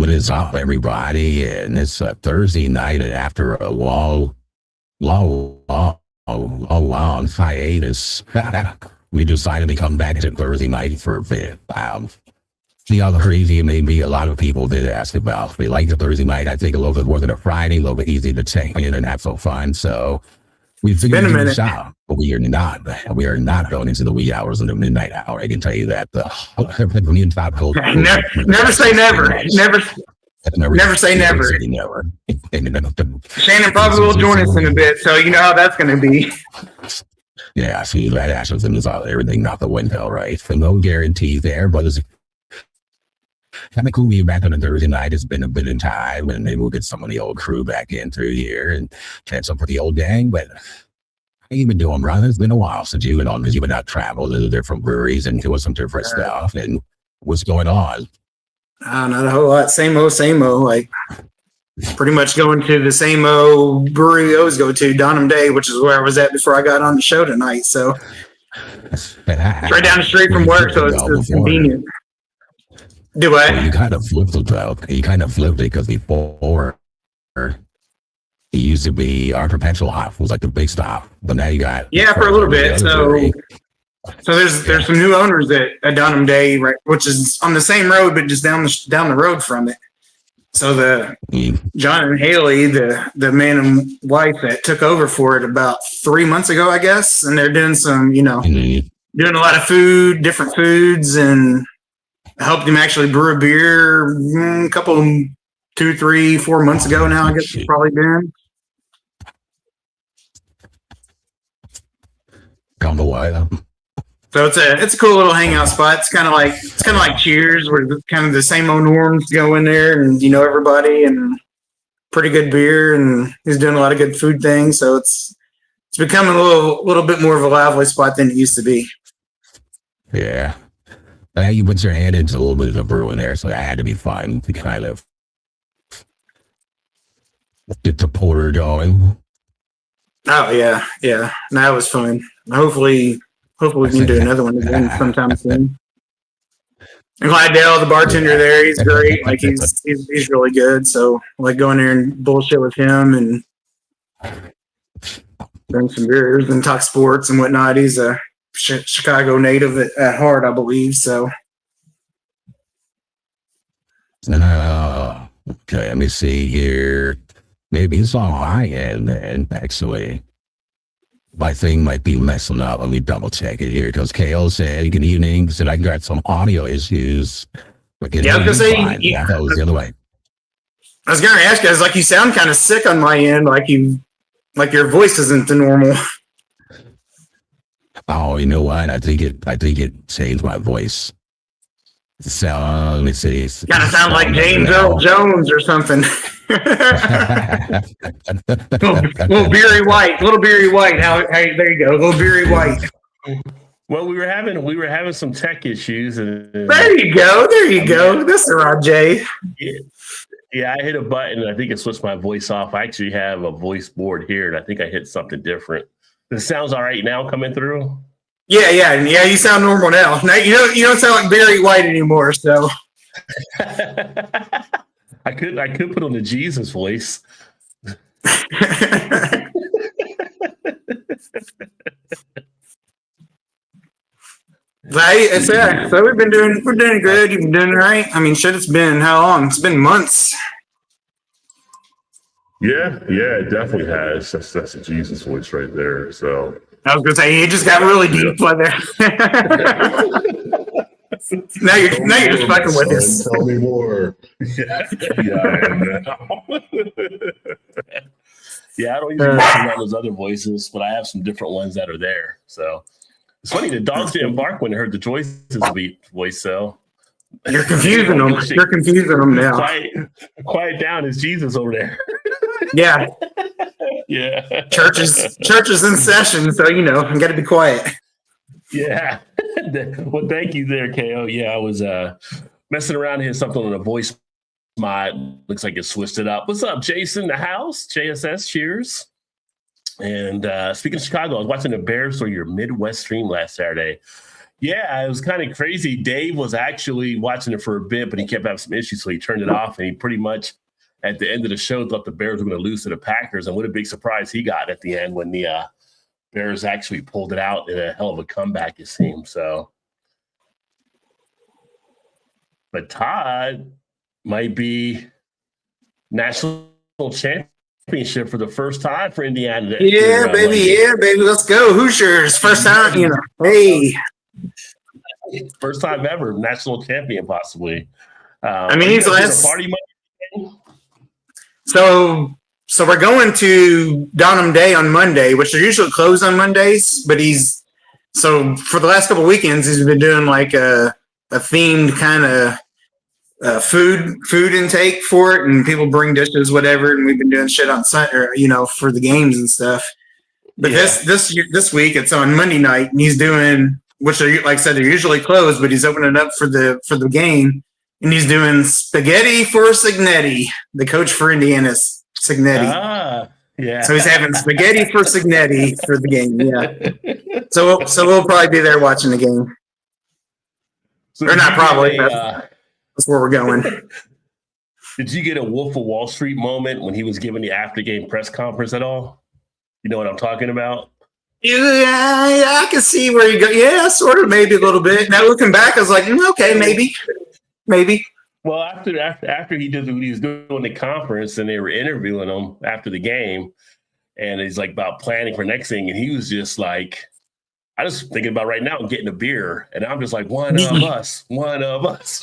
What is up, everybody? And it's a Thursday night, and after a long hiatus, we decided to come back to Thursday night for a bit. The other crazy, maybe a lot of people did ask about. They like the Thursday night. I think a little bit more than a Friday, a little bit easy to take in and have some fun. So we figured to do the shop, but we are not. We are not going into the wee hours of the midnight hour. I can tell you that. Never say never. Never say never. Shannon probably will join us in a bit, so you know how that's going to be. Yeah, see, that actually is everything out the window, right? So no guarantee there, but it's kind of cool being back on a Thursday night. It's been a bit of time, and maybe we'll get some of the old crew back in through here and catch up with the old gang. But how you been doing, brother? It's been a while since you've been on, because you've been out traveling to the different breweries and doing some different stuff. And what's going on? Not a whole lot. Same old, same old. Like pretty much going to the same old brewery we always go to, Donham Day, which is where I was at before I got on the show tonight. So right down the street from work, so it's convenient. Do what? Well, you kind of flipped it, though. You kind of flipped it, because before it used to be our perpetual hop was like the big stop, but now you got for a little bit. So there's some new owners at Donham Day, right, which is on the same road, but just down the road from it. So John and Haley, the man and wife that took over for it about 3 months ago, I guess, and they're doing some, doing a lot of different foods, and I helped him actually brew a beer a couple, 2, 3, 4 months ago now, I guess it's probably been. Come to while. So it's a cool little hangout spot. It's kind of like Cheers, where kind of the same old norms go in there, and everybody, and pretty good beer, and he's doing a lot of good food things. So it's becoming a little bit more of a lively spot than it used to be. Yeah. You put your hand into a little bit of the brewing there, so that had to be fun to kind of get the porter going. Oh yeah. That was fun. Hopefully we can do another one again sometime soon. And Glidell, the bartender there, he's great. Like he's really good. So like going there and bullshit with him and drink some beers and talk sports and whatnot. He's a Chicago native at heart, I believe. So. Okay, let me see here. Maybe it's on my end, and actually, my thing might be messing up. Let me double check it here, because KO said, "Good evening." Said I got some audio issues. I was gonna say, that was the other way. I was gonna ask you, I was like, you sound kind of sick on my end, like your voice isn't the normal. Oh, you know what? I think it changed my voice. So let me see. Kind of sound like James Earl Jones or something. little beery white. How there you go. Little beery white. Well, we were having some tech issues, and there you go. That's the right, Jay. Yeah, I hit a button, and I think it switched my voice off. I actually have a voice board here, and I think I hit something different. This sounds all right now coming through. Yeah. You sound normal now. You don't sound like Barry White anymore. So I could put on the Jesus voice. So we're doing good. You've been doing right. I mean, shit. It's been how long? It's been months. Yeah, it definitely has. That's a Jesus voice right there. So I was gonna say he just got really deep right there. now you're just fucking with us. Tell me more. Yeah, I am now. Yeah, I don't usually listen to those other voices, but I have some different ones that are there. So it's funny, the dogs didn't bark when they heard the Joyce's voice. So you're confusing them. You're confusing them now. Quiet down. It's Jesus over there. Yeah. Yeah. Church is in session, so you got to be quiet. Yeah. Well, thank you there, KO. Yeah, I was messing around here, something on a voice mod. Looks like it switched it up. What's up, Jason? The house, JSS. Cheers. And speaking of Chicago, I was watching the Bears for your Midwest stream last Saturday. Yeah, it was kind of crazy. Dave was actually watching it for a bit, but he kept having some issues, so he turned it off. And he pretty much, at the end of the show, thought the Bears were going to lose to the Packers. And what a big surprise he got at the end when the Bears actually pulled it out in a hell of a comeback, it seems. So, but Todd might be national championship for the first time for Indiana. Yeah, baby. Let's go. Hoosiers. First time, Hey. First time ever, national champion, possibly. He's last party money. So we're going to Donham Day on Monday, which are usually closed on Mondays. But for the last couple of weekends, he's been doing like a themed kind of food intake for it, and people bring dishes, whatever. And we've been doing shit on Sunday, for the games and stuff. But this week it's on Monday night, and he's doing. Which are, like I said, they're usually closed, but he's opening up for the game, and he's doing spaghetti for Signetti, the coach for Indiana's Signetti. Yeah. So he's having spaghetti for Signetti for the game. Yeah. So we'll probably be there watching the game. So or not probably. That's where we're going. Did you get a Wolf of Wall Street moment when he was giving the after game press conference at all? You know what I'm talking about? Yeah, I can see where you go. Yeah, sort of, maybe a little bit. Now looking back, I was like, okay, maybe. Well, after he did what he was doing the conference, and they were interviewing him after the game, and he's like about planning for next thing, and he was just like, I was thinking about right now getting a beer, and I'm just like, one of us.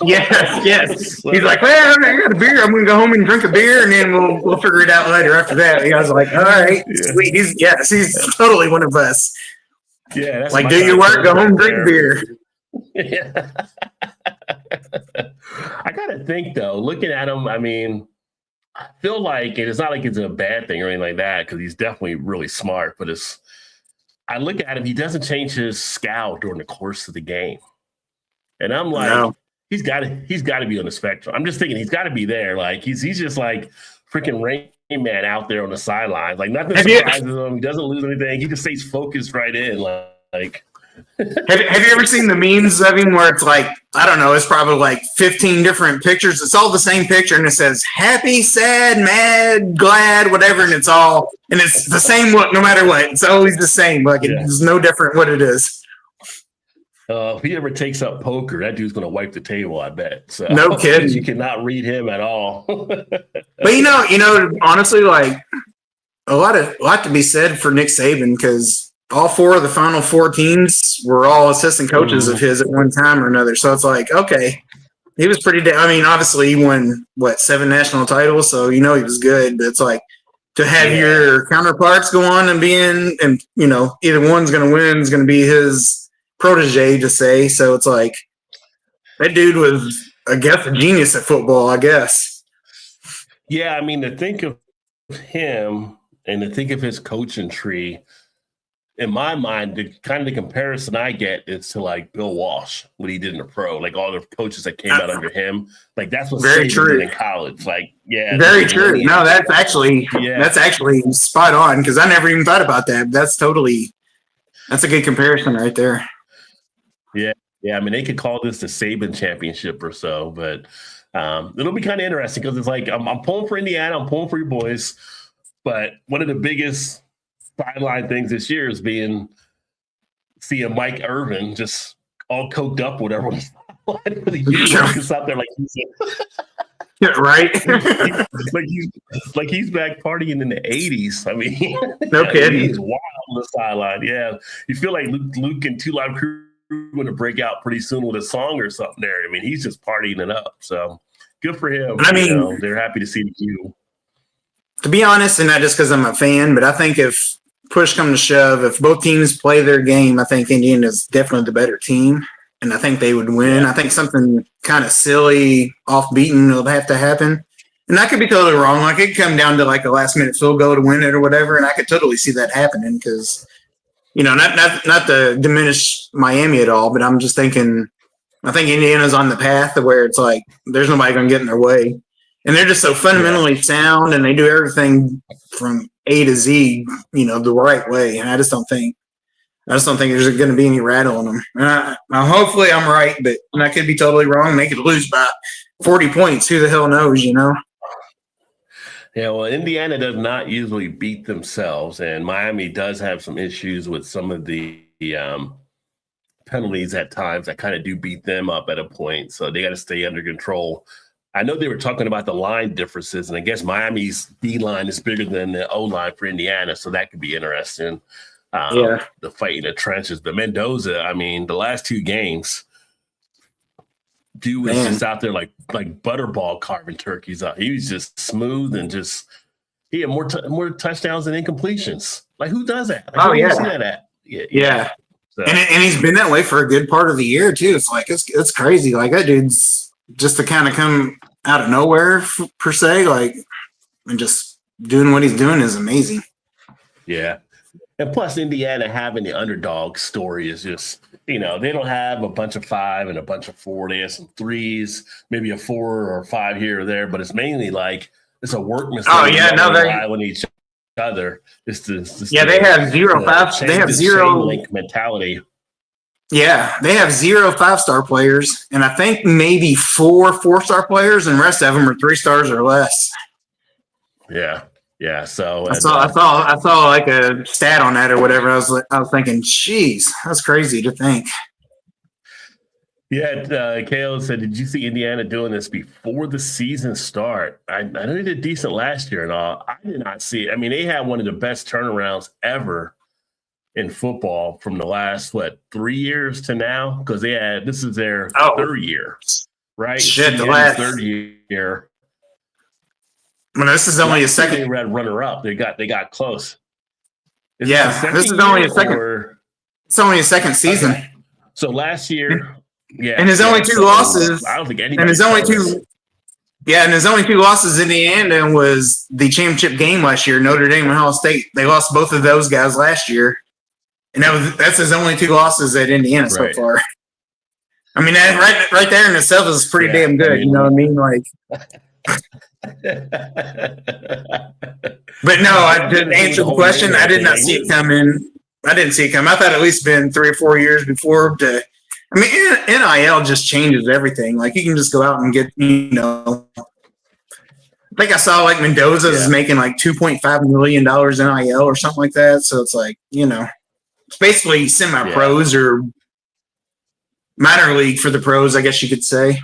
Yes. He's like, well, I got a beer. I'm going to go home and drink a beer, and then we'll figure it out later after that. And I was like, all right, sweet. He's totally one of us. Yeah, that's like, do your work, go home, drink beer. Yeah. I gotta think though, looking at him, I feel like it's not like it's a bad thing or anything like that, because he's definitely really smart, but I look at him, he doesn't change his scowl during the course of the game. And I'm like, he's got to be on the spectrum. I'm just thinking he's got to be there. Like he's just like freaking Rain Man out there on the sidelines. Like nothing surprises him. He doesn't lose anything. He just stays focused right in. Like have you ever seen the memes of him where it's like, I don't know, it's probably like 15 different pictures. It's all the same picture, and it says happy, sad, mad, glad, whatever, and it's the same look no matter what. It's always the same. Like it's no different what it is. If he ever takes up poker, that dude's going to wipe the table, I bet. So, no kidding. You cannot read him at all. But honestly, like a lot to be said for Nick Saban, because all four of the Final Four teams were all assistant coaches of his at one time or another. So it's like, okay, he was pretty. Obviously, he won 7 national titles, so he was good. But it's like to have your counterparts go on and either one's going to win is going to be his protege to say. So it's like that dude was, I guess, a genius at football. I guess. Yeah, to think of him and to think of his coaching tree. In my mind, the comparison I get is to like Bill Walsh, what he did in the pro, like all the coaches that came out under him. Like that's what very true in college. Like, yeah, very true. No, that's actually spot on, because I never even thought about that. That's a good comparison right there. Yeah. They could call this the Saban Championship or so, but it'll be kind of interesting because it's like I'm pulling for Indiana, I'm pulling for your boys, but one of the biggest sideline things this year is seeing Mike Irvin just all coked up, whatever. Just out there like he's right, like he's back partying in the '80s. No kidding. He's wild on the sideline. Yeah, you feel like Luke and Two Live Crew going to break out pretty soon with a song or something there. He's just partying it up. So good for him. They're happy to see you. To be honest, and not just because I'm a fan, but I think if push come to shove, if both teams play their game, I think Indiana's definitely the better team, and I think they would win. I think something kind of silly, off-beaten will have to happen. And I could be totally wrong. Like, it could come down to like a last-minute field goal to win it or whatever, and I could totally see that happening because, not to diminish Miami at all, but I'm just thinking I think Indiana's on the path to where it's like there's nobody going to get in their way. And they're just so fundamentally sound, and they do everything from A to Z, the right way. And I just don't think I just don't think there's going to be any rattle in them. Hopefully I'm right, but I could be totally wrong. They could lose by 40 points. Who the hell knows, you know? Yeah, well, Indiana does not usually beat themselves, and Miami does have some issues with some of the penalties at times that kind of do beat them up at a point. So they got to stay under control. I know they were talking about the line differences, and I guess Miami's D line is bigger than the O line for Indiana, so that could be interesting. The fight in the trenches. But Mendoza, I mean, the last 2 games, dude was just out there like butterball carving turkeys up. He was just smooth and he had more touchdowns than incompletions. Like, who does that? Like, yeah. See that at? Yeah. So. And he's been that way for a good part of the year too. It's like it's crazy. Like, that dude's just to kind of come out of nowhere per se, like, and just doing what he's doing is amazing. Yeah. And plus, Indiana having the underdog story is just, they don't have a bunch of 5 and a bunch of 4. They have some 3s, maybe a 4 or 5 here or there, but it's mainly like it's a workman's. Oh yeah, no, they rely on each other. They have 0 5. They have 0 link mentality. Yeah, they have 0 5-star players, and I think maybe 4 4-star players, and the rest of them are 3 stars or less. Yeah. Yeah, so I saw like a stat on that or whatever. I was thinking, geez, that's crazy to think. Yeah, Kale said, did you see Indiana doing this before the season start? I know they did decent last year and all. I did not see it. I mean, they had one of the best turnarounds ever in football from the last 3 years to now, because this is their 3rd year, right? Shit, the last 3rd year. Well, this is only a second. They read runner up. They got close. This is only a second. It's only a second season. Okay. So last year, and there's only 2 losses. I don't think anybody. And there's only 2. Yeah, and there's only 2 losses in the end, and was the championship game last year, Notre Dame and Ohio State. They lost both of those guys last year, and that's his only 2 losses at Indiana so far. I mean, that right there in itself is pretty damn good. You know what I mean? Like. But no, I didn't answer the question. I did not see it coming. I didn't see it coming. I thought at least been 3 or 4 years before. I mean, NIL just changes everything. Like, you can just go out and get, I think I saw like Mendoza is making like $2.5 million NIL or something like that. So it's like, it's basically semi-pros or minor league for the pros, I guess you could say.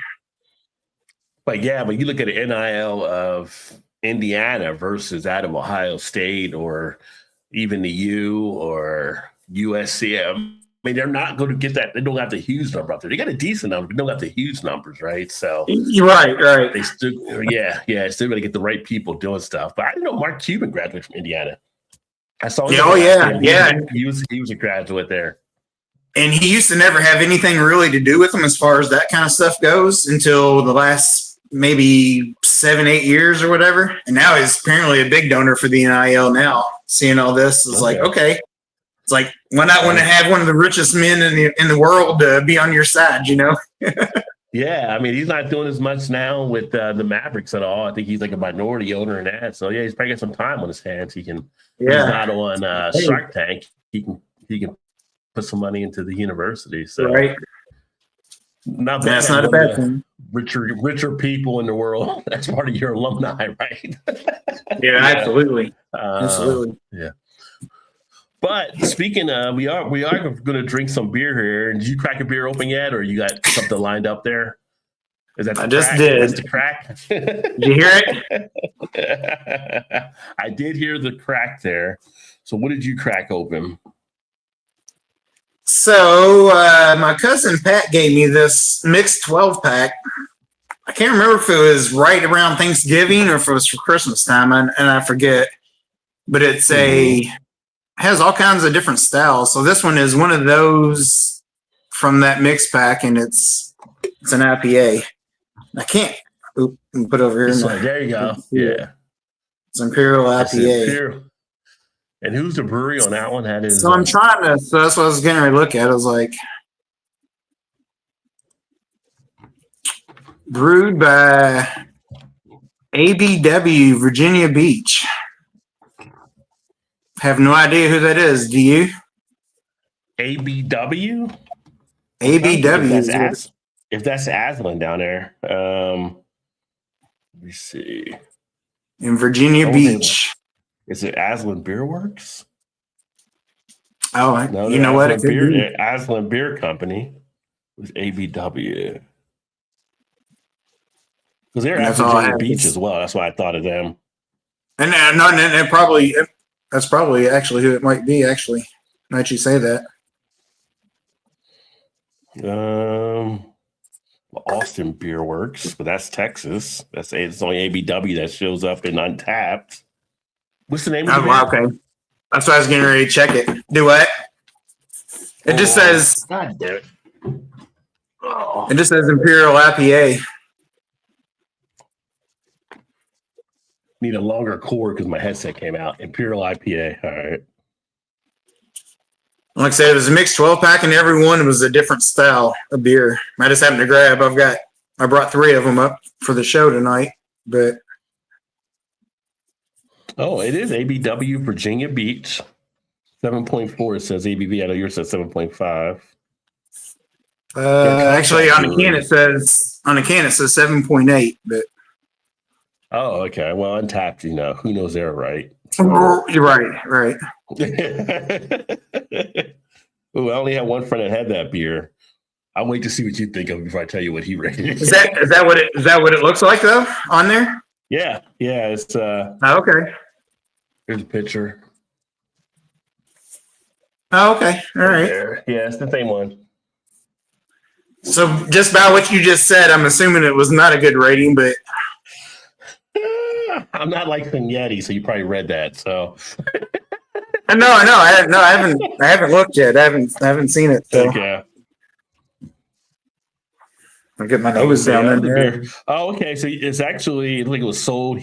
But you look at the NIL of Indiana versus out of Ohio State or even the U or USC. I mean, they're not going to get that. They don't have the huge number up there. They got a decent number, but they don't have the huge numbers, right? So you're right. They still, still got to get the right people doing stuff. But I didn't know Mark Cuban graduated from Indiana. I saw him. He was a graduate there. And he used to never have anything really to do with them as far as that kind of stuff goes until the last maybe 7-8 years or whatever. And now he's apparently a big donor for the NIL now. Seeing all this is like, okay. It's like, why not want to have one of the richest men in the world be on your side, Yeah, I mean, he's not doing as much now with the Mavericks at all. I think he's like a minority owner in that. So, he's probably got some time on his hands. He's not on Shark Tank. He can put some money into the university. So. Right. That's not a bad thing. Richer people in the world. That's part of your alumni, right? Absolutely. Absolutely. Yeah. But speaking of, we are going to drink some beer here. Did you crack a beer open yet, or you got something lined up there? Is that I just did. That's the crack. Did you hear it? I did hear the crack there. So what did you crack open? So my cousin Pat gave me this mixed 12-pack. I can't remember if it was right around Thanksgiving or if it was for Christmas time, and I forget. But it's has all kinds of different styles. So this one is one of those from that mixed pack, and it's an IPA. I can't put it over here. There you go. Yeah, it's Imperial IPA. And who's the brewery on that one? That is. So I'm trying to. So that's what I was getting ready to look at. I was like, brewed by ABW Virginia Beach. Have no idea who that is. Do you? ABW. ABW. If that's Aslan down there. Let me see. In Virginia Beach. Is it Aslan Beer Works? Oh, No, you know what? It could be. Aslan Beer Company was ABW. Because they're at Virginia Beach as well. That's why I thought of them. And that's probably actually who it might be. Actually, now that you say that. Austin Beer Works, but that's Texas. It's only ABW that shows up in Untapped. What's the name of the beer? Okay. That's why I was getting ready to check it. Do what? It just says. God damn it. Oh. It just says Imperial IPA. Need a longer cord because my headset came out. Imperial IPA. All right. Like I said, it was a mixed 12-pack, and every one was a different style of beer. I just happened to grab. I brought 3 of them up for the show tonight, but. Oh, it is ABW Virginia Beach. 7.4 says ABV. I know yours says 7.5. Actually, on the can it says 7.8, but. Oh, okay. Well, Untapped, who knows they're right. You're right. Oh, I only had one friend that had that beer. I'll wait to see what you think of before I tell you what he rated. Is that what it looks like though on there? Yeah. It's okay. Here's a picture. Oh, okay. All right. Yeah, it's the same one. So just by what you just said, I'm assuming it was not a good rating, but. I'm not like Yeti, so you probably read that. So no, I haven't looked yet. I haven't seen it. So. Okay. I'll get my nose down in there. Oh, okay. So it's actually, I think it was sold.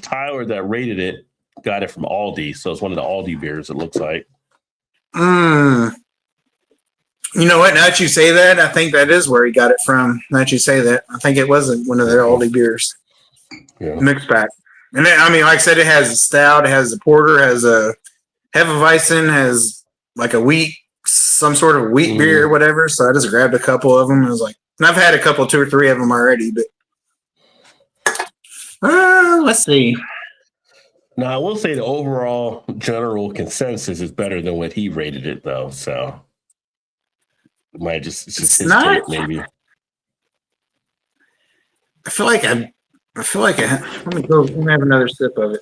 Tyler that rated it got it from Aldi, so it's one of the Aldi beers. It looks like. You know what? Now that you say that, I think that is where he got it from. Now that you say that, I think it wasn't one of their Aldi beers. Yeah. Mixed pack. And then, like I said, it has a stout, it has a porter, has a Hefeweizen, has like some sort of wheat beer or whatever. So I just grabbed a couple of them. And I was like, and I've had a couple, 2 or 3 of them already, but let's see. Now, I will say the overall general consensus is better than what he rated it, though. So it might just his take, maybe. I feel like let me have another sip of it.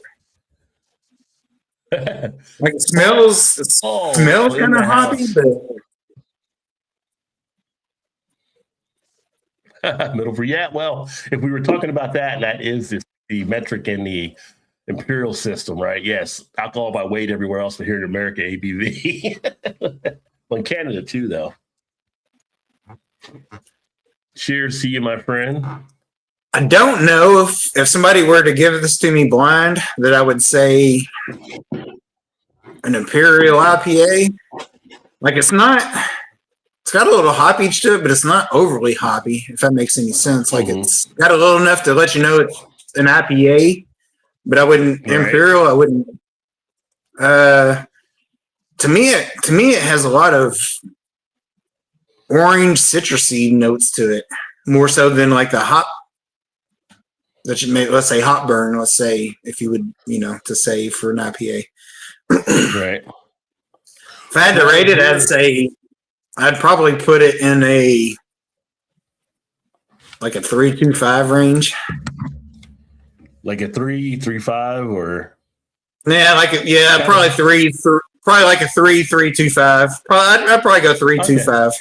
Like it smells kind of hoppy, but middle for well, if we were talking about that is the metric in the imperial system, right? Yes, alcohol by weight everywhere else, but here in America, ABV. Well, in Canada too, though. Cheers to you, my friend. I don't know if somebody were to give this to me blind that I would say an Imperial IPA. Like it's got a little hoppage to it, but it's not overly hoppy, if that makes any sense. Like it's got a little enough to let you know it's an IPA, but I wouldn't Imperial. I wouldn't. To me, it has a lot of orange citrusy notes to it, more so than like the hop. That you may, let's say hot burn, let's say, if you would, to say for an IPA. Right. If I had to rate it, I'd probably put it in a 3.25 range. Like a 3.5 or? Yeah, probably like a 3.25. I'd probably go 3.25.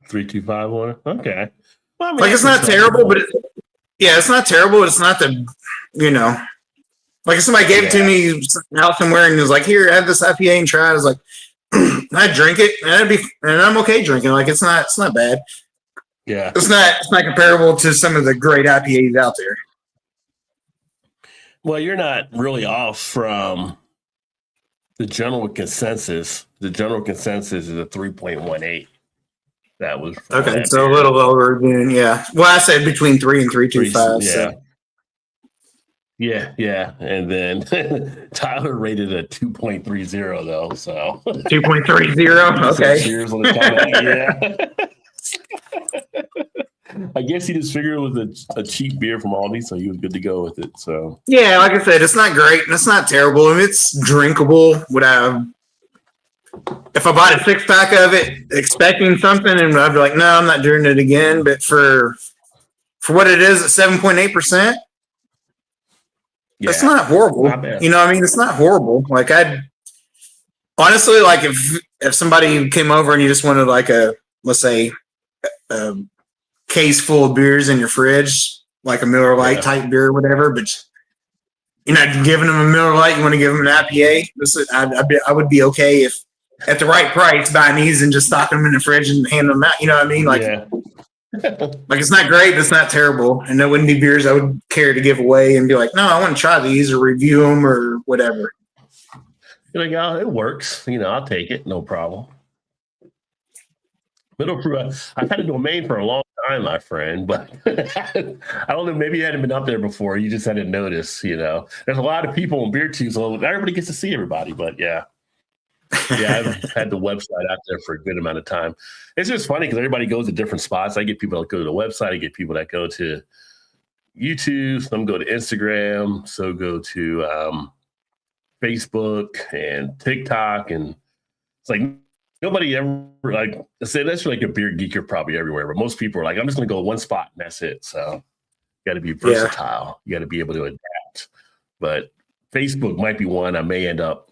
3.25 on it? Okay. Well, I mean, it's not terrible, but it's not terrible, but it's not like if somebody gave it to me out somewhere and was like, here, have this IPA and try it. I was like, I'd drink it and I'm okay drinking. Like it's not bad. Yeah. It's not comparable to some of the great IPAs out there. Well, you're not really off from the general consensus. The general consensus is a 3.18. That was okay. So a little lower than Well, I said between 3 and 3.25. Yeah. So. Yeah. And then Tyler rated a 2.30 though. So 2.30. Okay. Cheers on the top. Yeah. I guess he just figured it was a cheap beer from Aldi, so he was good to go with it. So Yeah, like I said, it's not great and it's not terrible. I mean, it's drinkable. If I bought a 6-pack of it expecting something, and I'd be like, no, I'm not doing it again. But for what it is at 7.8%, it's not horrible. Not bad. You know what I mean? It's not horrible. Like I'd honestly, like if somebody came over and you just wanted like let's say a case full of beers in your fridge, like a Miller Lite type beer or whatever, but you're not giving them a Miller Lite, you want to give them an IPA. I would be okay if at the right price buying these and just stocking them in the fridge and handing them out. You know what I mean? Like, like it's not great, but it's not terrible. And there wouldn't be beers I would care to give away and be like, no, I want to try these or review them or whatever. You're like, oh, it works. I'll take it. No problem. I've had a domain for a long time, my friend, but I don't know. Maybe you hadn't been up there before. You just hadn't noticed, There's a lot of people in beer tubes, so everybody gets to see everybody, but yeah. I've had the website out there for a good amount of time. It's just funny because everybody goes to different spots. I get people that go to the website. I get people that go to YouTube. Some go to Instagram. So go to Facebook and TikTok. And it's like nobody ever, like I said, that's like a beer geek. You're probably everywhere. But most people are like, I'm just going to go one spot and that's it. So you got to be versatile. You got to be able to adapt. But Facebook might be one I may end up.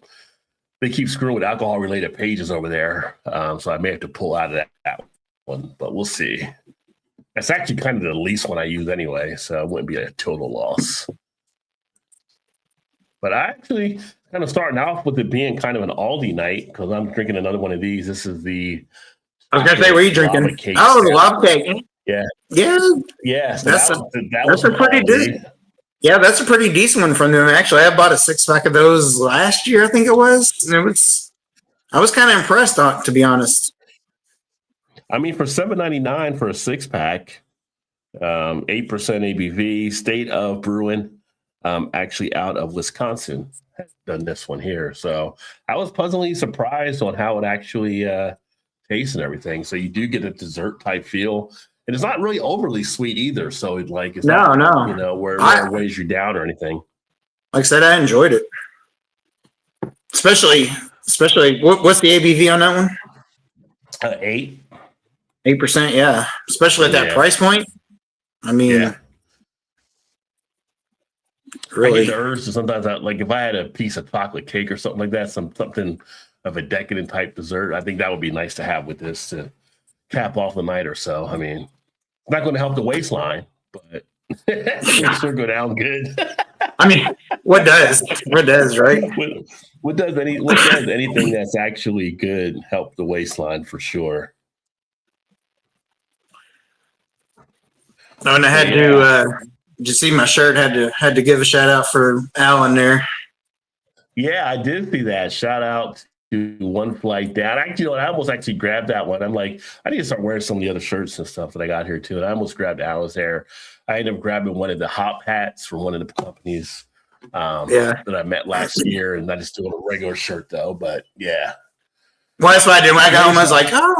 They keep screwing with alcohol-related pages over there, so I may have to pull out of that one, but we'll see. That's actually kind of the least one I use anyway, so it wouldn't be a total loss. But I actually kind of starting off with it being kind of an Aldi night because I'm drinking another one of these. This is the... I was going to say, what are you drinking? The lava cake. Yeah. Yeah. So that's a pretty good... Yeah, that's a pretty decent one from them. Actually, I bought a 6-pack of those last year, I think it was. And I was kind of impressed, to be honest. I mean, for $7.99 for a 6-pack, 8% ABV, State of Brewing, actually out of Wisconsin, has done this one here. So I was pleasantly surprised on how it actually tastes and everything. So you do get a dessert type feel. And it's not really overly sweet either. So it's not, where it weighs you down or anything. Like I said, I enjoyed it. Especially what's the ABV on that one? 8%. 8%, yeah. Especially at that price point. I mean, really. I get the urge to sometimes, if I had a piece of chocolate cake or something like that, something of a decadent type dessert, I think that would be nice to have with this to cap off the night or so. I mean, it's not going to help the waistline, but it'll sure go down good. I mean, what does, right? What does anything that's actually good help the waistline for sure? Oh, and I had to. Did you see my shirt? Had to give a shout out for Alan there. Yeah, I did see that. Shout out to One Flight Down. Actually, I almost actually grabbed that one. I'm like, I need to start wearing some of the other shirts and stuff that I got here too. And I almost grabbed Alan's hair. I ended up grabbing one of the hop hats from one of the companies that I met last year, and I just doing a regular shirt though. But yeah. Well, that's what I did when I got home. I was like, oh,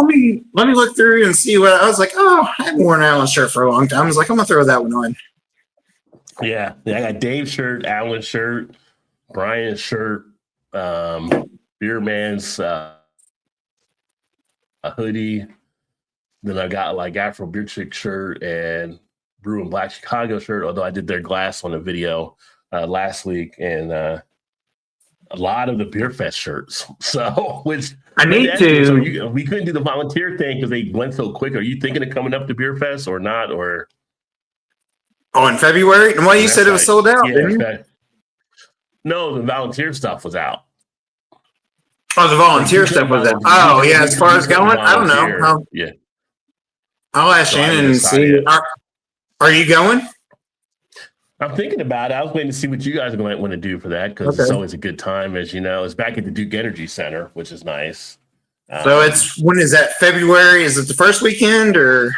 let me look through and see what I was like. Oh, I haven't worn Alan's shirt for a long time. I was like, I'm gonna throw that one on. Yeah, I got Dave's shirt, Alan's shirt, Brian's shirt, Beer Man's a hoodie. Then I got like Afro Beer Chick shirt and Brew and Black Chicago shirt. Although I did their glass on the video last week, and a lot of the Beer Fest shirts. So, which I need to. So we couldn't do the volunteer thing because they went so quick. Are you thinking of coming up to Beer Fest or not? Or in February? Well, you said it was sold out, didn't you? No, the volunteer stuff was out. Oh, the volunteer stuff was out. Oh, yeah. As far as going, I don't know. Yeah. I'll ask Shannon and see. Are you going? I'm thinking about it. I was waiting to see what you guys might want to do for that because it's always a good time, as you know. It's back at the Duke Energy Center, which is nice. So when is that? February? Is it the first weekend or?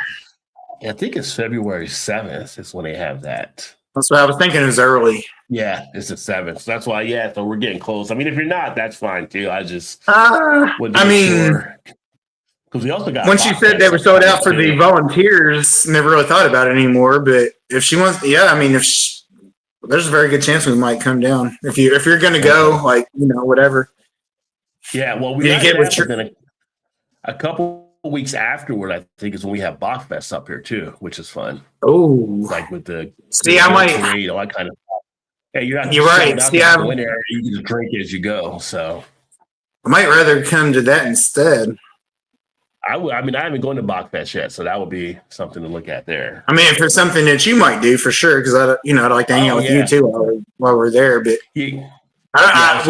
Yeah, I think it's February 7th is when they have that. That's what I was thinking. It was early. Yeah, it's the 7th. So that's why, yeah, so we're getting close. I mean, if you're not, that's fine too. I just I mean, because we also got when she said they were sold out for the volunteers, never really thought about it anymore. But if she wants, yeah, I mean, there's a very good chance we might come down. If you're gonna go, like, whatever. Yeah, well, we get within a couple weeks afterward, I think, is when we have Bachfest up here too, which is fun. Oh, Like with the I might parade, all that kind of stuff. Hey, you're right. See, you can just drink as you go. So I might rather come to that instead. I mean, I haven't gone to Bachfest yet, so that would be something to look at there. I mean, if it's something that you might do for sure, because I'd like to hang out with you too while we're there. But I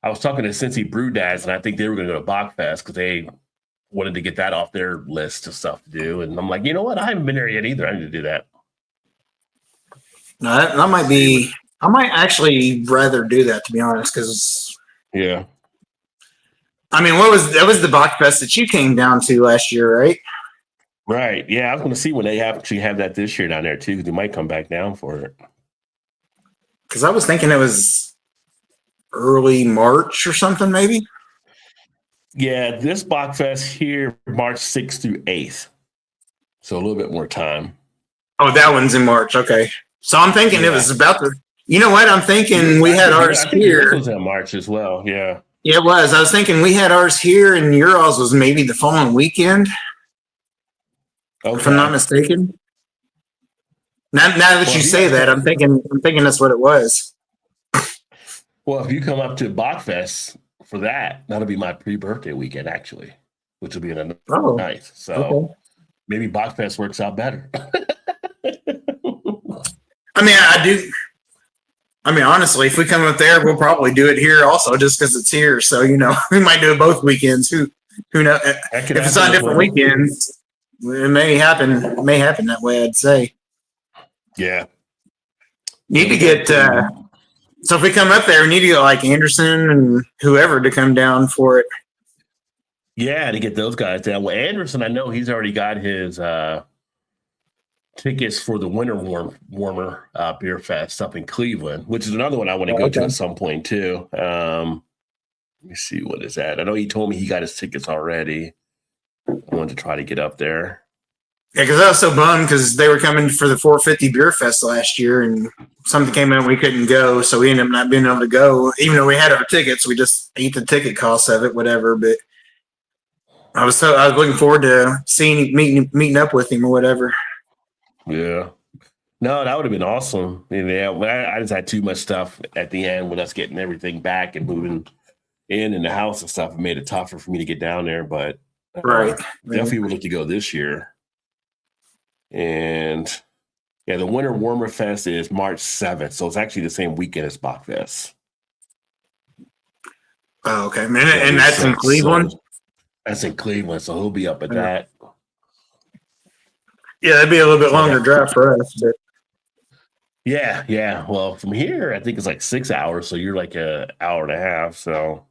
was talking to Cincy Brew Dads, and I think they were going to go to Bachfest because they wanted to get that off their list of stuff to do. And I'm like, you know what? I haven't been there yet either. I need to do that. No, that might be. I might actually rather do that, to be honest, because yeah. I mean, that was the Bachfest that you came down to last year, right? Right. Yeah, I was going to see when they actually have that this year down there too. They might come back down for it. Because I was thinking it was early March or something, maybe. Yeah, this Bachfest here, March 6th through 8th. So a little bit more time. Oh, that one's in March. Okay. So I'm thinking it was about the. You know what? I'm thinking we had ours here. This was in March as well. Yeah. Yeah, it was. I was thinking we had ours here, and yours was maybe the following weekend, if I'm not mistaken. Now that you say that, I'm thinking that's what it was. Well, if you come up to Bachfest for that'll be my pre-birthday weekend actually, which will be in the ninth. So maybe Bachfest works out better. I mean, I do. I mean, honestly, if we come up there, we'll probably do it here also, just because it's here. So we might do it both weekends. Who knows? If it's on different weekends, it may happen. May happen that way. I'd say. Yeah. Need to get. So if we come up there, we need to get like Anderson and whoever to come down for it. Yeah, to get those guys down. Well, Anderson, I know he's already got his tickets for the Winter Warmer Beer Fest up in Cleveland, which is another one I want to go to at some point too. Let me see, what is that? I know he told me he got his tickets already. I wanted to try to get up there. Yeah, because I was so bummed because they were coming for the 450 Beer Fest last year, and something came out and we couldn't go, so we ended up not being able to go. Even though we had our tickets, we just ate the ticket costs of it, whatever. But I was looking forward to meeting up with him or whatever. Yeah. No, that would have been awesome. Yeah, I just had too much stuff at the end with us getting everything back and moving in the house and stuff. It made it tougher for me to get down there, but definitely would like to go this year. And yeah, the Winter Warmer Fest is March 7th, so it's actually the same weekend as Bachfest. Oh, okay. And that's in Cleveland? So that's in Cleveland, so he'll be up at that. Yeah, that'd be a little bit longer drive for us. But. Yeah. Well, from here, I think it's like 6 hours, so you're like an hour and a half. So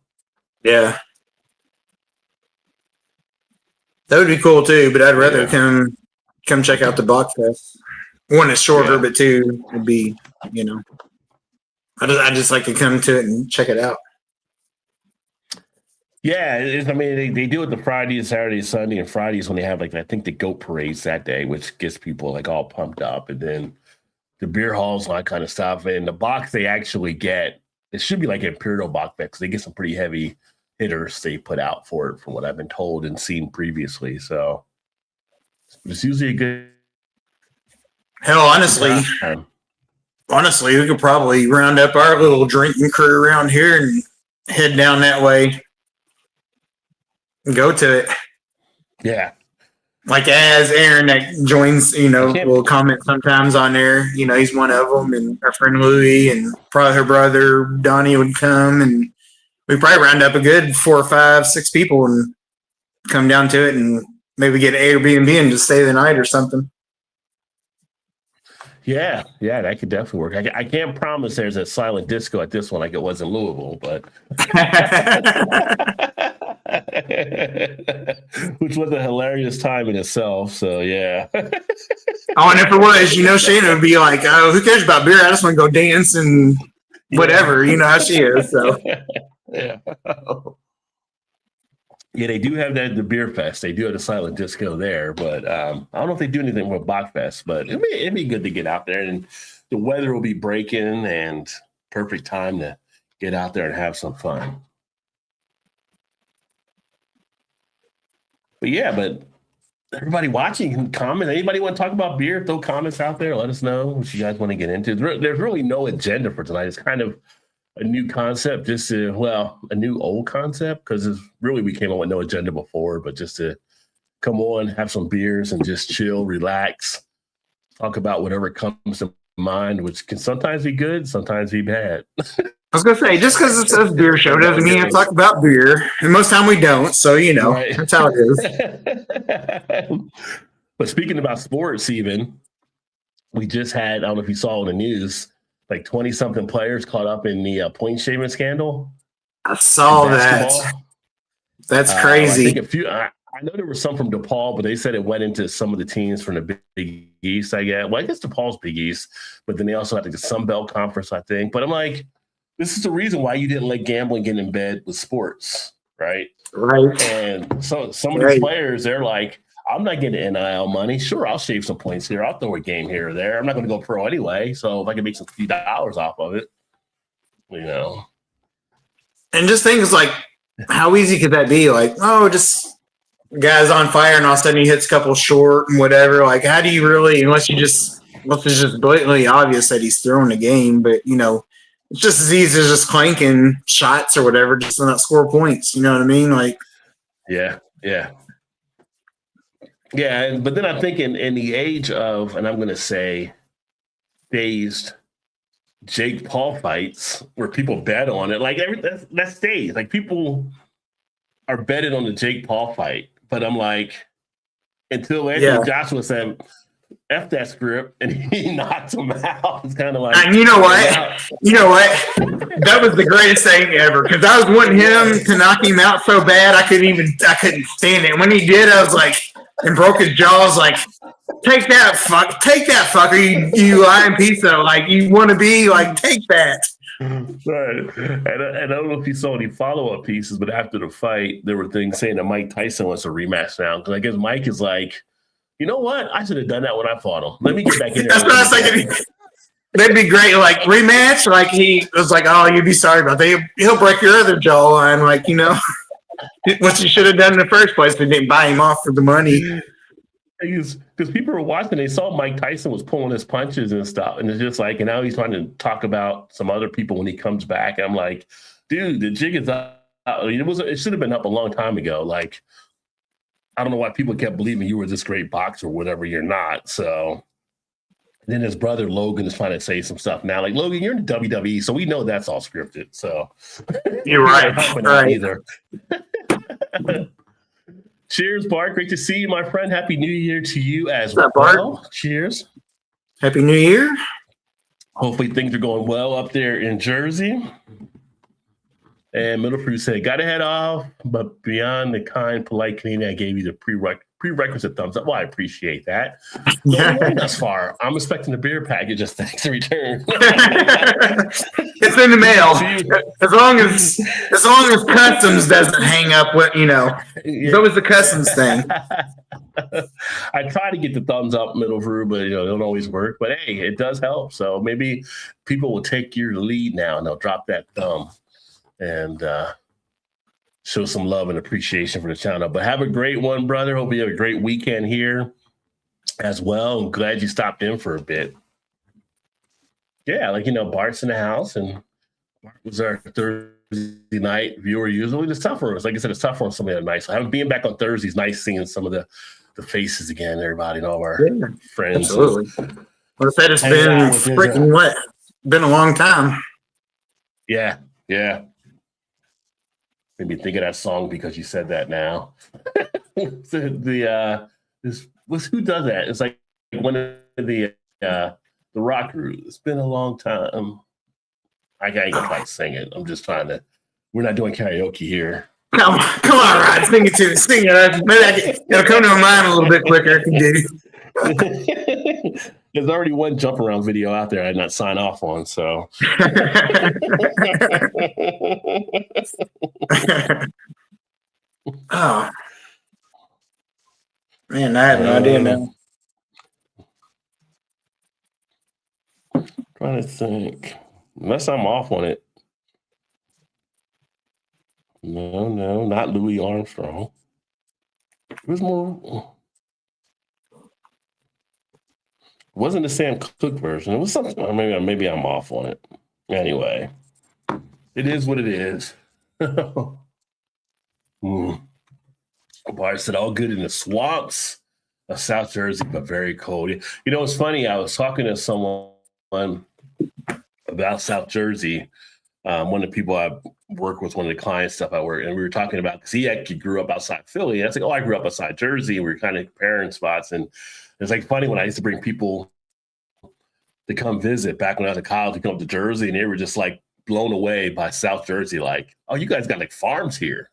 yeah, that would be cool too. But I'd rather come check out the Bachfest. One is shorter, but two would be, I just like to come to it and check it out. Yeah, I mean, they do it the Friday, Saturday, Sunday, and Fridays when they have, like, I think the goat parades that day, which gets people, like, all pumped up. And then the beer halls and all that kind of stuff. And the box they actually get, it should be like Imperial Bachfest because they get some pretty heavy hitters they put out for it, from what I've been told and seen previously. So it's usually a good. Hell, honestly, we could probably round up our little drinking crew around here and head down that way. Go to it. Yeah. Like as Aaron that joins, will comment sometimes on there. He's one of them, and our friend Louie and probably her brother Donnie would come, and we probably round up a good 4, 5, 6 people and come down to it, and maybe get an Airbnb and just stay the night or something. Yeah, that could definitely work. I can't promise there's a silent disco at this one like it was in Louisville, but Which was a hilarious time in itself. So yeah. Oh, and if it was, Shannon would be like, "Oh, who cares about beer? I just want to go dance and whatever." You know how she is. So yeah. Yeah, they do have the beer fest. They do have the silent disco there, but I don't know if they do anything with Bach Fest. But it'd be good to get out there, and the weather will be breaking, and perfect time to get out there and have some fun. But yeah, everybody watching can comment. Anybody want to talk about beer? Throw comments out there. Let us know what you guys want to get into. There's really no agenda for tonight. It's kind of a new concept, a new old concept, because we came on with no agenda before, but just to come on, have some beers and just chill, relax, talk about whatever comes to mind, which can sometimes be good, sometimes be bad. I was gonna say, just because it says beer show doesn't mean I talk about beer, and most time we don't. So right. That's how it is. But speaking about sports, even we just had, I don't know if you saw in the news, like 20-something players caught up in the point shaving scandal. I saw that. That's crazy. I think I know there was some from DePaul, but they said it went into some of the teams from the Big East, I guess. Well, I guess DePaul's Big East, but then they also had the Sun Belt Conference, I think. But I'm like, this is the reason why you didn't let gambling get in bed with sports, right? Right. And so some of these players, they're like, I'm not getting NIL money. Sure, I'll shave some points here. I'll throw a game here or there. I'm not going to go pro anyway. So if I can make some few dollars off of it, And just things like, how easy could that be? Like, just guy's on fire and all of a sudden he hits a couple short and whatever. Like, how do you really, unless it's just blatantly obvious that he's throwing a game, but it's just as easy as just clanking shots or whatever, just to not score points. You know what I mean? Like, yeah. But then I'm thinking in the age of, and I'm going to say, dazed Jake Paul fights where people bet on it, like that's staged. Like people are betting on the Jake Paul fight, but I'm like, until Anthony Joshua said, F that script, and he knocked him out. It's kind of like, and you know what? That was the greatest thing ever, because I was wanting him to knock him out so bad I couldn't stand it. And when he did, I was like, and broke his jaw. I was like, take that fucker, you lying piece of, like, you want to be like, take that. Right. And I don't know if you saw any follow-up pieces, but after the fight, there were things saying that Mike Tyson wants a rematch now, because I guess Mike is like, you know what? I should have done that when I fought him. Let me get back in there. That's what I was thinking. That'd be great. Like, rematch. Like, he was like, oh, you'd be sorry about that. He'll break your other jawline. Like, what you should have done in the first place, but didn't buy him off for the money. Because people were watching, they saw Mike Tyson was pulling his punches and stuff. And it's just like, and now he's trying to talk about some other people when he comes back. And I'm like, dude, the jig is up. It should have been up a long time ago. Like, I don't know why people kept believing you were this great boxer or whatever. You're not. So then his brother Logan is trying to say some stuff now. Like, Logan, you're in the WWE, so we know that's all scripted. So you're right. Right. Either. Cheers, Bart. Great to see you, my friend. Happy New Year to you as well. Bart? Cheers. Happy New Year. Hopefully things are going well up there in Jersey. And Middle Fruit said, got to head off, but beyond the kind, polite Canadian, I gave you the prerequisite thumbs up. Well, I appreciate that. Thus far, I'm expecting a beer package just thanks in return. It's in the mail. As long as customs doesn't hang up with, it's always the customs thing. I try to get the thumbs up, Middle Fruit, but it don't always work. But hey, it does help. So maybe people will take your lead now and they'll drop that thumb and show some love and appreciation for the channel. But have a great one, brother. Hope you have a great weekend here as well. I'm glad you stopped in for a bit. Yeah, Bart's in the house, and Bart was our Thursday night viewer usually. It's tough for us. Like I said, it's tough for some of the nights. So having being back on Thursdays, nice seeing some of the faces again, everybody and all of our friends. Absolutely. Well, I said it's been freaking what? Been a long time. Yeah. Made me think of that song because you said that now. Who does that? It's like one of the rock group. It's been a long time. I ain't gonna try to sing it. I'm just trying to. We're not doing karaoke here. Come on, Rod, sing it to me. Sing it. Maybe it'll come to my mind a little bit quicker. There's already one jump around video out there I did not sign off on, so. Oh man, I have no idea now. Trying to think. Unless I'm off on it. No, not Louis Armstrong. It was more. It wasn't the Sam Cooke version. It was something. Maybe I'm off on it. Anyway, it is what it is. Bart said, all good in the swamps of South Jersey, but very cold. You know, it's funny. I was talking to someone about South Jersey. One of the people I work with, one of the clients stuff I work, and we were talking about, because he actually grew up outside Philly. And I was like, I grew up outside Jersey. And we were kind of comparing spots. And it's like funny when I used to bring people to come visit back when I was in college to come up to Jersey, and they were just like blown away by South Jersey. Like, oh, you guys got like farms here.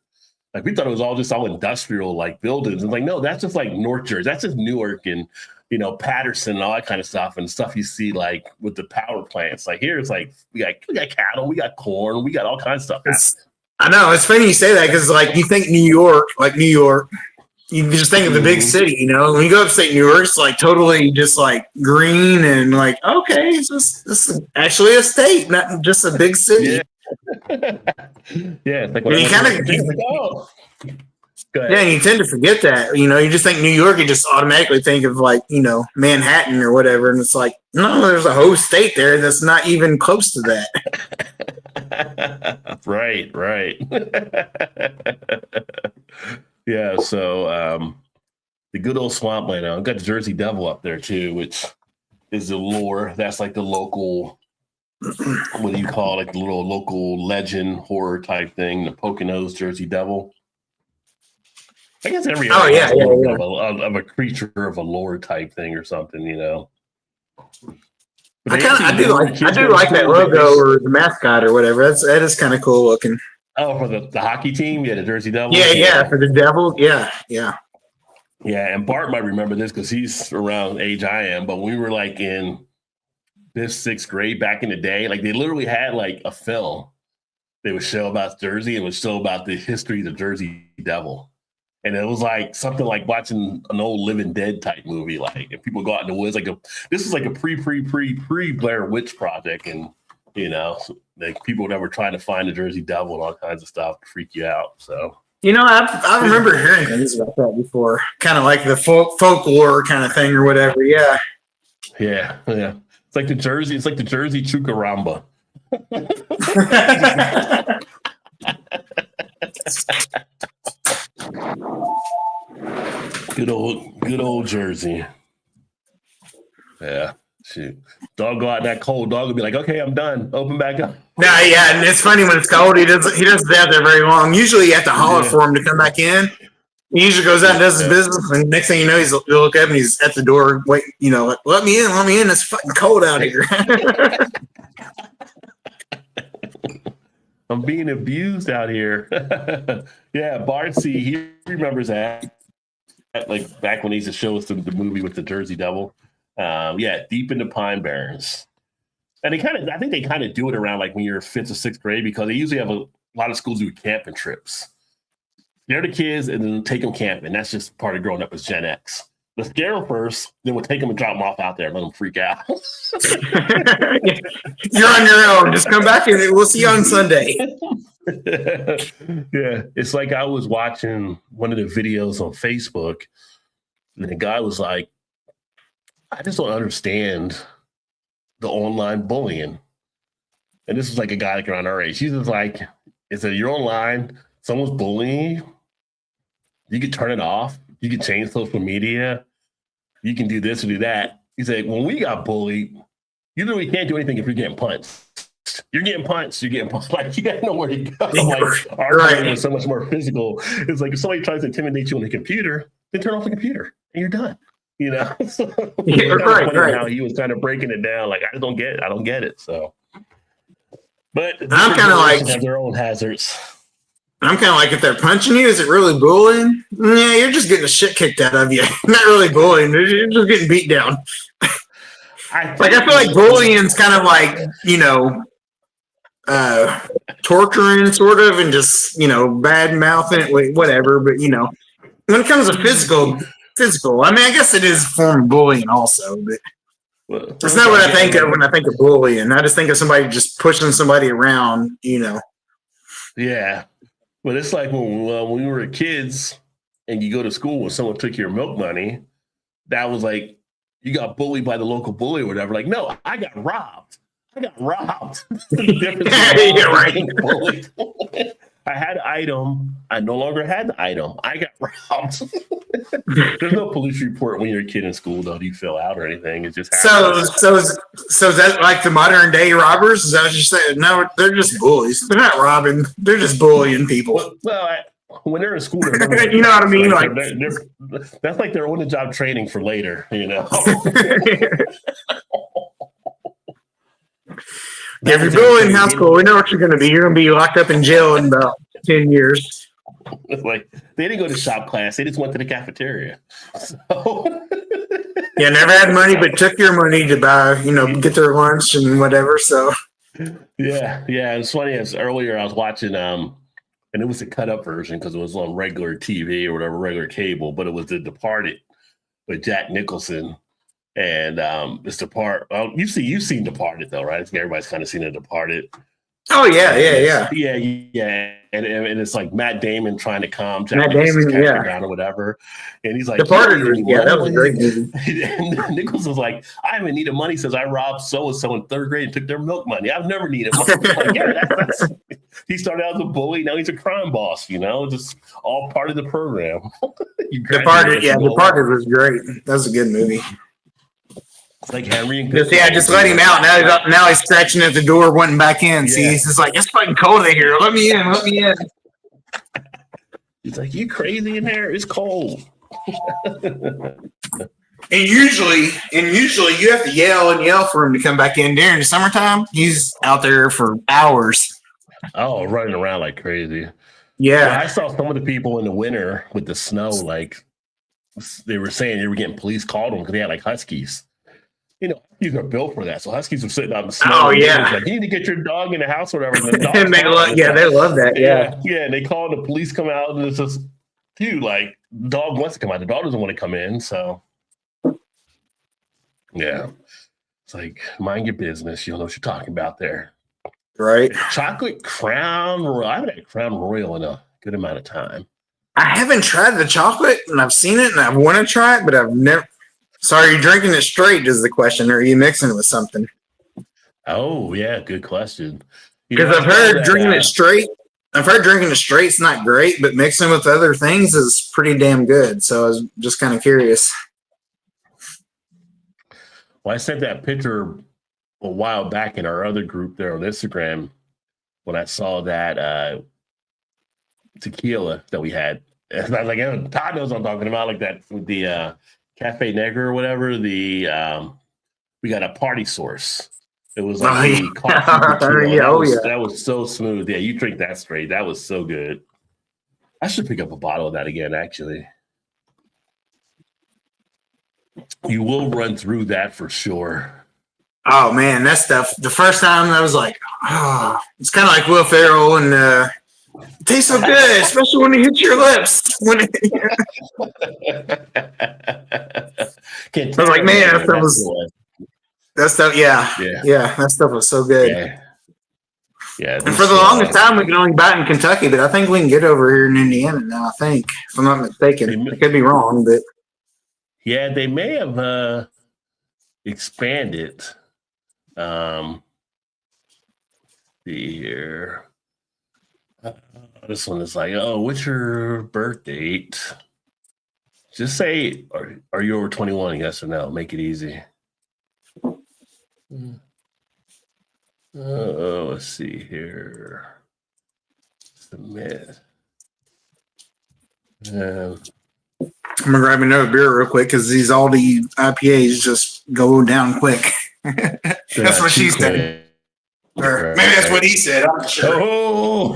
Like, we thought it was all industrial like buildings. And like, no, that's just like North Jersey. That's just Newark and, you know, Patterson and all that kind of stuff, and stuff you see like with the power plants. Like here, it's like we got cattle, we got corn, we got all kinds of stuff. I know it's funny you say that, because like you think New York, you just think of the big city. You know, when you go upstate New York, it's like totally just like green and like, okay, this is actually a state, not just a big city. Yeah, it's like and you and you tend to forget that. You know, you just think New York, you just automatically think of like, you know, Manhattan or whatever, and it's like, no, there's a whole state there that's not even close to that. Right. Yeah, so the good old swampland. I've got the Jersey Devil up there too, which is the lore. That's like the local, what do you call it? Like the little local legend horror type thing, the Poconos Jersey Devil. I guess every area has a little bit of a creature of a lore type thing or something, you know. I do like that logo or the mascot or whatever. That is kind of cool looking. Oh, for the hockey team, the Jersey Devils. Yeah, for the Devils, yeah. Yeah, and Bart might remember this because he's around the age I am. But when we were like in 5th, 6th grade back in the day, like they literally had like a film they would show about Jersey and would show about the history of the Jersey Devil. And it was like something like watching an old Living Dead type movie. Like if people go out in the woods, this is like a pre Blair Witch project, and you know, like people that were trying to find the Jersey Devil and all kinds of stuff to freak you out. So you know, I remember hearing things about that before, kind of like the folklore kind of thing or whatever. Yeah. It's like the Jersey Chukaramba. Good old Jersey. Yeah, shoot. Dog go out in that cold. Dog will be like, okay, I'm done. Open back up. Nah, yeah, and it's funny when it's cold. He doesn't stay out there very long. Usually, you have to holler for him to come back in. He usually goes out and does his business, and next thing you know, you look up and he's at the door. Wait, you know, like, let me in. It's fucking cold out here. I'm being abused out here. Yeah, Bartsy, he remembers that. Like back when he used to show us the movie with the Jersey Devil. Deep in the Pine Barrens. And I think they kind of do it around like when you're 5th or 6th grade, because they usually have a lot of schools do camping trips. They're the kids and then take them camping. That's just part of growing up as Gen X. Let's scare them first, then we'll take them and drop them off out there and let them freak out. You're on your own. Just come back and we'll see you on Sunday. Yeah, it's like I was watching one of the videos on Facebook, and the guy was like, I just don't understand the online bullying. And this was like a guy like around our age. He's just like, you're online, someone's bullying you, you can turn it off, you can change social media, you can do this or do that. He's like, when we got bullied, you literally can't do anything if you're getting punched. You're getting punched. Like, you got nowhere to go. Like, our bullying is so much more physical. It's like if somebody tries to intimidate you on the computer, then turn off the computer and you're done. You know? So, right. How he was kind of breaking it down. Like, I don't get it. So, but I'm kind of like have their own hazards. I'm kind of like, if they're punching you, is it really bullying? Yeah, you're just getting the shit kicked out of you. Not really bullying. You're just getting beat down. I feel like bullying's kind of like, torturing sort of, and just, bad mouthing it, whatever. But, when it comes to physical, I mean, I guess it is a form of bullying also, but it's not what I think of when I think of bullying. I just think of somebody just pushing somebody around, Yeah. But it's like when we were kids and you go to school and someone took your milk money, that was like, you got bullied by the local bully or whatever. Like, no, I got robbed. Yeah, right. I had an item. I no longer had the item. I got robbed. There's no police report when you're a kid in school, though. Do you fill out or anything? It just happens. So is that like the modern day robbers? Is that what you're saying? No, they're just bullies. They're not robbing. They're just bullying people. Well, when they're in school, you know what I mean? Like that's like their on-the-job training for later. Yeah, if you're bullying in high school, we know what you're going to be. You're going to be locked up in jail in about 10 years. Like, they didn't go to shop class. They just went to the cafeteria. So. Yeah, never had money, but took your money to buy, get their lunch and whatever. So. Yeah. It's funny. As earlier I was watching, and it was a cut up version because it was on regular TV or whatever, regular cable, but it was The Departed with Jack Nicholson. And it's Depart. Well, you've seen Departed though, right? I think everybody's kind of seen The Departed. Oh yeah. And it's like Matt Damon trying to calm Jack Matt Damon, down or whatever. And he's like, Departed. That was a great movie. And Nichols was like, I haven't needed money since I robbed so and so in third grade and took their milk money. I've never needed money. Like, that's he started out as a bully. Now he's a crime boss. Just all part of the program. Departed. Yeah, Departed was great. That was a good movie. It's like Henry and just let him out. Now he's scratching at the door, wanting back in. Yeah. See, he's just like, it's fucking cold in here. Let me in. He's like, you crazy in there? It's cold. And usually you have to yell for him to come back in. During the summertime, he's out there for hours. Oh, running around like crazy. Yeah. I saw some of the people in the winter with the snow, like they were saying they were getting police called them because they had like huskies. Huskies are built for that. So huskies are sitting out in the snow. Oh, yeah. Like, you need to get your dog in the house or whatever. And they love that. Yeah. Yeah. And they call the police come out and it's just, dude, like, the dog wants to come out. The dog doesn't want to come in. So, yeah. It's like, mind your business. You don't know what you're talking about there. Right. Chocolate Crown Royal. I haven't had Crown Royal in a good amount of time. I haven't tried the chocolate, and I've seen it, and I want to try it, but I've never. So are you drinking it straight is the question, or are you mixing it with something? Oh, yeah, good question. Because I've heard drinking it straight is not great, but mixing with other things is pretty damn good. So I was just kind of curious. Well, I sent that picture a while back in our other group there on Instagram when I saw that tequila that we had. And I was like, oh, Todd knows what I'm talking about, like that with the Cafe Negro or whatever. We got a party source. It was like coffee. That was so smooth. Yeah, you drink that straight. That was so good. I should pick up a bottle of that again, actually. You will run through that for sure. Oh man, that stuff. The first time I was like, oh, it's kind of like Will Ferrell and it tastes so good, especially when it hits your lips. I was like, man, that stuff. Yeah, that stuff was so good. Yeah. And for the longest time, we could only buy it in Kentucky, but I think we can get over here in Indiana now. I think, if I'm not mistaken, I could be wrong, but yeah, they may have expanded. See here. This one is like, oh, what's your birth date? Just say, are you over 21? Yes or no? Make it easy. Let's see here. Submit. I'm gonna grab another beer real quick because these Aldi IPAs just go down quick. That's what she said. Or maybe that's what he said. I'm not sure. Oh,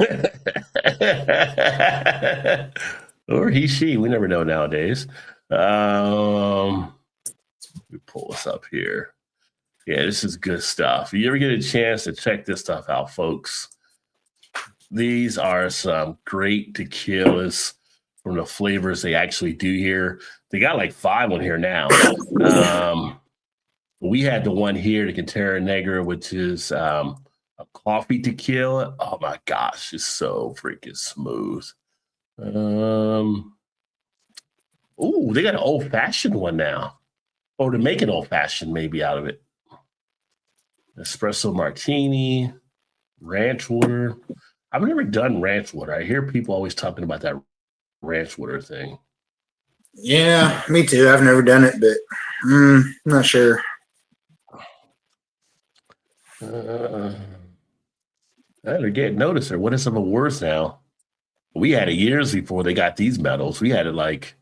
Or he, she. We never know nowadays. Let me pull this up here. Yeah, this is good stuff. If you ever get a chance to check this stuff out, folks, these are some great tequilas from the flavors they actually do here. They got like 5 on here now. We had the one here, the Cantera Negra, which is a coffee tequila. Oh my gosh, it's so freaking smooth. Ooh, they got an old fashioned one now. Or to make an old fashioned maybe out of it. Espresso martini, ranch water. I've never done ranch water. I hear people always talking about that ranch water thing. Yeah, me too. I've never done it, but I'm not sure. They're getting noticed. What is some worse now? We had it years before they got these medals. We had it like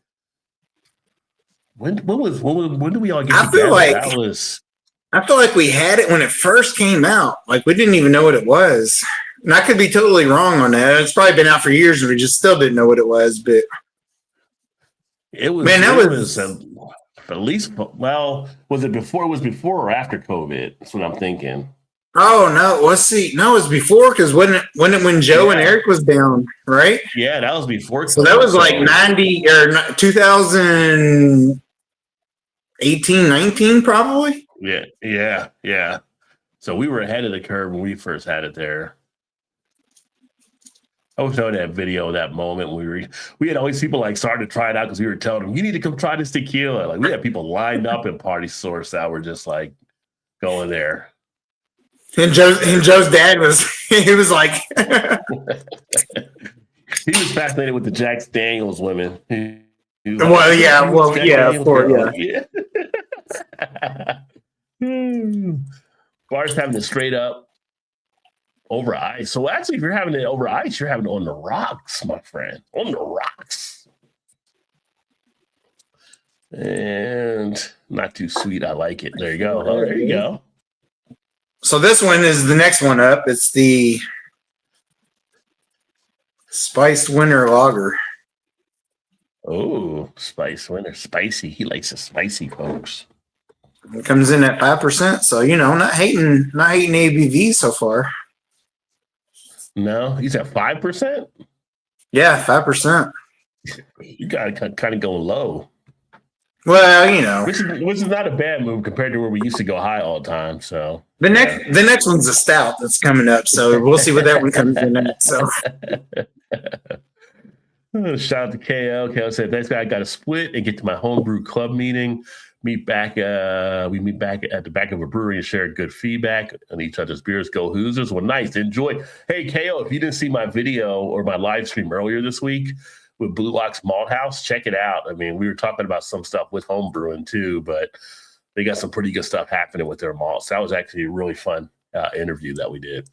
when do we all get together? I feel like we had it when it first came out. Like we didn't even know what it was. And I could be totally wrong on that. It's probably been out for years and we just still didn't know what it was. But it was, man, that was at least, well, was it before? It was before or after COVID? That's what I'm thinking. Oh, no. Let's see. No, it was before because when Joe and Eric was down, right? Yeah, that was before. So that was like 90 or 2018, 19 probably. Yeah. So we were ahead of the curve when we first had it there. I was showing that video, that moment we had always people like starting to try it out because we were telling them, you need to come try this tequila. Like we had people lined up in Party Source that were just like going there. And Joe's dad was like he was fascinated with the Jack Daniels women. Of course, yeah. Bar's having it straight up over ice. So actually, if you're having it over ice, you're having it on the rocks, my friend. On the rocks. And not too sweet. I like it. There you go. Oh, there you go. So this one is the next one up. It's the Spiced Winter Lager. Oh, Spice Winter. Spicy. He likes it spicy, folks. It comes in at 5%. So, not hating ABV so far. No, he's at 5%? Yeah, 5%. You got to kind of go low. Well, which is not a bad move compared to where we used to go high all the time. So the next one's a stout that's coming up. So we'll see what that one comes in at. So shout out to KO. KO said, "Thanks, guy. I got to split and get to my homebrew club meeting. We meet back at the back of a brewery and share good feedback on each other's beers. Go Hoosiers! Well, nice. Enjoy. Hey, KO, if you didn't see my video or my live stream earlier this week with Blue Lock's Malt House, check it out. I mean, we were talking about some stuff with home brewing too, but they got some pretty good stuff happening with their malts. That was actually a really fun interview that we did.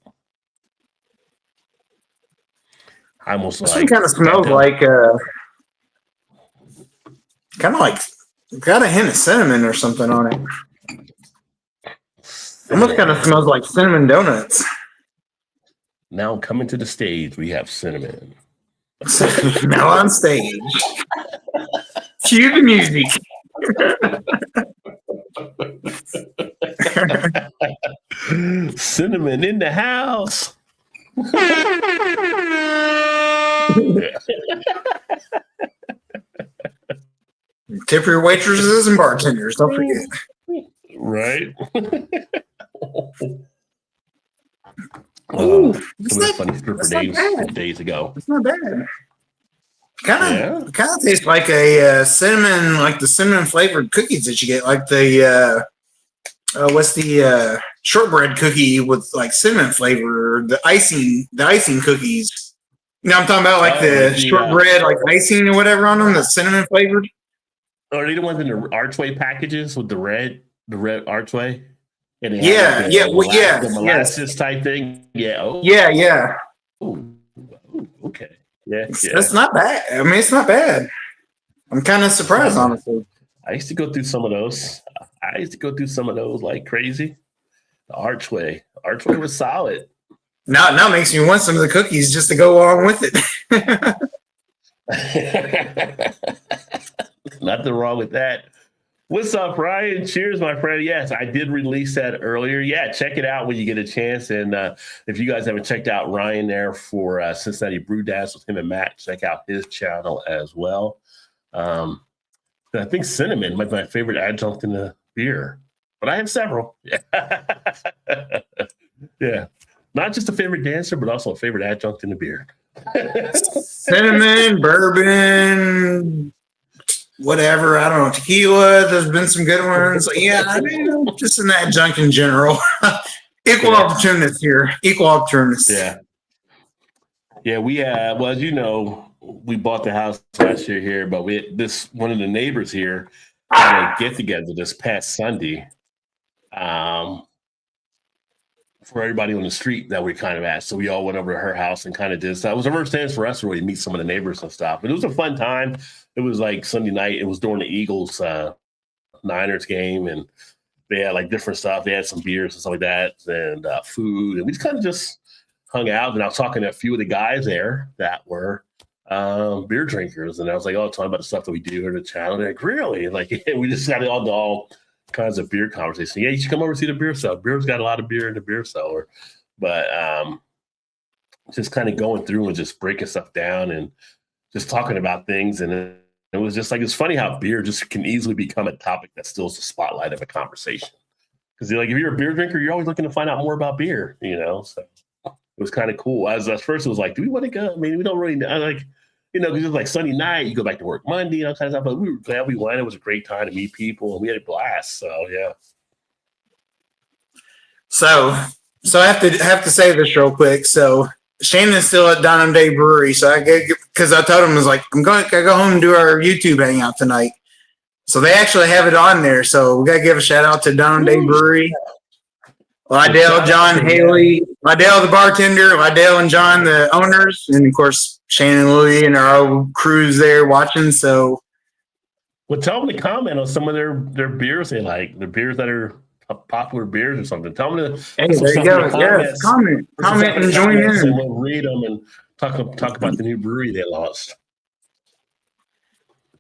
I almost this one kind of smells like got a hint of cinnamon or something on it. Almost kind of smells like cinnamon donuts. Now coming to the stage, we have cinnamon. Now on stage. Cue the music. Cinnamon in the house. Tip your waitresses and bartenders. Don't forget. Right. Funny stripper days ago. It's not bad. Kind of tastes like a cinnamon, like the cinnamon flavored cookies that you get, like the what's the shortbread cookie with like cinnamon flavor, the icing cookies. I'm talking about like the shortbread, like icing or whatever on them, the cinnamon flavored. Are they the ones in the Archway packages with the red Archway? And the molasses type thing. Yeah. Oh. Yeah. Ooh, okay. Yeah. That's not bad. I mean, it's not bad. I'm kind of surprised, honestly. I used to go through some of those. Like crazy. The Archway was solid. Now it makes me want some of the cookies just to go along with it. Nothing wrong with that. What's up, Ryan? Cheers, my friend. Yes, I did release that earlier. Yeah, check it out when you get a chance. And if you guys haven't checked out Ryan there for Cincinnati Brew Dash with him and Matt, check out his channel as well. I think cinnamon might be my favorite adjunct in the beer, but I have several. Yeah. Not just a favorite dancer, but also a favorite adjunct in the beer. Cinnamon, bourbon, whatever. I don't know, tequila. There's been some good ones. Yeah, I mean, just an adjunct in general. Equal opportunist here. Equal opportunist. Yeah. Yeah, we well, as you know, we bought the house last year here, but one of the neighbors here had a get together this past Sunday. For everybody on the street that we kind of asked. So we all went over to her house and kind of did stuff. It was the first chance for us to really meet some of the neighbors and stuff. But it was a fun time. It was like Sunday night. It was during the Eagles Niners game, and they had like different stuff. They had some beers and stuff like that, and food. And we just kind of just hung out. And I was talking to a few of the guys there that were beer drinkers. And I was like, oh, talking about the stuff that we do here on the channel. They're like, really? Like, we just got all kinds of beer conversation. Yeah, you should come over and see the beer cellar. Beer's got a lot of beer in the beer cellar, but just kind of going through and just breaking stuff down and just talking about things. And it was just like, it's funny how beer just can easily become a topic that steals the spotlight of a conversation. Because like, if you're a beer drinker, you're always looking to find out more about beer, So it was kind of cool. As first it was like, do we want to go? I mean, we don't really know. Like, because it's like Sunday night, you go back to work Monday and all kinds of stuff. But we were glad we went. It was a great time to meet people, and we had a blast. So yeah. So I have to say this real quick. So Shannon's still at Donham Day Brewery. So because I told him, I was like, I go home and do our YouTube hangout tonight. So they actually have it on there. So we got to give a shout out to Donham Day Brewery. Lydell, John, Haley, Lydell, the bartender, Lydell and John, the owners, and of course, Shannon, Louie, and our old crews there watching. So, well, tell them to comment on some of their beers they like, the beers that are popular beers or something. Tell them to. Hey, there you go. Yes, comment and join in. And we'll read them and talk about the new brewery they launched.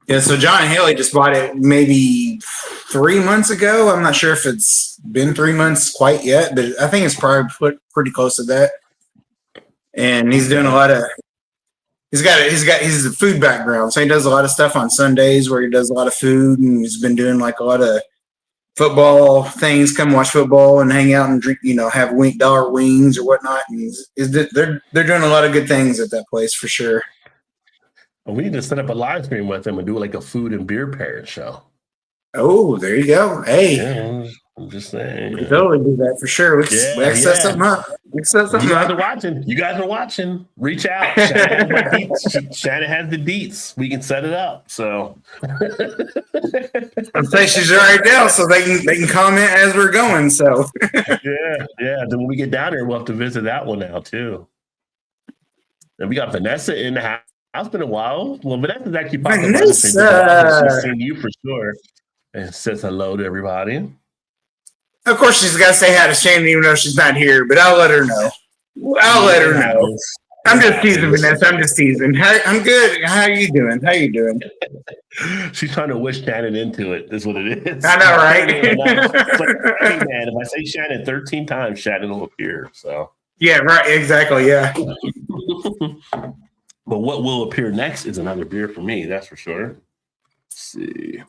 Yeah, so John and Haley just bought it maybe 3 months ago. I'm not sure if it's been 3 months quite yet, but I think it's probably pretty close to that. And he's doing a lot of. He's a food background, so he does a lot of stuff on Sundays where he does a lot of food, and he's been doing like a lot of football things. Come watch football and hang out and drink, have $1 wings or whatnot. And they're doing a lot of good things at that place for sure. We need to set up a live stream with them and do like a food and beer pairing show. Oh, there you go. Hey, yeah, I'm just saying. We can totally do that for sure. We can set something up. You guys are watching. Reach out. Shannon has the deets. We can set it up. So I'm saying she's right now, so they can comment as we're going. So yeah. Then when we get down there, we'll have to visit that one now too. And we got Vanessa in the house. It's been a while. Well, Vanessa's actually popped up. She's seen you for sure. And says hello to everybody. Of course, she's got to say hi to Shannon, even though she's not here. But I'll let her know. I'm just teasing, Vanessa. I'm just teasing. I'm good. How are you doing? She's trying to wish Shannon into it. Is what it is. I know, right? It's like, hey, man, if I say Shannon 13 times, Shannon will appear. So yeah, right. Exactly. Yeah. But what will appear next is another beer for me. That's for sure. Let's see.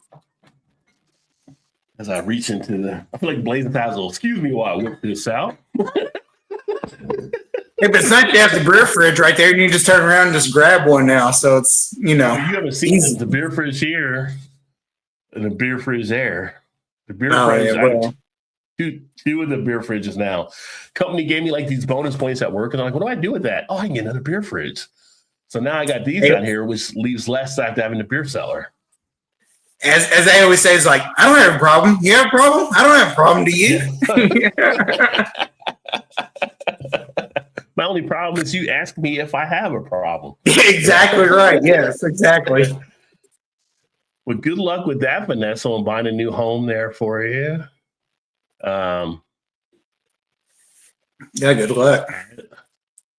As I reach into I feel like Blazing Tazzle. Excuse me while I whip this out. Hey, but it's not you have the beer fridge right there, and you just turn around and just grab one now. So it's you haven't seen the beer fridge here and the beer fridge there. The beer fridge. Yeah, well. Two of the beer fridges now. Company gave me like these bonus points at work, and I'm like, what do I do with that? Oh, I can get another beer fridge. So now I got these down here, which leaves less after having the beer cellar. As I always say, it's like, I don't have a problem. You have a problem? I don't have a problem. Do you? My only problem is you ask me if I have a problem. Exactly right. Yes, exactly. Well, good luck with that, Vanessa, on buying a new home there for you. Yeah, good luck.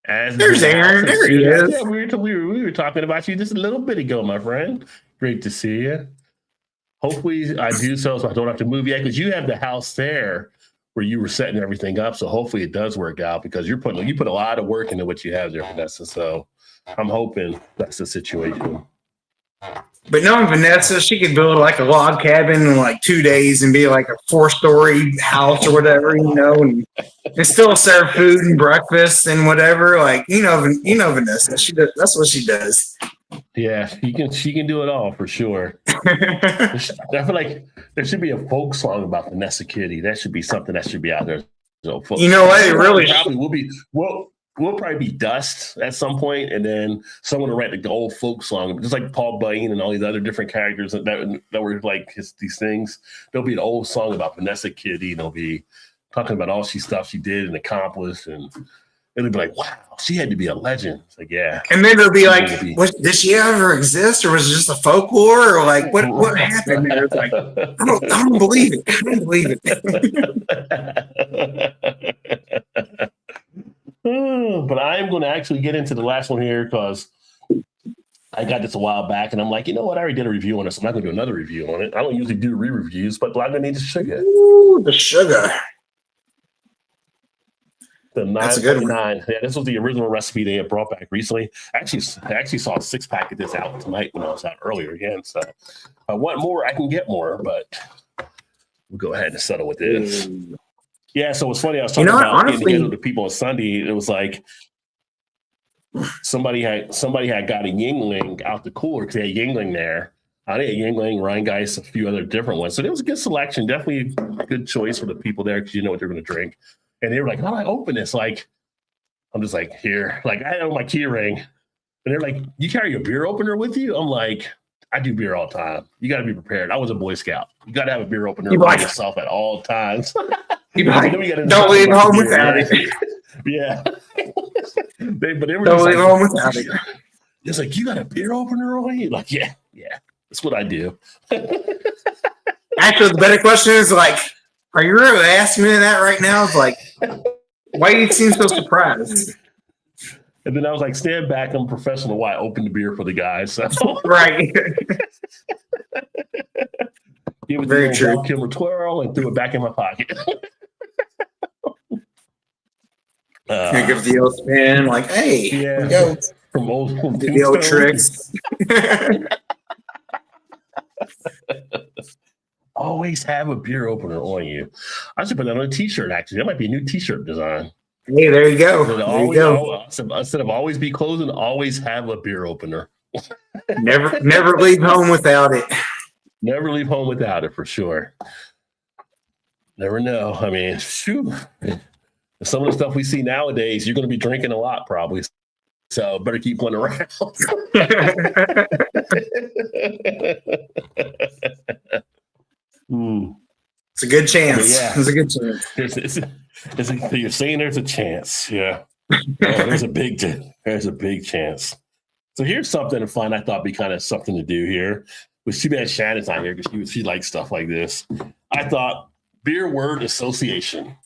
There's Aaron. There he is. Yeah, we were talking about you just a little bit ago, my friend. Great to see you. Hopefully, I do so I don't have to move yet because you have the house there where you were setting everything up. So hopefully, it does work out because you put a lot of work into what you have there, Vanessa. So I'm hoping that's the situation. But knowing Vanessa, she could build like a log cabin in like 2 days and be like a 4-story house or whatever, and still serve food and breakfast and whatever. Like, Vanessa, she does. That's what she does. Yeah, she can do it all for sure. I feel like there should be a folk song about Vanessa Kitty. That should be something that should be out there. So, you know what? It really probably will be. We'll probably be dust at some point, and then someone will write the old folk song, just like Paul Bunyan and all these other different characters that were like these things. There'll be an old song about Vanessa Kitty, and they'll be talking about all stuff she did and accomplished, and it'll be like, wow, she had to be a legend. It's like, yeah. And then they'll be like, did she ever exist, or was it just a folklore, or like what happened there? It's like, I don't believe it. I don't believe it. But I'm going to actually get into the last one here because I got this a while back, and I'm like, you know what? I already did a review on this. I'm not going to do another review on it. I don't usually do re-reviews, but I'm going to need the sugar. Ooh, the sugar. The That's a good one. Yeah, this was the original recipe they had brought back recently. I actually saw a 6-pack of this out tonight when I was out earlier again. So if I want more, I can get more, but we'll go ahead and settle with this. Yeah, so it's funny. I was talking about getting together with the people on Sunday. It was like somebody had got a Yingling out the cooler because they had Yingling there. They had Yingling, Rheingeist, a few other different ones. So there was a good selection. Definitely a good choice for the people there because you know what they're going to drink. And they were like, how do I open this? Like, I'm just like, here. Like, I have my key ring. And they're like, you carry a beer opener with you? I'm like, I do beer all the time. You got to be prepared. I was a Boy Scout. You got to have a beer opener by yourself at all times. Don't leave home without it. Yeah. They were don't leave home without it. It's like, you got a beer opener on you? Like, yeah, that's what I do. Actually, the better question is like, are you really asking me that right now? It's like, why do you seem so surprised? And then I was like, stand back. I'm professional. Why I opened the beer for the guys. So. Right. Give it Very true. Kilmer twirl and threw it back in my pocket. Give the old spin, like, hey, yeah, go. From the old tricks. Always have a beer opener on you. I should put that on a t-shirt, actually. That might be a new t-shirt design. Hey, there you go. There you go. Instead of always be closing, always have a beer opener. Never leave home without it. Never leave home without it, for sure. Never know. I mean, shoot. Some of the stuff we see nowadays, you're going to be drinking a lot, probably. So better keep one around. It's a good chance. Yeah. It's a good chance. You're saying there's a chance. Yeah. There's a big chance. So here's something fun I thought would be kind of something to do here. But too bad Shannon's not here because she likes stuff like this. I thought beer word association.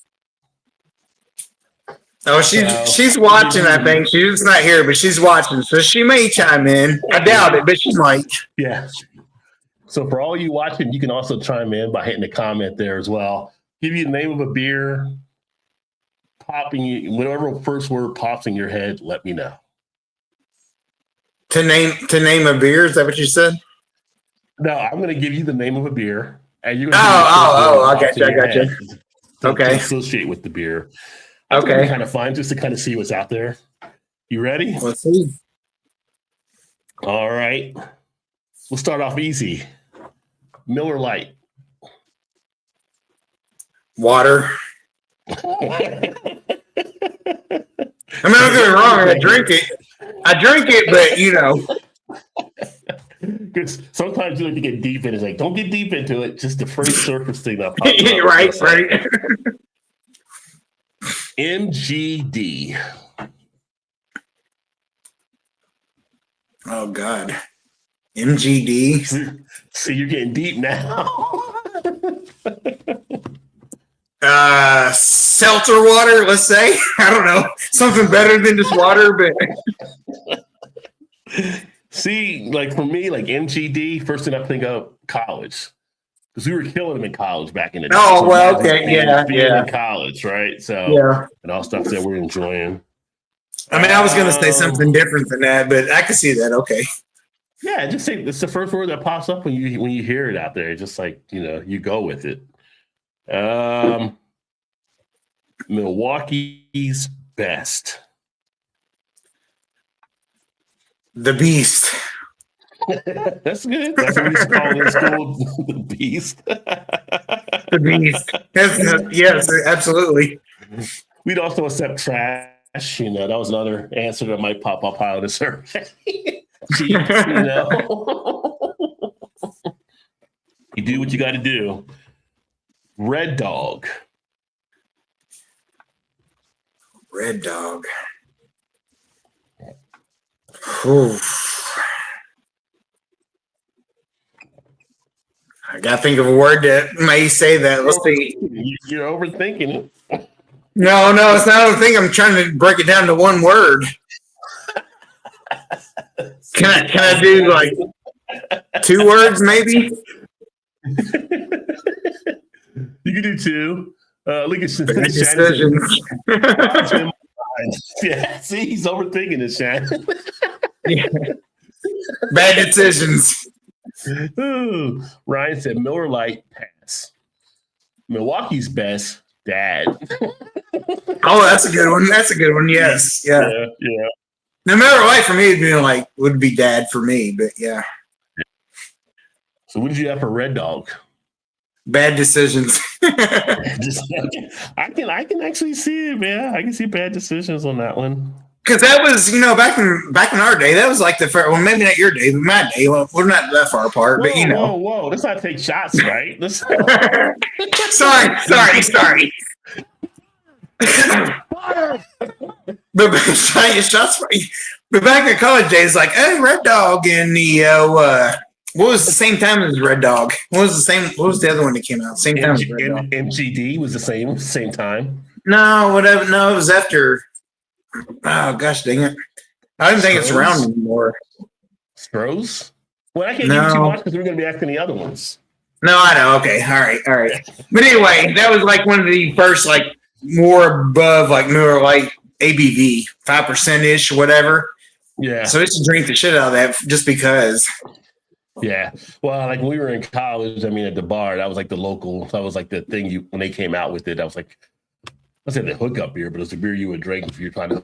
Oh, she's watching, I think. She's not here, but she's watching. So she may chime in. I doubt it, but she might. Yeah. So for all you watching, you can also chime in by hitting the comment there as well. Give you the name of a beer, whatever first word pops in your head, let me know. To name a beer, is that what you said? No, I'm going to give you the name of a beer. And you're I got you. To associate with the beer. Okay. Kind of fun just to kind of see what's out there. You ready? Let's see. All right. We'll start off easy. Miller Lite. Water. I mean, don't get me wrong. I drink it, but you know. Because sometimes you like to get deep in it. It's like, don't get deep into it. Just the first surface thing that pops up. Right. MGD. Oh God. MGD. See, you're getting deep now. Seltzer water, let's say. I don't know. Something better than just water, but See, like for me, like MGD, first thing I think of college. Because we were killing them in college back in the day. Oh, So well, imagine okay, being yeah. in college, right? So yeah. and all stuff that we're enjoying. I mean, I was gonna say something different than that, but I can see that. Okay. Yeah, just say it's the first word that pops up when you hear it out there. It's just like, you go with it. Milwaukee's best. The Beast. That's good. That's what we used to call it in school, the Beast. The Beast. Yes, absolutely. We'd also accept trash. That was another answer that might pop up out of the survey. Jeez, You do what you got to do. Red Dog. Red Dog. Ooh. I gotta think of a word that may say that. Let's see. You're overthinking it. No, it's not a thing. I'm trying to break it down to one word. Can I do like 2 words, maybe? You can do 2. Look at Bad decisions. Yeah, see, he's overthinking it, Shannon. Yeah. Bad decisions. Ooh, Ryan said Miller Lite pass. Milwaukee's best, Dad. Oh, that's a good one. That's a good one. Yes. Yeah. Yeah. No Miller Lite for me would be Dad for me, but yeah. So what did you have for Red Dog? Bad decisions. I can actually see it, man. I can see bad decisions on that one. Because that was, back in our day, that was like the first. Well, maybe not your day, but my day. Well, we're not that far apart, but Whoa! Let's not take shots, right? Sorry. But shots. But back in college days, like, hey, Red Dog and the what was the same time as Red Dog? What was the other one that came out? Same time as Red Dog. MGD was the same time. No, whatever. No, it was after. Oh gosh, dang it! I don't think it's around anymore. Strohs? Well, I can't give you too much because we're going to be asking the other ones. No, I know. Okay, all right. But anyway, that was like one of the first, like more above, like Miller Lite ABV, 5% ish, whatever. Yeah. So it's to drink the shit out of that just because. Yeah. Well, like when we were in college, I mean, at the bar, that was like the local. That was like the thing when they came out with it. I was like, I said the hookup beer, but it's the beer you would drink if you're trying to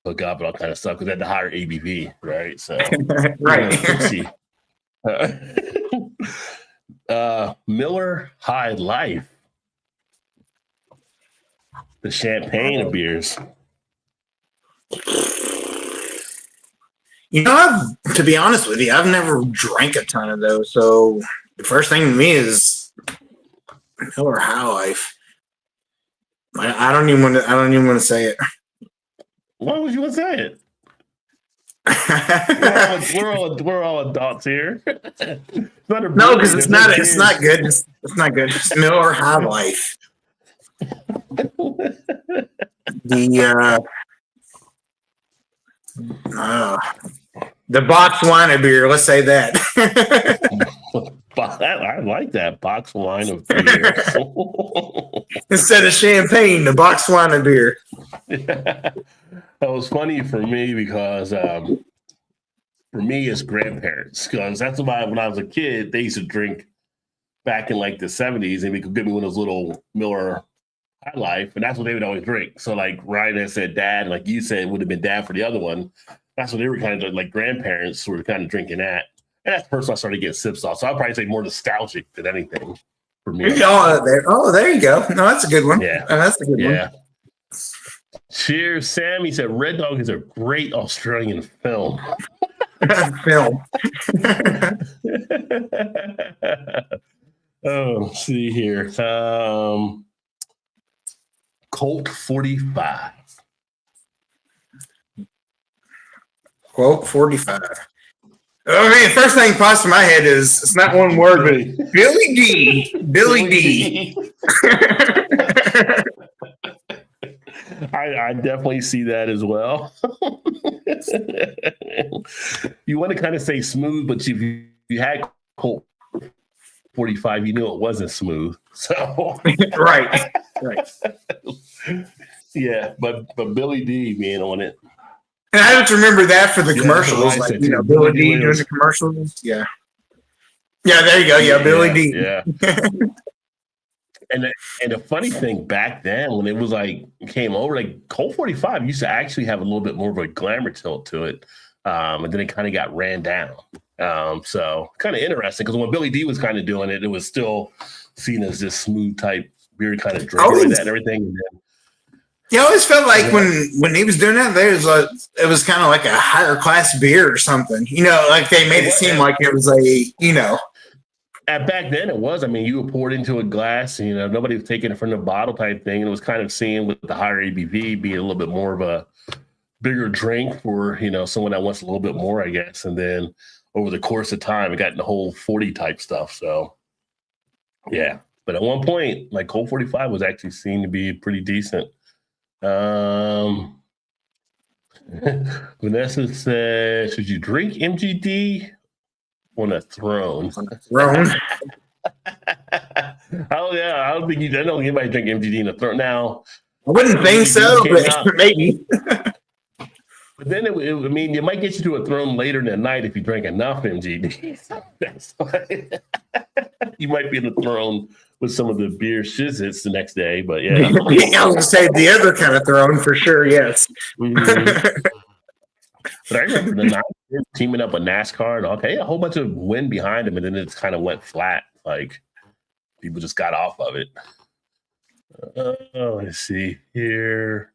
hook up and all kind of stuff because it had the higher ABV, right? So, right. Miller High Life, the champagne of beers. To be honest with you, I've never drank a ton of those. So the first thing to me is Miller High Life. I don't even want to say it. Why would you want to say it? we're all adults here. No, because it's not good. It's not good. It's Miller High Life. The box wine of beer. Let's say that. I like that box wine of beer. Instead of champagne, the box wine of beer. That was funny for me because for me it's grandparents, because that's why when I was a kid they used to drink back in like the 70s and they could give me one of those little Miller High Life, and that's what they would always drink. So like Ryan had said Dad, like you said, it would have been Dad for the other one. That's what they were kind of like, grandparents were kind of drinking that. And that's the first I started getting sips off. So I'll probably say more nostalgic than anything for me. There you go. No, that's a good one. Yeah. That's a good one. Yeah. Cheers, Sam. He said Red Dog is a great Australian film. Film. Let's see here. Colt 45. Colt 45. I mean, the first thing pops to my head is, it's not one word, but Billy D. Billy D. I definitely see that as well. You want to kind of say smooth, but if you had Colt 45, you knew it wasn't smooth. So Right. yeah, but Billy D being on it. And I just remember that for the commercials, that's what I like said, you know, too. Billy Billy D D doing was- the commercials. Yeah. Yeah, there you go. Yeah, Billy D. Yeah. And the funny thing back then, when it was like came over, like Colt 45 used to actually have a little bit more of a glamour tilt to it, and then it kind of got ran down. So kind of interesting because when Billy D was kind of doing it, it was still seen as this smooth type beer kind of drink like that and everything. And then, Yeah, I always felt like when he was doing that, it was kind of like a higher class beer or something. You know, like they made it seem like it was a, you know. At back then it was. I mean, you would pour it into a glass, you know, nobody was taking it from the bottle type thing. And it was kind of seen with the higher ABV being a little bit more of a bigger drink for, you know, someone that wants a little bit more, I guess. And then over the course of time, it got in the whole 40 type stuff. So yeah. But at one point, like Colt 45 was actually seen to be pretty decent. Vanessa said, should you drink MGD on a throne? Wrong. Oh yeah, I don't think anybody drink MGD in a throne. Now I wouldn't think so, but maybe. But then I mean, it might get you to a throne later in the night if you drink enough MGD. That's why you might be in the throne with some of the beer shizzits the next day. But yeah, I was gonna say the other kind of throne for sure. Yes. Mhm. But I remember the night teaming up with NASCAR and okay, a whole bunch of wind behind him, and then it kind of went flat. Like people just got off of it. Let's see here.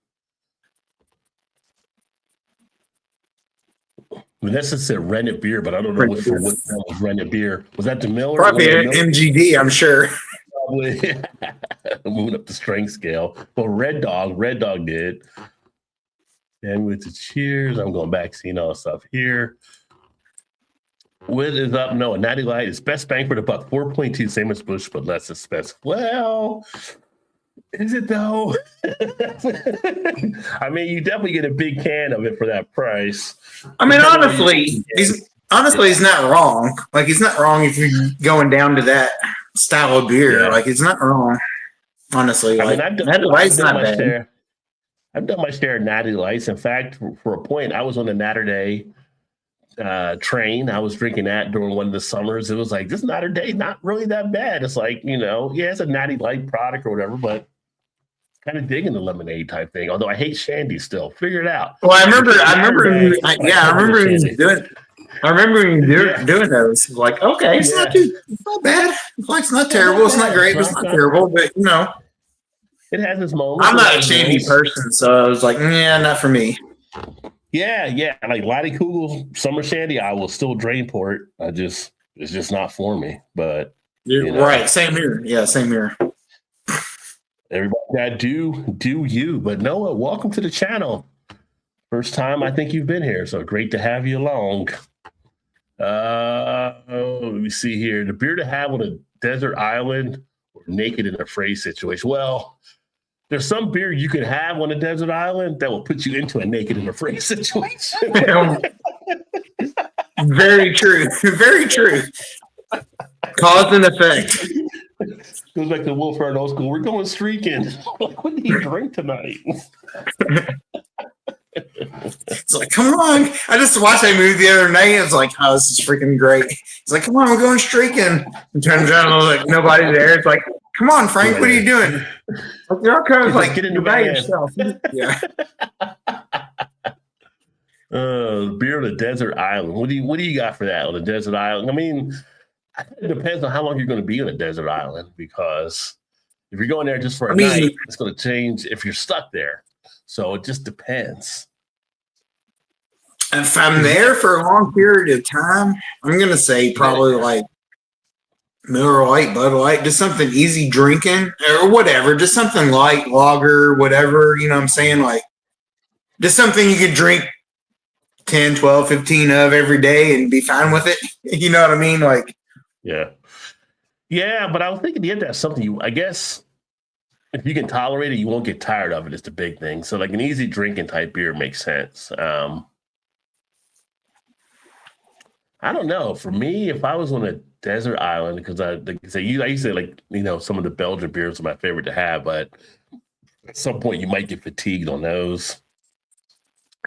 Vanessa said rented beer, but I don't know what was rented beer. Was that the Miller? Probably MGD, I'm sure. Probably moving up the strength scale. Well, Red Dog did. And with the cheers, I'm going back seeing all the stuff here. What is up? No, a Natty Light is best bang for the buck. 4.2, same as Bush, but less expensive. Well, is it though? I mean, you definitely get a big can of it for that price. I mean, honestly, he's not wrong. Like, he's not wrong if you're going down to that style of beer. Yeah. Like, it's not wrong. Honestly, I mean, like, Natty Light's not bad. I've done my share of Natty Lights. In fact, for a point, I was on the Natter Day train. I was drinking that during one of the summers. It was like, this Natter Day, not really that bad. It's like, you know, yeah, it's a Natty Light product or whatever, but kind of digging the lemonade type thing. Although I hate shandy still. Figure it out. Well, I remember doing those. Like, okay, it's not bad. Like, it's not terrible. It's not great, but it's not terrible. But you know, it has its moments. I'm not a shandy person, so I was like, yeah, not for me. Yeah. Like Lottie Kugel's summer shandy, I will still drain pour it. It's just not for me. But you know, right, same here. Yeah, same here. Everybody got do you. But Noah, welcome to the channel. First time I think you've been here, so great to have you along. Let me see here. The beer to have on a desert island or naked in a fray situation. Well, there's some beer you can have on a desert island that will put you into a naked and afraid situation. Very true. Very true. Cause and effect. Goes back to Wolfhard old school. We're going streaking. Like, what did he drink tonight? It's like, come on. I just watched that movie the other night. It's like, oh, this is freaking great. It's like, come on, we're going streaking. And turns around, I was like, nobody's there. It's like, come on, Frank, what are you doing? Like, they're all kind of like, get in the by van. yourself. Yeah. Beer on a desert island. What do you got for that on a desert island? I mean, it depends on how long you're going to be on a desert island, because if you're going there just for a night, it's going to change if you're stuck there. So it just depends. If I'm there for a long period of time, I'm going to say probably like Miller Lite, Bud Light, just something easy drinking or whatever, just something light, lager, whatever, you know what I'm saying? Like, just something you could drink 10, 12, 15 of every day and be fine with it. You know what I mean? Like, yeah, but I was thinking you have to have something I guess if you can tolerate it, you won't get tired of it. It's the big thing. So like an easy drinking type beer makes sense. I don't know. For me, if I was on a desert island, because I used to like, some of the Belgian beers are my favorite to have, but at some point you might get fatigued on those.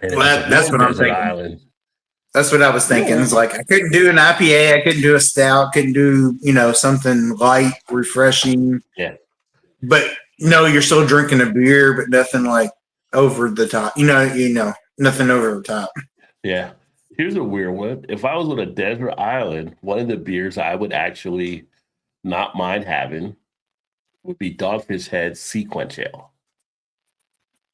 And well, that's what I'm thinking. Island. That's what I was thinking. It's like I couldn't do an IPA, I couldn't do a stout, couldn't do, something light, refreshing. Yeah. But you're still drinking a beer, but nothing like over the top. Nothing over the top. Yeah. Here's a weird one. If I was on a desert island, one of the beers I would actually not mind having would be Dogfish Head Sequence Ale.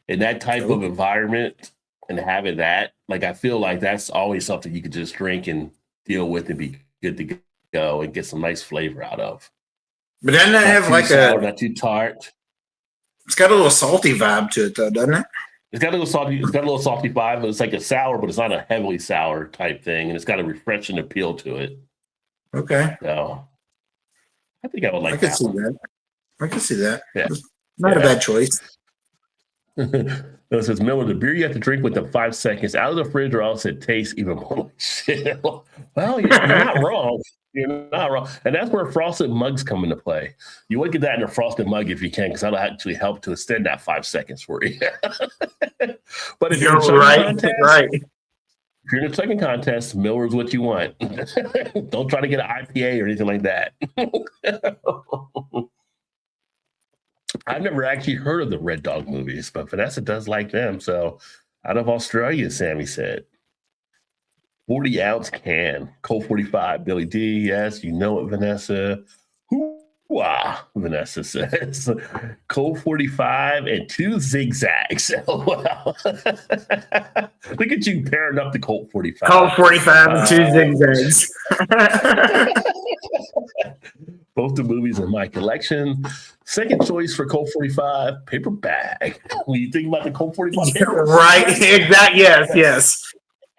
In that type of environment and having that, like I feel like that's always something you could just drink and deal with and be good to go and get some nice flavor out of. But doesn't that have like sour, not too tart. It's got a little salty vibe to it though, doesn't it? It's got a little salty vibe, but it's like a sour, but it's not a heavily sour type thing, and it's got a refreshing appeal to it. Okay. So I think I would like I can see that. I can see that. Yeah. Not a bad choice. It says, Miller, the beer you have to drink within 5 seconds out of the fridge or else it tastes even more like shit. Well, you're not wrong. You're not wrong. And that's where frosted mugs come into play. You would get that in a frosted mug if you can, because that'll actually help to extend that 5 seconds for you. But if you're right. If you're in a second contest, Miller's what you want. Don't try to get an IPA or anything like that. I've never actually heard of the Red Dog movies, but Vanessa does like them. So out of Australia, Sammy said. 40-ounce can, Colt 45, Billy D. Yes, you know it, Vanessa. Hoo-wah, Vanessa says. Colt 45 and 2 zigzags. Oh, wow. Look at you pairing up the Colt 45. Colt 45 and 2 zigzags. Both the movies in my collection. Second choice for Colt 45, paper bag. When you think about the Colt 45, right? Exactly. Yes.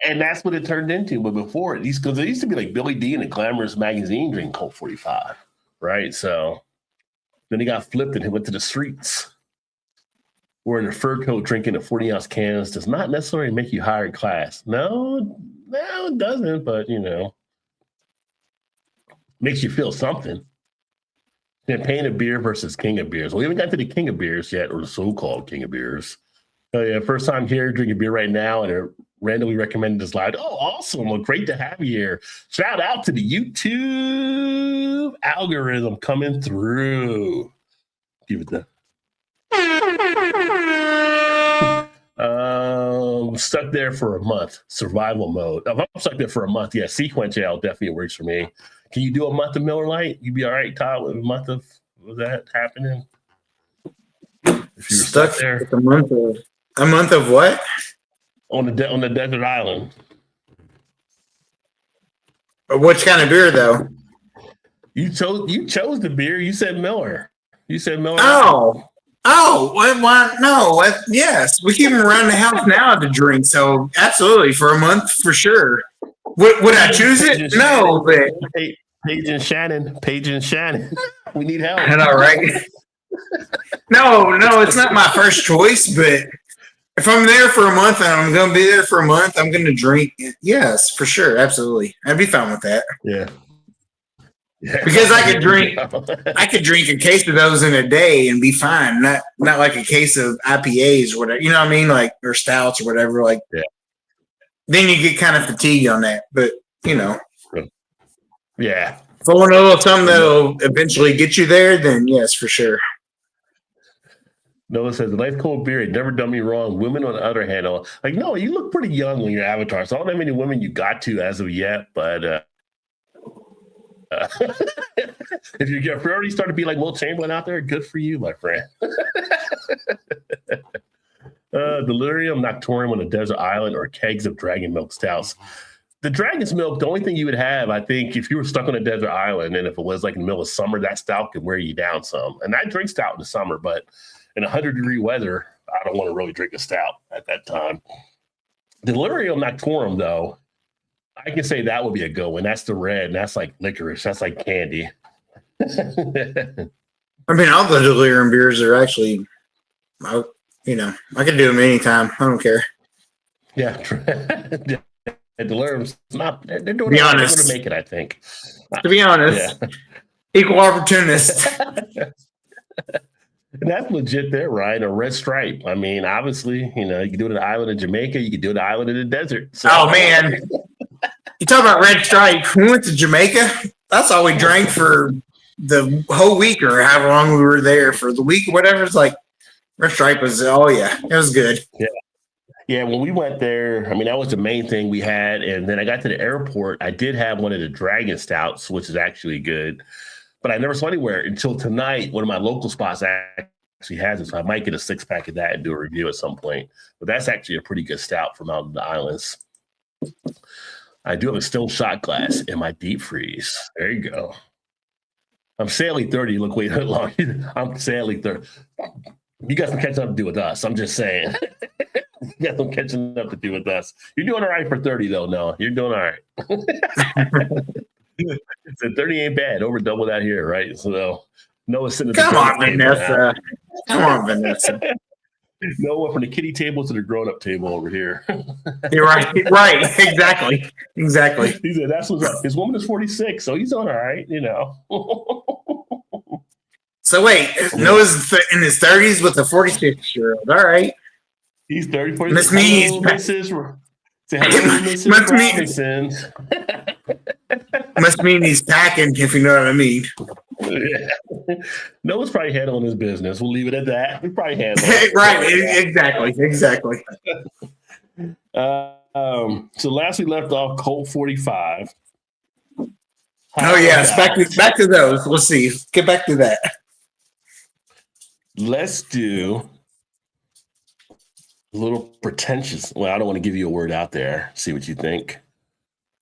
And that's what it turned into. But before it, because it used to be like Billy D in a glamorous magazine drinking Colt 45, right? So then he got flipped and he went to the streets. Wearing a fur coat, drinking a 40-ounce cans does not necessarily make you higher class. No, it doesn't. But makes you feel something. Champagne of beer versus king of beers. We haven't got to the king of beers yet, or the so-called king of beers. Oh yeah, first time here drinking beer right now, and it randomly recommended this live. Oh, awesome! Well, great to have you here. Shout out to the YouTube algorithm coming through. Give it the. Stuck there for a month. Survival mode. If I'm stuck there for a month, yeah, Sequence Ale definitely works for me. Can you do a month of Miller Lite? You be all right, Todd, with a month of that happening? If you're stuck there, with a month of what? On the desert island. Which kind of beer, though? You chose the beer. You said Miller. You said Miller. Yes, we keep them around the house now to drink. So absolutely, for a month for sure. Would I choose it? No, but Paige and Shannon. We need help. I know, right? No, it's not my first choice, but if I'm there for a month and I'm going to be there for a month, I'm going to drink. Yes, for sure. Absolutely. I'd be fine with that. Yeah. Because I could drink a case of those in a day and be fine. Not like a case of IPAs or whatever. You know what I mean? Like, or stouts or whatever. Like, yeah. Then you get kind of fatigued on that. But, Yeah. If I want a little something that'll eventually get you there, then yes, for sure. Noah says, the nice cold beer had never done me wrong. Women, on the other hand, are like, no, you look pretty young on your avatar. So I don't know how many women you got to as of yet, but if you already started to be like Will Chamberlain out there, good for you, my friend. Delirium Nocturnum on a desert island or kegs of dragon milk stouts. The dragon's milk, the only thing you would have, I think, if you were stuck on a desert island and if it was like in the middle of summer, that stout could wear you down some. And I drink stout in the summer, but in 100-degree weather, I don't want to really drink a stout at that time. Delirium Nocturnum, though, I can say that would be a good one. That's the red, and that's like licorice. That's like candy. I mean, all the delirium beers are actually, I could do them anytime. I don't care. Yeah. The delirium's not. They're doing. Be They're going honest. to make it. I think. To be honest, equal opportunist. And that's legit there, Ryan. A red stripe. I mean, obviously, you can do it on the island of Jamaica. You can do it on the island of the desert. So. Oh, man. You talk about red stripe. We went to Jamaica. That's all we drank for the whole week or however long we were there for the week or whatever. It's like red stripe was, it was good. Yeah. Yeah, when we went there, I mean, that was the main thing we had. And then I got to the airport. I did have one of the Dragon Stouts, which is actually good. But I never saw anywhere until tonight. One of my local spots actually has it. So I might get a 6-pack of that and do a review at some point. But that's actually a pretty good stout from out in the islands. I do have a still shot glass in my deep freeze. There you go. I'm sadly 30. Look, wait, how long? I'm sadly 30. You got some catching up to do with us. I'm just saying. You got some catching up to do with us. You're doing all right for 30, though. No, you're doing all right. So 30 ain't bad. Over double that here, right? So Noah's sitting at the Come on, Vanessa. Come on, Vanessa. Noah from the kiddie table to the grown-up table over here. You're right. Right. Exactly. Exactly. He said that's what's up. His woman is 46, so he's doing all right, So wait, Noah's in his 30s with a 46-year-old. All right. He's 30, 40. Must mean must mean he's packing, if you know what I mean. Yeah. Noah's probably handling his business. We'll leave it at that. We probably handle it. Right. Exactly. So last we left off Colt 45. Oh yes, back to those. Let's see. Get back to that. Let's do a little pretentious. Well, I don't want to give you a word out there. See what you think.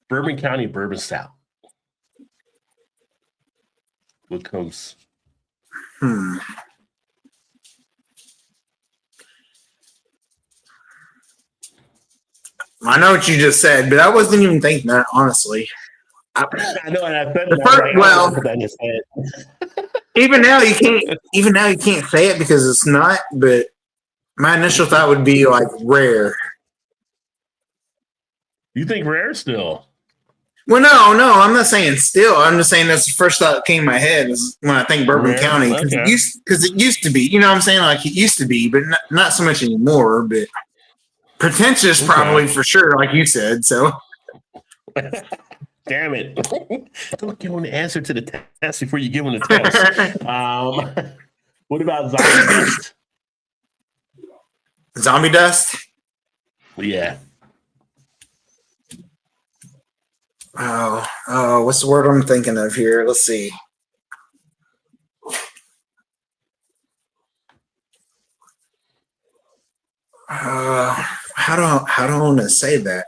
Bourbon County Bourbon Stout. What comes? I know what you just said, but I wasn't even thinking that, honestly. I know, and I said even now you can't say it because it's not, but my initial thought would be like rare. You think rare still? Well, no, I'm not saying still. I'm just saying that's the first thought that came in my head is when I think Bourbon Rare? County because it used to be. You know what I'm saying? Like it used to be, but not so much anymore. But pretentious, probably for sure, like you said. So, damn it! Don't give them the answer to the test before you give them the test. What about Zombie Dust? Zombie Dust? Yeah. Oh, what's the word I'm thinking of here? Let's see. How do I want to say that?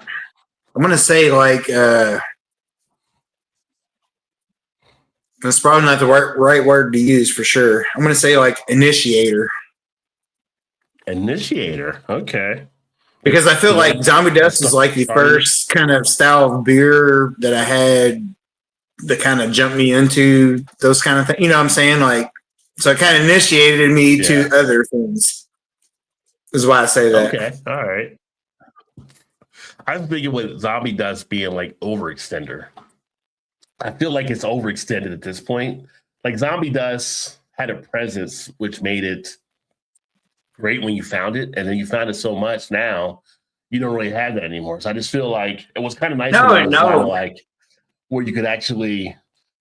I'm gonna say like that's probably not the right word to use for sure. I'm gonna say like initiator. Initiator. Okay. Because I feel like Zombie Dust is like the first kind of style of beer that I had that kind of jumped me into those kind of things. You know what I'm saying? Like, so it kind of initiated me to other things. Is why I say that. Okay. All right. I'm thinking with Zombie Dust being like overextender. I feel like it's overextended at this point. Like Zombie Dust had a presence which made it great when you found it, and then you found it so much now you don't really have that anymore. So I just feel like it was kind of nice like where you could actually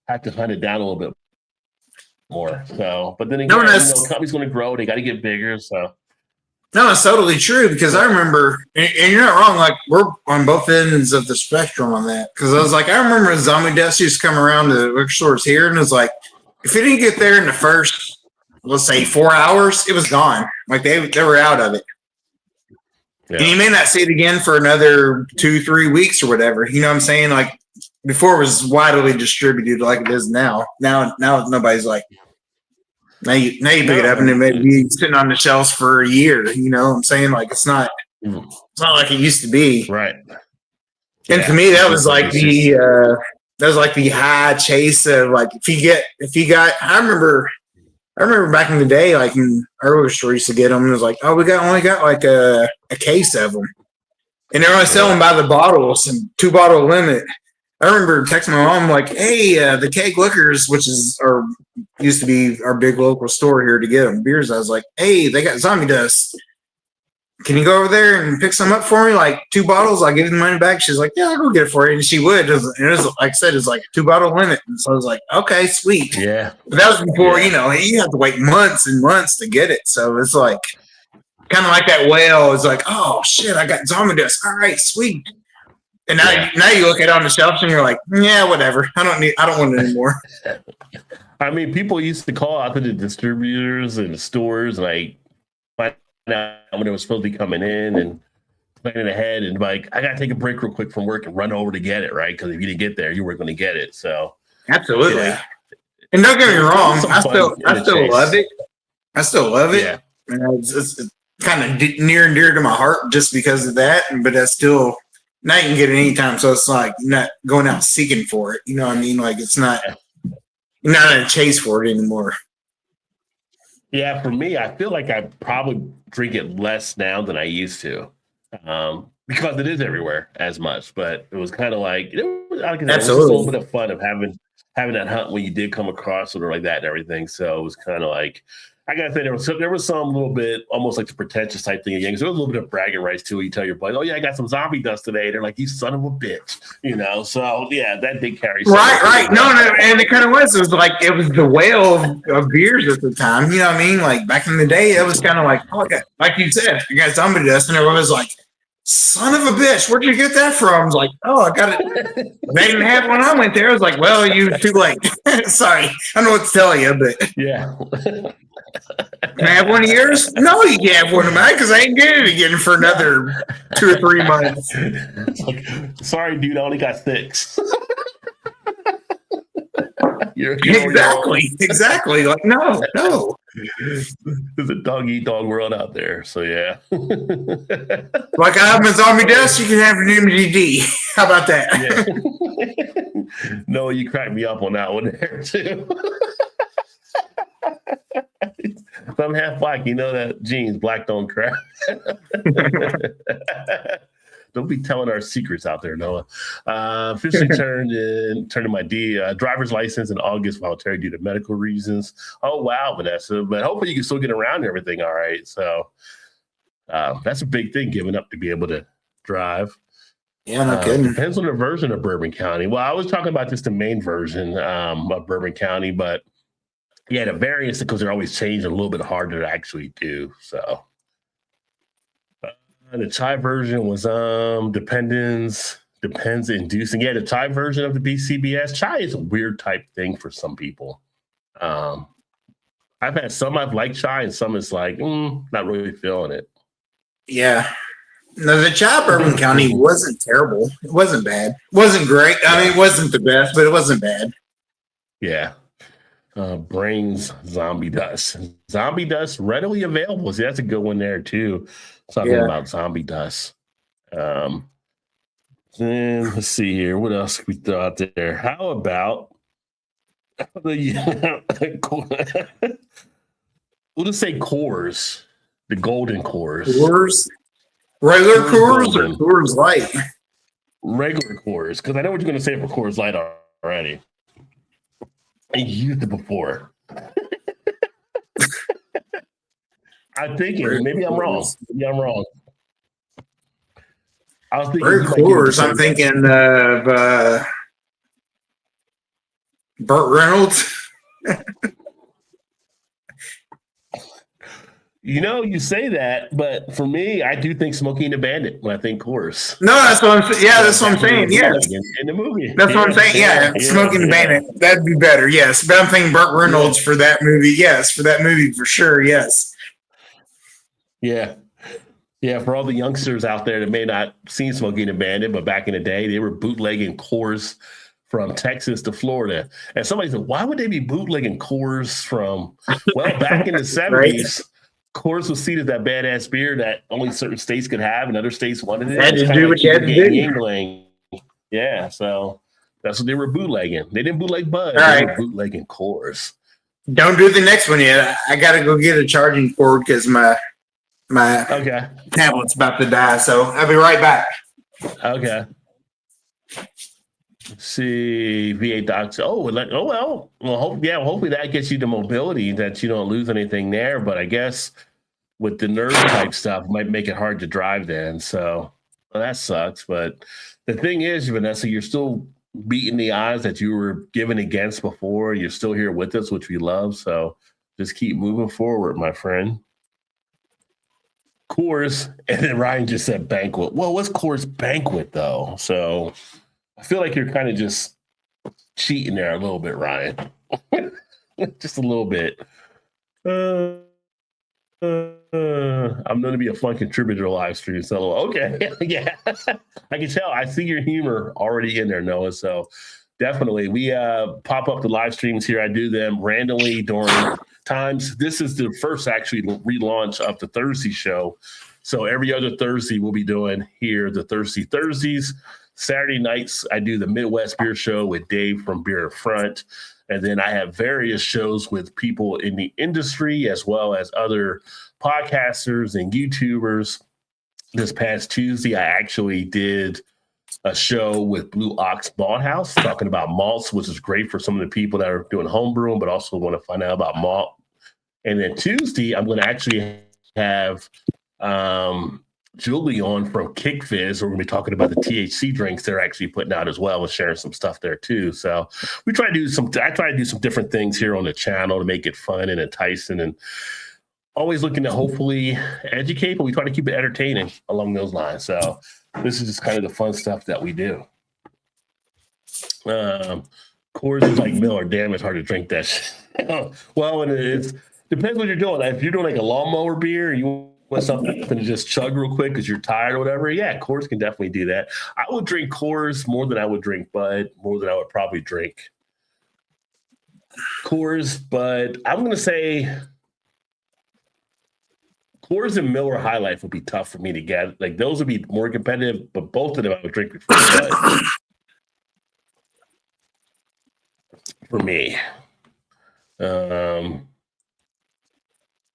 have to hunt it down a little bit more. So, but then again, the company's going to grow; they got to get bigger. So, no, it's totally true because I remember, and you're not wrong. Like we're on both ends of the spectrum on that because I was like, I remember Zombie Dust used to come around to liquor stores here, and it was like, if it didn't get there in the first, let's say 4 hours, it was gone. Like they were out of it. Yeah. And you may not see it again for another 2-3 weeks or whatever. You know what I'm saying? Like before it was widely distributed like it is now. Now nobody's like, now you pick it up and it may be sitting on the shelves for a year. You know what I'm saying? Like it's not like it used to be. Right. And to me, that was like the high chase of like if you got, I remember I remember back in the day, like in earlier store used to get them, and it was like, oh, we only got like a case of them, and they're only selling by the bottles and 2-bottle limit. I remember texting my mom like, hey, the Keg Liquors, which is used to be our big local store here to get them beers. I was like, hey, they got zombie dust. Can you go over there and pick some up for me? Like 2 bottles, I'll give you the money back. She's like, yeah, I'll go get it for you. And she would. And it was, like I said, it's like a 2-bottle limit. And so I was like, okay, sweet. Yeah. But that was before, you have to wait months and months to get it. So it's like kind of like that whale. It's like, oh shit, I got zombie dust. All right, sweet. And now you look at it on the shelves and you're like, yeah, whatever. I don't want it anymore. I mean, people used to call out to the distributors and the stores, like find out when it was supposed to be coming in and planning ahead, and like, I gotta take a break real quick from work and run over to get it, right? Because if you didn't get there, you weren't going to get it. So absolutely. Yeah. And don't get me wrong, I still love it. I still love it. Yeah. And it's kind of near and dear to my heart just because of that. But that's still. Now you can get it anytime, so it's like you're not going out seeking for it. You know what I mean? Like you're not in a chase for it anymore. Yeah, for me, I feel like I probably drink it less now than I used to, because it is everywhere as much. But it was kind of like it was just a little bit of fun of having that hunt when you did come across it or like that and everything. So it was kind of like. I gotta say there was some little bit almost like the pretentious type thing again. Because there was a little bit of bragging rights too. You tell your buddy, "Oh yeah, I got some zombie dust today." They're like, "You son of a bitch," So yeah, that did carry. Right. No, and it kind of was. It was like it was the whale of beers at the time. You know what I mean? Like back in the day, it was kind of like, oh, like you said, you got zombie dust, and everyone was like, "Son of a bitch, where'd you get that from?" I was like, "Oh, I got it." They didn't have one. I went there. I was like, "Well, you too late." Sorry, I don't know what to tell you, but yeah. Can I have one of yours? No, you can't have one of mine because I ain't getting it again for another 2 or 3 months. It's like, sorry, dude, I only got 6. Exactly. Like, no. There's a dog eat dog world out there, so yeah. Like I have my zombie dust, you can have an MGD. How about that? Yeah. No, you cracked me up on that one there too. I'm half black, you know that jeans, black don't crack. Don't be telling our secrets out there, Noah. Officially turned in my driver's license in August voluntary due to medical reasons. Oh, wow, Vanessa. But hopefully you can still get around and everything all right. So that's a big thing, giving up to be able to drive. Yeah, no kidding. Depends on the version of Bourbon County. Well, I was talking about just the main version of Bourbon County, but yeah, the variants, because they're always changing, a little bit harder to actually do. So the chai version was depends inducing. Yeah, the chai version of the BCBS. Chai is a weird type thing for some people. I've had some I've liked chai, and some it's like not really feeling it. Yeah. No, the chai Bourbon County wasn't terrible. It wasn't bad. It wasn't great. I mean, it wasn't the best, but it wasn't bad. Yeah. Brains zombie dust. Zombie dust readily available. See, that's a good one there too. Talking about zombie dust. Then let's see here. What else can we throw out there? How about we'll just say Coors, the golden Coors. Coors? Regular Coors or Coors Light? Regular Coors, because I know what you're going to say for Coors Light already. I used it before. I'm thinking, maybe I'm wrong. I was thinking Coors. I'm thinking of Burt Reynolds. You know, you say that, but for me, I do think Smokey and the Bandit when I think Coors. No, that's what I'm saying. Yeah, that's what I'm saying. Yes. In the movie. That's what I'm saying. Yeah, Smokey and the Bandit. That'd be better. Yes. But I'm thinking Burt Reynolds for that movie. Yes. For that movie, for sure. Yes. Yeah. Yeah. For all the youngsters out there that may not seen Smokey and the Bandit, but back in the day, they were bootlegging Coors from Texas to Florida. And somebody said, why would they be bootlegging Coors from, well, back in the 70s, right. Coors was seen as that badass beer that only certain states could have and other states wanted it. Had to do what you had to do. England. Yeah, so that's what they were bootlegging. They didn't bootleg Bud. Right. They were bootlegging Coors. Don't do the next one yet. I gotta go get a charging cord because my Okay. tablet's about to die. So I'll be right back. Okay. Let's see, VA docs. Hopefully that gets you the mobility that you don't lose anything there. But I guess with the nerve type stuff, it might make it hard to drive then. So that sucks. But the thing is, Vanessa, you're still beating the odds that you were given against before. You're still here with us, which we love. So just keep moving forward, my friend. Coors, and then Ryan just said banquet. Well, what's Coors banquet though? So I feel like you're kind of just cheating there a little bit, Ryan. Just a little bit. I'm going to be a fun contributor to live stream. So, okay. Yeah. I can tell. I see your humor already in there, Noah. So definitely we pop up the live streams here. I do them randomly during times. This is the first actually relaunch of the Thursday show. So every other Thursday we'll be doing here the Thursdays. Saturday nights, I do the Midwest Beer Show with Dave from Beer Front. And then I have various shows with people in the industry as well as other podcasters and YouTubers. This past Tuesday, I actually did a show with Blue Ox Malt House talking about malts, which is great for some of the people that are doing home brewing, but also want to find out about malt. And then Tuesday, I'm going to actually have Julie on from KickFizz. We're going to be talking about the THC drinks they're actually putting out as well and sharing some stuff there too. So I try to do some different things here on the channel to make it fun and enticing and always looking to hopefully educate, but we try to keep it entertaining along those lines. So this is just kind of the fun stuff that we do. Coors is like Miller. Damn, it's hard to drink that shit. Well, and it depends what you're doing. If you're doing like a lawnmower beer, you want something to just chug real quick because you're tired or whatever, yeah, Coors can definitely do that. I would drink Coors more than I would drink Bud, more than I would probably drink Coors, but I'm going to say Coors and Miller High Life would be tough for me to get. Like those would be more competitive, but both of them I would drink before Bud. For me.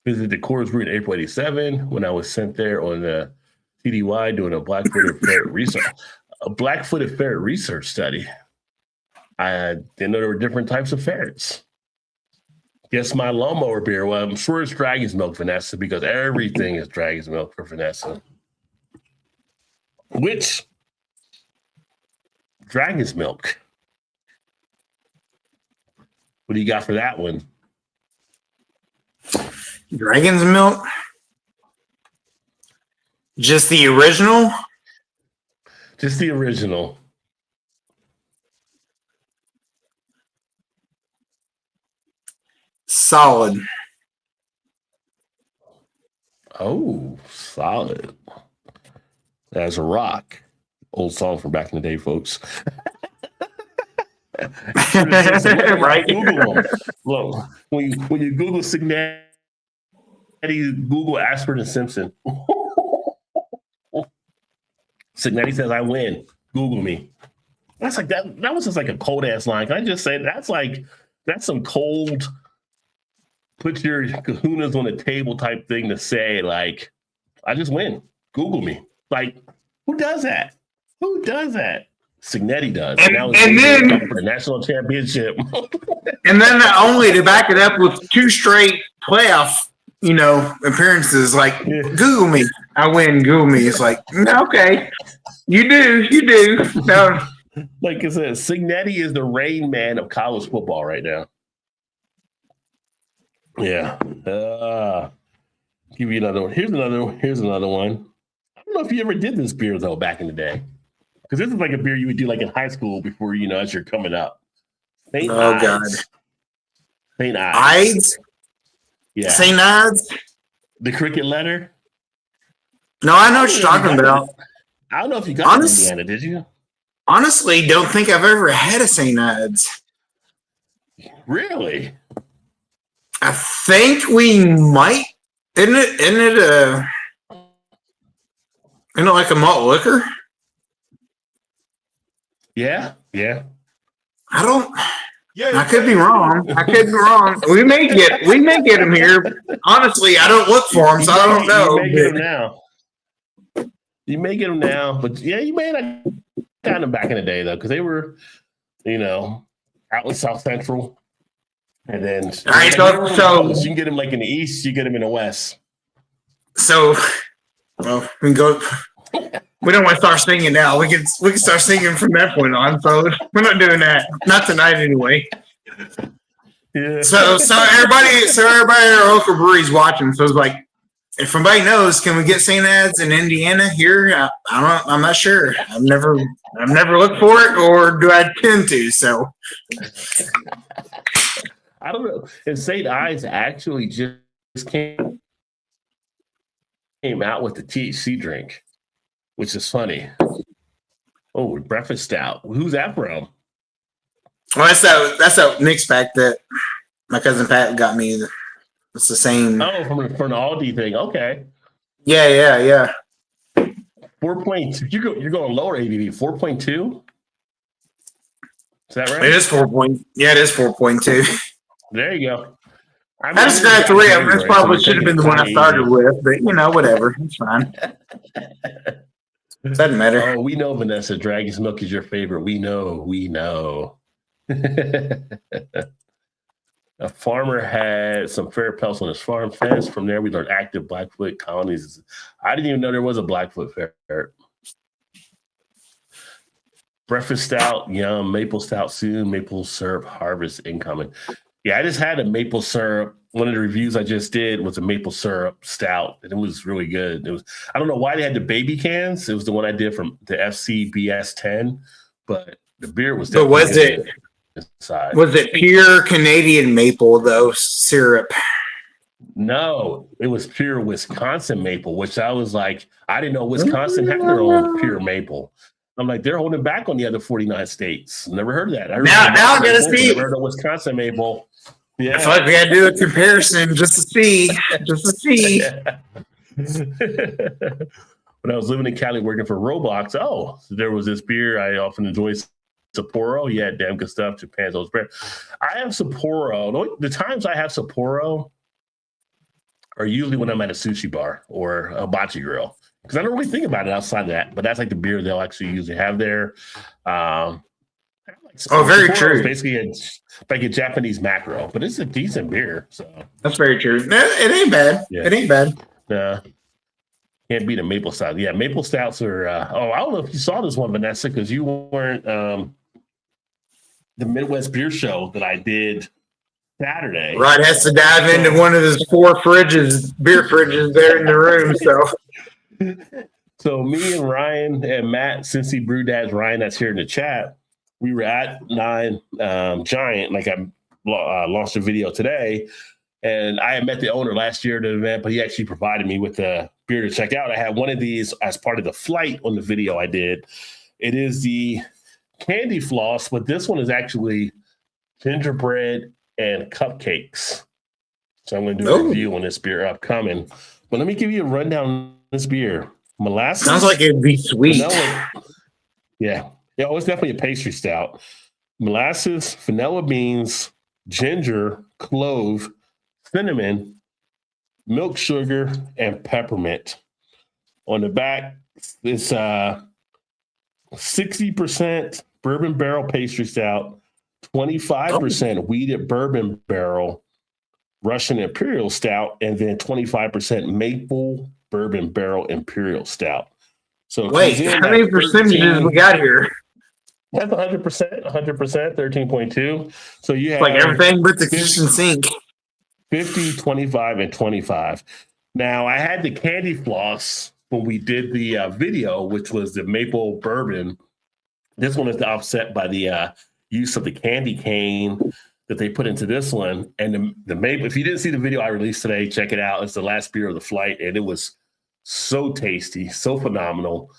Visited the Coors Brewery in April 87 when I was sent there on the TDY doing a Black-footed ferret research study. I didn't know there were different types of ferrets. Guess my lawnmower beer. Well, I'm sure it's Dragon's Milk, Vanessa, because everything is Dragon's Milk for Vanessa. Which Dragon's Milk? What do you got for that one? Dragon's Milk? Just the original? Just the original. Solid. Oh, solid. As a rock. Old song from back in the day, folks. Right. Google them. Look, when you Google Signetti, Google Aspert and Simpson. Signetti says, I win. Google me. That's like that. That was just like a cold ass line. Can I just say that's some cold, put your kahunas on the table type thing to say, like, I just win. Google me. Like, who does that? Who does that? Signetti does. And then for the national championship. And then only to back it up with 2 straight playoff, appearances. Like, Yeah. Google me. I win. Google me. It's like, okay, you do. No. Like I said, Signetti is the Rain Man of college football right now. Yeah. Give you another one. Here's another one. I don't know if you ever did this beer though back in the day, because this is like a beer you would do like in high school before as you're coming up. St. Ides. God. St. Ides. Ides? Yeah. St. Ides? The cricket letter. No, I know what you're talking about. I don't know if you got it in Indiana, did you? Honestly, don't think I've ever had a St. Ides. Really? I think we might. Isn't it like a malt liquor? Yeah. I I could be wrong. We may get them here. Honestly, I don't look for them, so I don't know. You may get them now. You may get them now, but yeah, you may not got them back in the day though, because they were, out in South Central, and then all right. So you can get them like in the East, you get them in the West. So, well, we can go. We don't want to start singing now. We can start singing from that point on. So we're not doing that. Not tonight, anyway. Yeah. So everybody at our local brewery's watching. So it's like, if somebody knows, can we get St. Ads in Indiana here? I'm not sure. I've never looked for it, or do I tend to? So I don't know. And St. Ides actually just came out with the THC drink, which is funny. Oh, breakfast stout. Who's that from? Well, that's that mix pack that my cousin Pat got me. It's the same. Oh, from an Aldi thing. Okay. Yeah. 4.2. You're going lower ABV. 4.2. Is that right? It is 4. Yeah, it is 4.2. There you go. I just grabbed 3 of them. This probably should have been the one I started with, but whatever. It's fine. Doesn't matter. Oh, we know, Vanessa. Dragon's Milk is your favorite. We know. A farmer had some ferret pelts on his farm fence. From there, we learned active Blackfoot colonies. I didn't even know there was a Blackfoot ferret. Breakfast stout, yum. Maple stout soon. Maple syrup harvest incoming. Yeah, I just had a maple syrup. One of the reviews I just did was a maple syrup stout, and it was really good. I don't know why they had the baby cans. It was the one I did from the FCBS 10, but the beer was. But was it pure Canadian maple though syrup? No, it was pure Wisconsin maple, which I was like, I didn't know Wisconsin had their own pure maple. I'm like, they're holding back on the other 49 states. Never heard of that. Now I gotta see. Never heard of Wisconsin maple. Yeah, I feel like we had to do a comparison just to see. When I was living in Cali working for Roblox, so there was this beer I often enjoy, Sapporo. Yeah, damn good stuff. Japan's old beer. I have Sapporo. The times I have Sapporo are usually when I'm at a sushi bar or a hibachi grill, because I don't really think about it outside of that. But that's like the beer they'll actually usually have there. Very Sapporo true. Is basically like a Japanese macro, but it's a decent beer. So that's very true. It ain't bad. Yeah. It ain't bad. Can't beat a maple stout. Yeah, maple stouts are. I don't know if you saw this one, Vanessa, because you weren't the Midwest Beer Show that I did Saturday. Rod has to dive into one of his 4 beer fridges there in the room. So me and Ryan and Matt, Cincy Brew Dads, Ryan that's here in the chat, we were at Nine Giant. Like I launched a video today, and I had met the owner last year at the event, but he actually provided me with a beer to check out. I had one of these as part of the flight on the video I did. It is the Candy Floss, but this one is actually gingerbread and cupcakes. So I'm going to do a review on this beer upcoming. But let me give you a rundown on this beer. Molasses. Sounds like it'd be sweet. Yeah, it's definitely a pastry stout. Molasses, vanilla beans, ginger, clove, cinnamon, milk sugar, and peppermint. On the back, it's 60% bourbon barrel pastry stout, 25% wheated bourbon barrel Russian Imperial Stout, and then 25% maple bourbon barrel Imperial Stout. So wait, how many percentages we got here? That's 100%, 13.2. So you have like everything but the kitchen sink. 50, 25, and 25. Now, I had the Candy Floss when we did the video, which was the maple bourbon. This one is offset by the use of the candy cane that they put into this one. And the maple, if you didn't see the video I released today, check it out. It's the last beer of the flight, and it was so tasty, so phenomenal.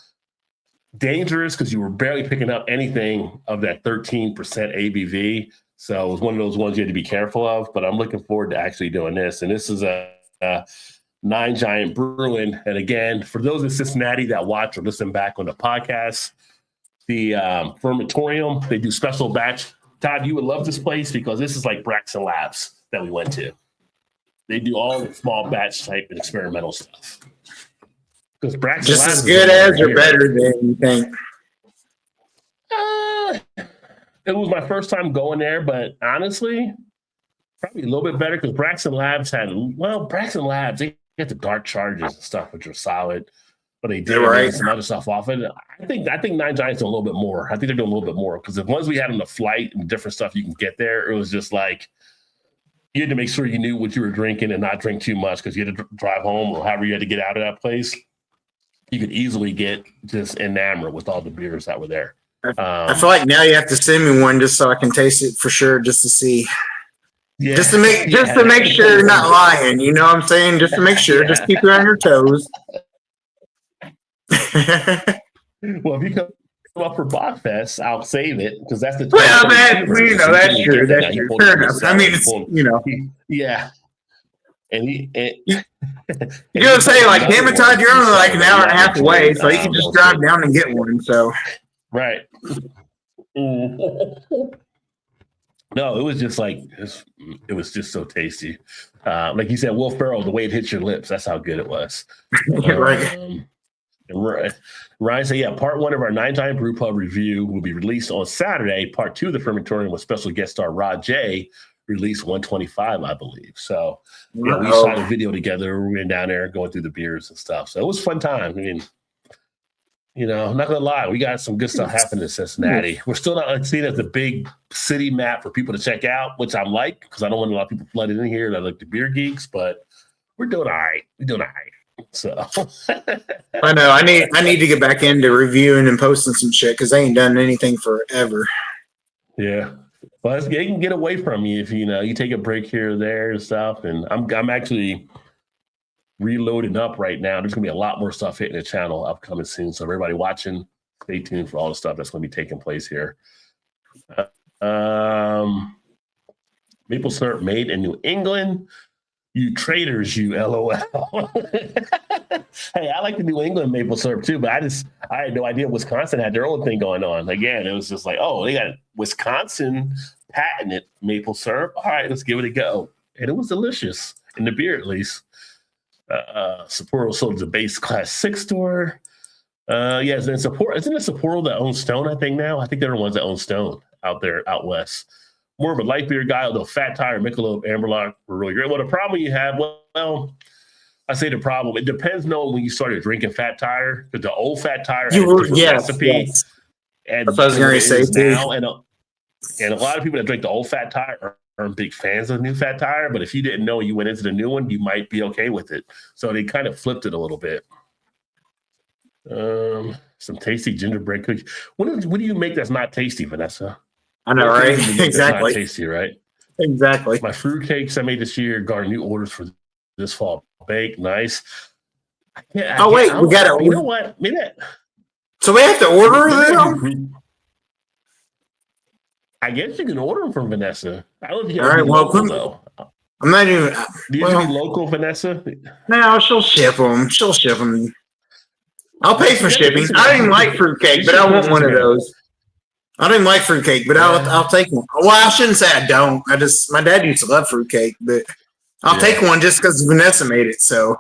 Dangerous because you were barely picking up anything of that 13% ABV. So it was one of those ones you had to be careful of, but I'm looking forward to actually doing this. And this is a Nine Giant Brewing. And again, for those in Cincinnati that watch or listen back on the podcast, the Fermentorium, they do special batch Todd, you would love this place because this is like Braxton Labs that we went to. They do all the small batch type and experimental stuff. Because Braxton Just Labs as good as or better than you think. It was my first time going there, but honestly, probably a little bit better because Braxton Labs they get the dark charges and stuff, which are solid. But they did some other stuff off it. I think Nine Giants are a little bit more. I think they're doing a little bit more because the ones we had on the flight and different stuff you can get there, it was just like you had to make sure you knew what you were drinking and not drink too much because you had to drive home or however you had to get out of that place. You could easily get just enamored with all the beers that were there. I feel like now you have to send me one just so I can taste it for sure, just to see. Yeah. Just to make sure you're not lying. You know what I'm saying? Just to make sure. Just keep you on your toes. Well, if you come up for Bachfest, I'll save it because that's the. Well, that's true. That's true. Fair enough. I mean, it's Yeah. And you're gonna say like, damn it, Todd, you're only like an hour and a half away, so you can just drive down and get one. So. Right. No, it was just like it was just so tasty. Like you said, Will Ferrell, the way it hits your lips, that's how good it was. Right. Ryan said, yeah, part 1 of our 9-time brew pub review will be released on Saturday. Part 2 of the Fermentorium with special guest star Rod J, released 125, I believe. So we shot a video together. We went down there going through the beers and stuff. So it was a fun time. I mean, I'm not gonna lie, we got some good stuff happening in Cincinnati. We're still not seen as the big city map for people to check out, which I'm like, because I don't want a lot of people flooded in here that like the beer geeks, but we're doing all right. So I know I need to get back into reviewing and posting some shit because I ain't done anything forever. Yeah. Well, they can get away from you if you take a break here or there and stuff. And I'm actually reloading up right now. There's gonna be a lot more stuff hitting the channel upcoming soon. So everybody watching, stay tuned for all the stuff that's gonna be taking place here. Maple syrup made in New England. You traders, you LOL. Hey, I like the New England maple syrup too, but I had no idea Wisconsin had their own thing going on. Again, it was just like, oh, they got Wisconsin patented maple syrup. All right, let's give it a go. And it was delicious in the beer, at least. Sapporo sold the base class 6 store. Yes, and Sapporo, isn't it Sapporo that owns Stone? I think they're the ones that own Stone out there out west. More of a light beer guy, although Fat Tire, Michelob, Amberlock were really great. Well, the problem you have, well, I say the problem. It depends on when you started drinking Fat Tire, because the old Fat Tire had a different recipe. Yes. And that's what I was going to say too. Now, and a lot of people that drink the old Fat Tire aren't big fans of the new Fat Tire. But if you didn't know you went into the new one, you might be okay with it. So they kind of flipped it a little bit. Some tasty gingerbread cookies. What do you make that's not tasty, Vanessa? I know, right? Exactly. Not tasty, right? Exactly. My fruit cakes I made this year. Got new orders for this fall. Bake, nice. We got it. You know what? Maybe so we have to order them. I guess you can order them from Vanessa. I don't know if you all right. Well, local, though. I'm not even. Do you have to be local, Vanessa? No, she'll ship them. I'll pay for shipping. I don't even like fruitcake, but I want one of those. I don't even like fruitcake, but I'll take one. Well, I shouldn't say I don't. My dad used to love fruitcake, but I'll take one just because Vanessa made it. So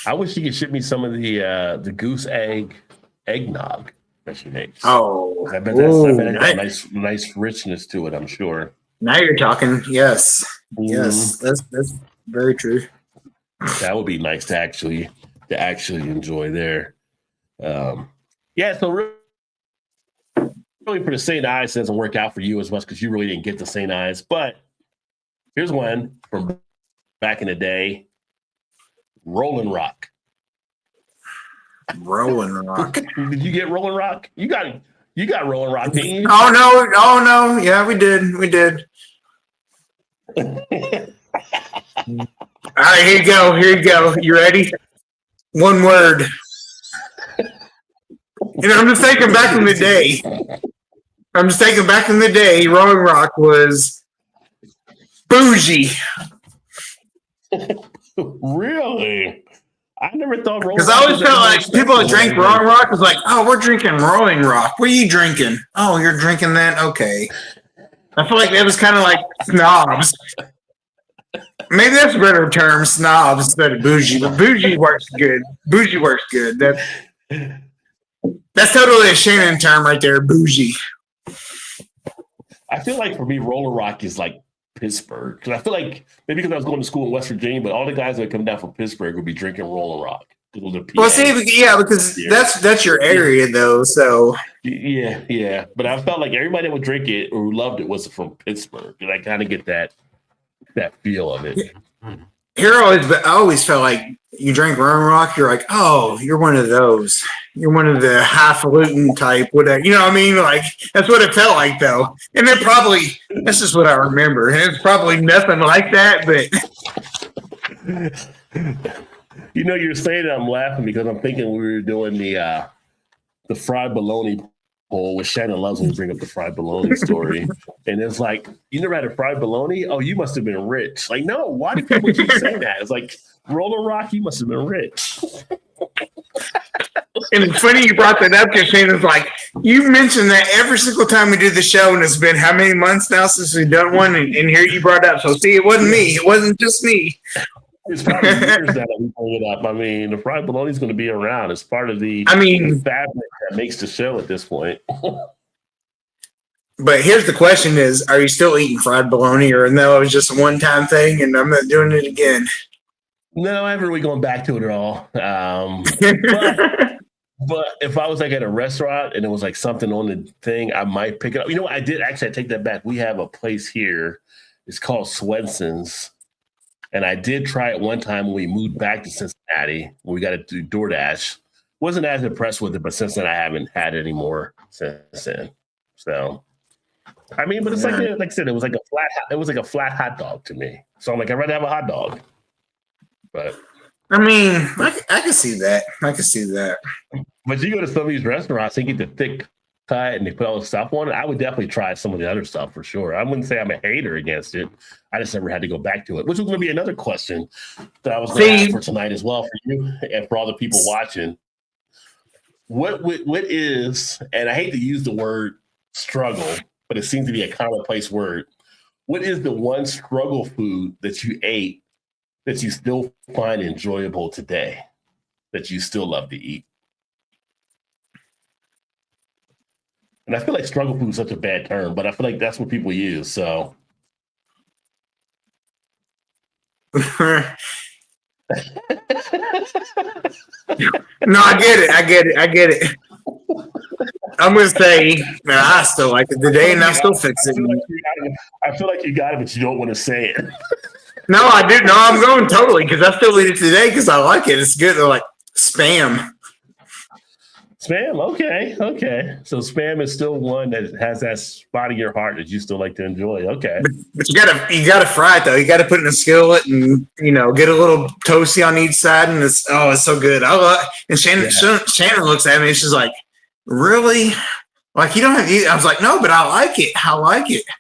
I wish you could ship me some of the goose eggnog that she makes. Oh, I bet that's a nice richness to it, I'm sure. Now you're talking. Yes. Yes. That's very true. That would be nice to actually enjoy there. So really for the St. Ives doesn't work out for you as much because you really didn't get the St. Ives. But here's one from back in the day. Rolling Rock. Rolling Rock. Did you get Rolling Rock? You got Rolling Rock, didn't you? Oh no. Yeah, we did. All right, here you go. You ready? One word. I'm just thinking back in the day. Rolling Rock was bougie. Really? I never thought Rolling Rock. Because I always felt like people that drank Rolling Rock was like, oh, we're drinking Rolling Rock. What are you drinking? Oh, you're drinking that? Okay. I feel like that was kind of like snobs. Maybe that's a better term, snobs instead of bougie. But bougie works good. Bougie works good. That's totally a Shannon term right there, bougie. I feel like for me, Roller Rock is like Pittsburgh. Because I feel like maybe because I was going to school in West Virginia, but all the guys that come down from Pittsburgh would be drinking Roller Rock. Well, see, yeah, because that's your area though. So yeah. But I felt like everybody that would drink it or who loved it was from Pittsburgh, and I kind of get that feel of it. I always felt like you drink Roller Rock, you're like, oh, you're one of those. You're one of the highfalutin type, whatever. You know what I mean? Like that's what it felt like though. And that's just what I remember. And it's probably nothing like that, but you know, you're saying that I'm laughing because I'm thinking we were doing the fried bologna poll, which Shannon loves when we bring up the fried bologna story. And it's like, you never had a fried bologna? Oh, you must have been rich. Like, no, why do people keep saying that? It's like, Roller Rock, you must have been rich. And it's funny you brought that up because Shannon's like, you mentioned that every single time we do the show, and it's been how many months now since we've done one, and here you brought it up. So see, it wasn't me. It wasn't just me. It's probably years now that we bring it up. I mean, the fried bologna is going to be around. It's part of the fabric that makes the show at this point. But here's the question is, are you still eating fried bologna, or no, it was just a one-time thing and I'm not doing it again? No, I haven't really gone back to it at all. But if I was like at a restaurant and it was like something on the thing, I might pick it up. You know what? I take that back. We have a place here. It's called Swenson's. And I did try it one time when we moved back to Cincinnati when we got to do DoorDash. Wasn't as impressed with it, but since then I haven't had it anymore since then. So, I mean, but it's like I said, it was like a flat hot dog to me. So I'm like, I'd rather have a hot dog. But I mean, I can see that. But you go to some of these restaurants, they get the thick cut and they put all the stuff on it. I would definitely try some of the other stuff for sure. I wouldn't say I'm a hater against it. I just never had to go back to it, which was going to be another question that I was going to ask for tonight as well for you and for all the people watching. What is, and I hate to use the word struggle, but it seems to be a commonplace word. What is the one struggle food that you ate that you still find enjoyable today, that you still love to eat? And I feel like struggle food is such a bad term, but I feel like that's what people use. So, no, I get it. I'm gonna say, man, I still like it today, and I still fix it. I feel like you got it, but you don't want to say it. No, I do. No, I'm going totally because I still eat it today because I like it. It's good. They're like Spam. Spam, okay. So Spam is still one that has that spot in your heart that you still like to enjoy. Okay. But you gotta fry it though. You gotta put it in a skillet and get a little toasty on each side, and it's so good. And Shannon looks at me and she's like, really? Like you don't have to eat it? I was like, no, but I like it.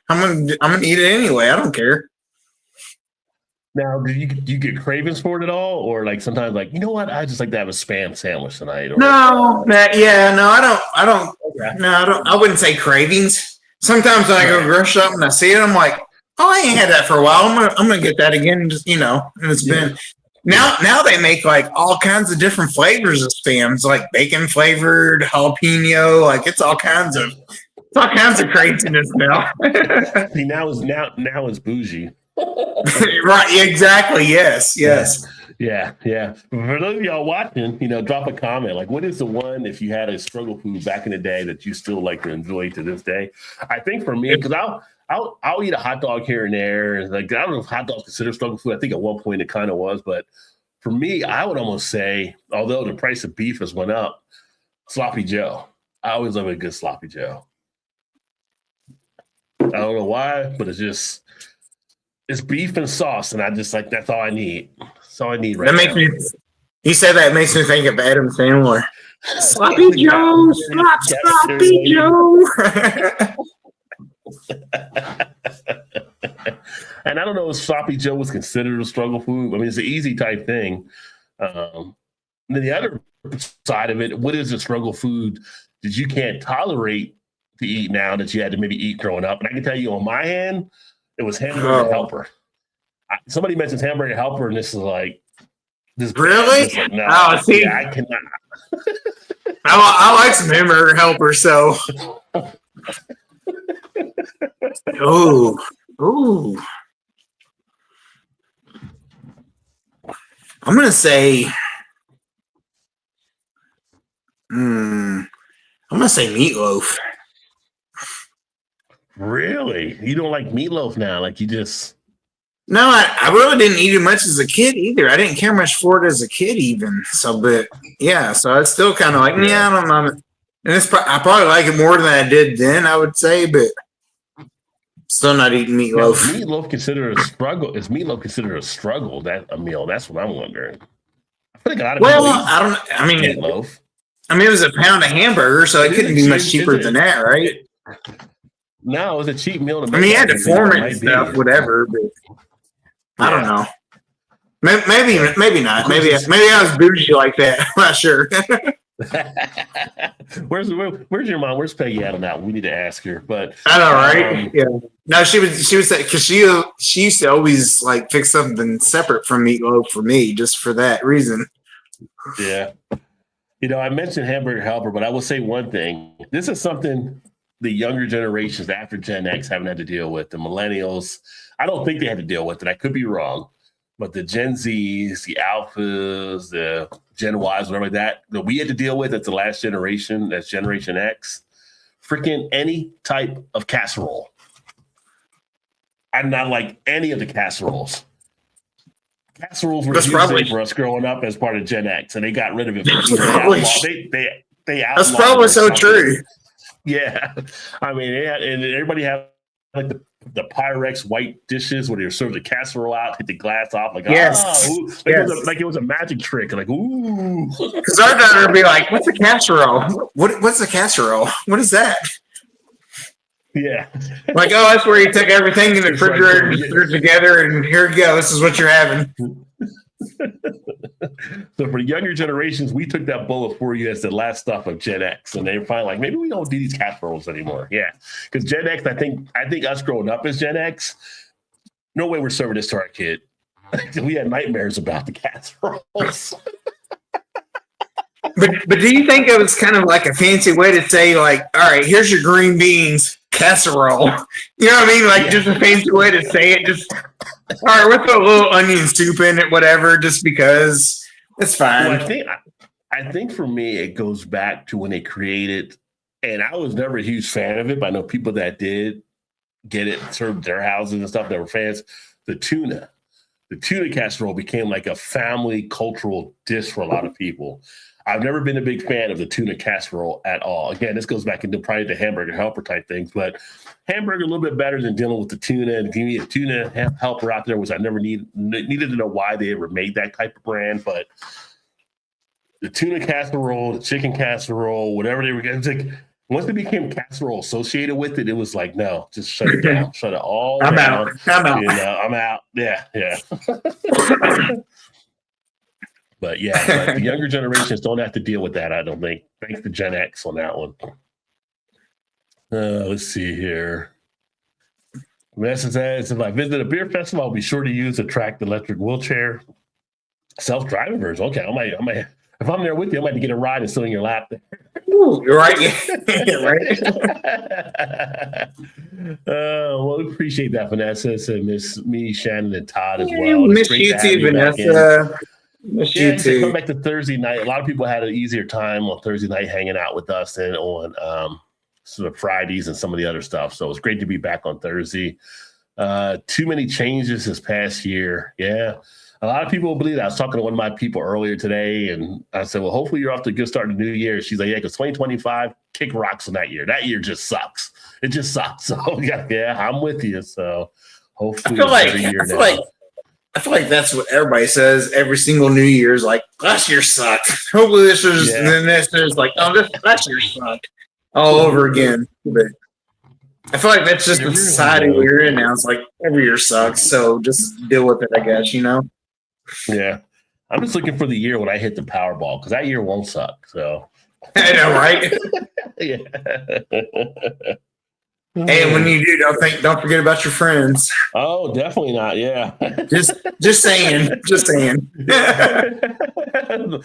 I'm gonna eat it anyway. I don't care. Now, do you get cravings for it at all, or like sometimes like you know what? I just like to have a Spam sandwich tonight. I don't. Okay. No, I don't. I wouldn't say cravings. Sometimes when I go grocery shopping and I see it, I'm like, oh, I ain't had that for a while. I'm gonna get that again. And just and it's been now they make like all kinds of different flavors of Spam. It's like bacon flavored, jalapeno, like it's all kinds of craziness now. See, now is bougie. Right, exactly. Yes. Yeah. For those of y'all watching, drop a comment. Like, what is the one, if you had a struggle food back in the day that you still like to enjoy to this day? I think for me, because I'll eat a hot dog here and there. Like, I don't know if hot dogs considered struggle food. I think at one point it kind of was, but for me, I would almost say, although the price of beef has went up, Sloppy Joe. I always love a good Sloppy Joe. I don't know why, but it's beef and sauce, and I just like that's all I need. That's all I need right now. You said that makes me think of Adam Sandler. Sloppy Joe, Sloppy Joe. And I don't know if Sloppy Joe was considered a struggle food. I mean, it's an easy type thing. And then the other side of it, what is a struggle food that you can't tolerate to eat now that you had to maybe eat growing up. And I can tell you on my hand, it was hamburger helper. Somebody mentions hamburger helper, and this is like, this really? like, no, see, yeah, I cannot. I like some hamburger helper, so. Ooh. I'm gonna say, meatloaf. Really? You don't like meatloaf now? Like you just? No, I really didn't eat it much as a kid either. I didn't care much for it as a kid even. So, but yeah, so it's still kind of like, yeah, I don't know. And I probably like it more than I did then, I would say, but still not eating meatloaf. Now, is meatloaf considered a struggle? Is meatloaf considered a struggle? That a meal? That's what I'm wondering. I feel like a lot of people I don't. I mean, meatloaf. I mean, it was a pound of hamburger, so it couldn't be much cheaper than that, right? No, it was a cheap meal. I mean, you had to form it and stuff, whatever. But I don't know. Maybe not. Maybe I was bougie like that. I'm not sure. Where's your mom? Where's Peggy at on that? We need to ask her. But I know, right? Yeah. No, she was because she used to always like fix something separate from meatloaf for me, just for that reason. Yeah. I mentioned hamburger helper, but I will say one thing. This is something the younger generations after Gen X haven't had to deal with. The millennials, I don't think they had to deal with it. I could be wrong. But the Gen Zs, the Alphas, the Gen Ys, whatever like that we had to deal with, that's the last generation, that's Generation X, freaking any type of casserole. I did not like any of the casseroles. Casseroles were huge for us growing up as part of Gen X, and they got rid of it. They That's probably so true. Yeah. I mean, and everybody had like the Pyrex white dishes where they were served the casserole out, hit the glass off, like, it was a magic trick. Like, ooh. Because our daughter would be like, what's a casserole? What's a casserole? What is that? Yeah. Like, oh, that's where you took everything in the refrigerator and just threw it together, and here you go. This is what you're having. So for the younger generations, we took that bullet for you as the last stuff of Gen X, and they were finally like, maybe we don't do these casseroles anymore. Yeah, because Gen X, I think us growing up as Gen X, no way we're serving this to our kid. We had nightmares about the casseroles. But do you think it was kind of like a fancy way to say, like, all right, here's your green beans casserole? You know what I mean? Like, just a fancy way to say it. Just, all right, we'll put a little onion soup in it, whatever, just because it's fine. Well, I think for me, it goes back to when they created, and I was never a huge fan of it, but I know people that did get it served their houses and stuff that were fans. The tuna casserole became like a family cultural dish for a lot of people. I've never been a big fan of the tuna casserole at all. Again, this goes back into probably the hamburger helper type things, but hamburger a little bit better than dealing with the tuna. And if you need a tuna helper out there, which I never needed to know why they ever made that type of brand, but the tuna casserole, the chicken casserole, whatever they were getting, like once they became casserole associated with it, it was like, no, just shut it down, shut it all down. I'm out. I'm out. Yeah. But the younger generations don't have to deal with that, I don't think. Thanks to Gen X on that one. Let's see here. Vanessa says, if I visit a beer festival, I'll be sure to use a tracked electric wheelchair. Self-driving version. Okay, I might. If I'm there with you, I might get a ride and sit in your lap. Ooh, you're right. Right. Well, we appreciate that, Vanessa. And miss me, Shannon, and Todd as well. Miss you too, Vanessa. Miss you too. Come back to Thursday night. A lot of people had an easier time on Thursday night hanging out with us and on sort of Fridays and some of the other stuff. So it's great to be back on Thursday. Too many changes this past year. Yeah. A lot of people believe that. I was talking to one of my people earlier today, and I said, well, hopefully you're off to a good start in the new year. She's like, yeah, because 2025 kick rocks on that year. That year just sucks. It just sucks. So, yeah, I'm with you. So, hopefully I feel like that's what everybody says every single New Year's, like, last year sucked. Hopefully this is, and then this is like, oh, last year sucked all over again. But I feel like that's just the society we're in now. It's like every year sucks. So just deal with it, I guess, you know? Yeah. I'm just looking for the year when I hit the Powerball because that year won't suck. So I know, right? Yeah. And when you do, don't forget about your friends. Oh, definitely not. Yeah. Just saying. Just saying.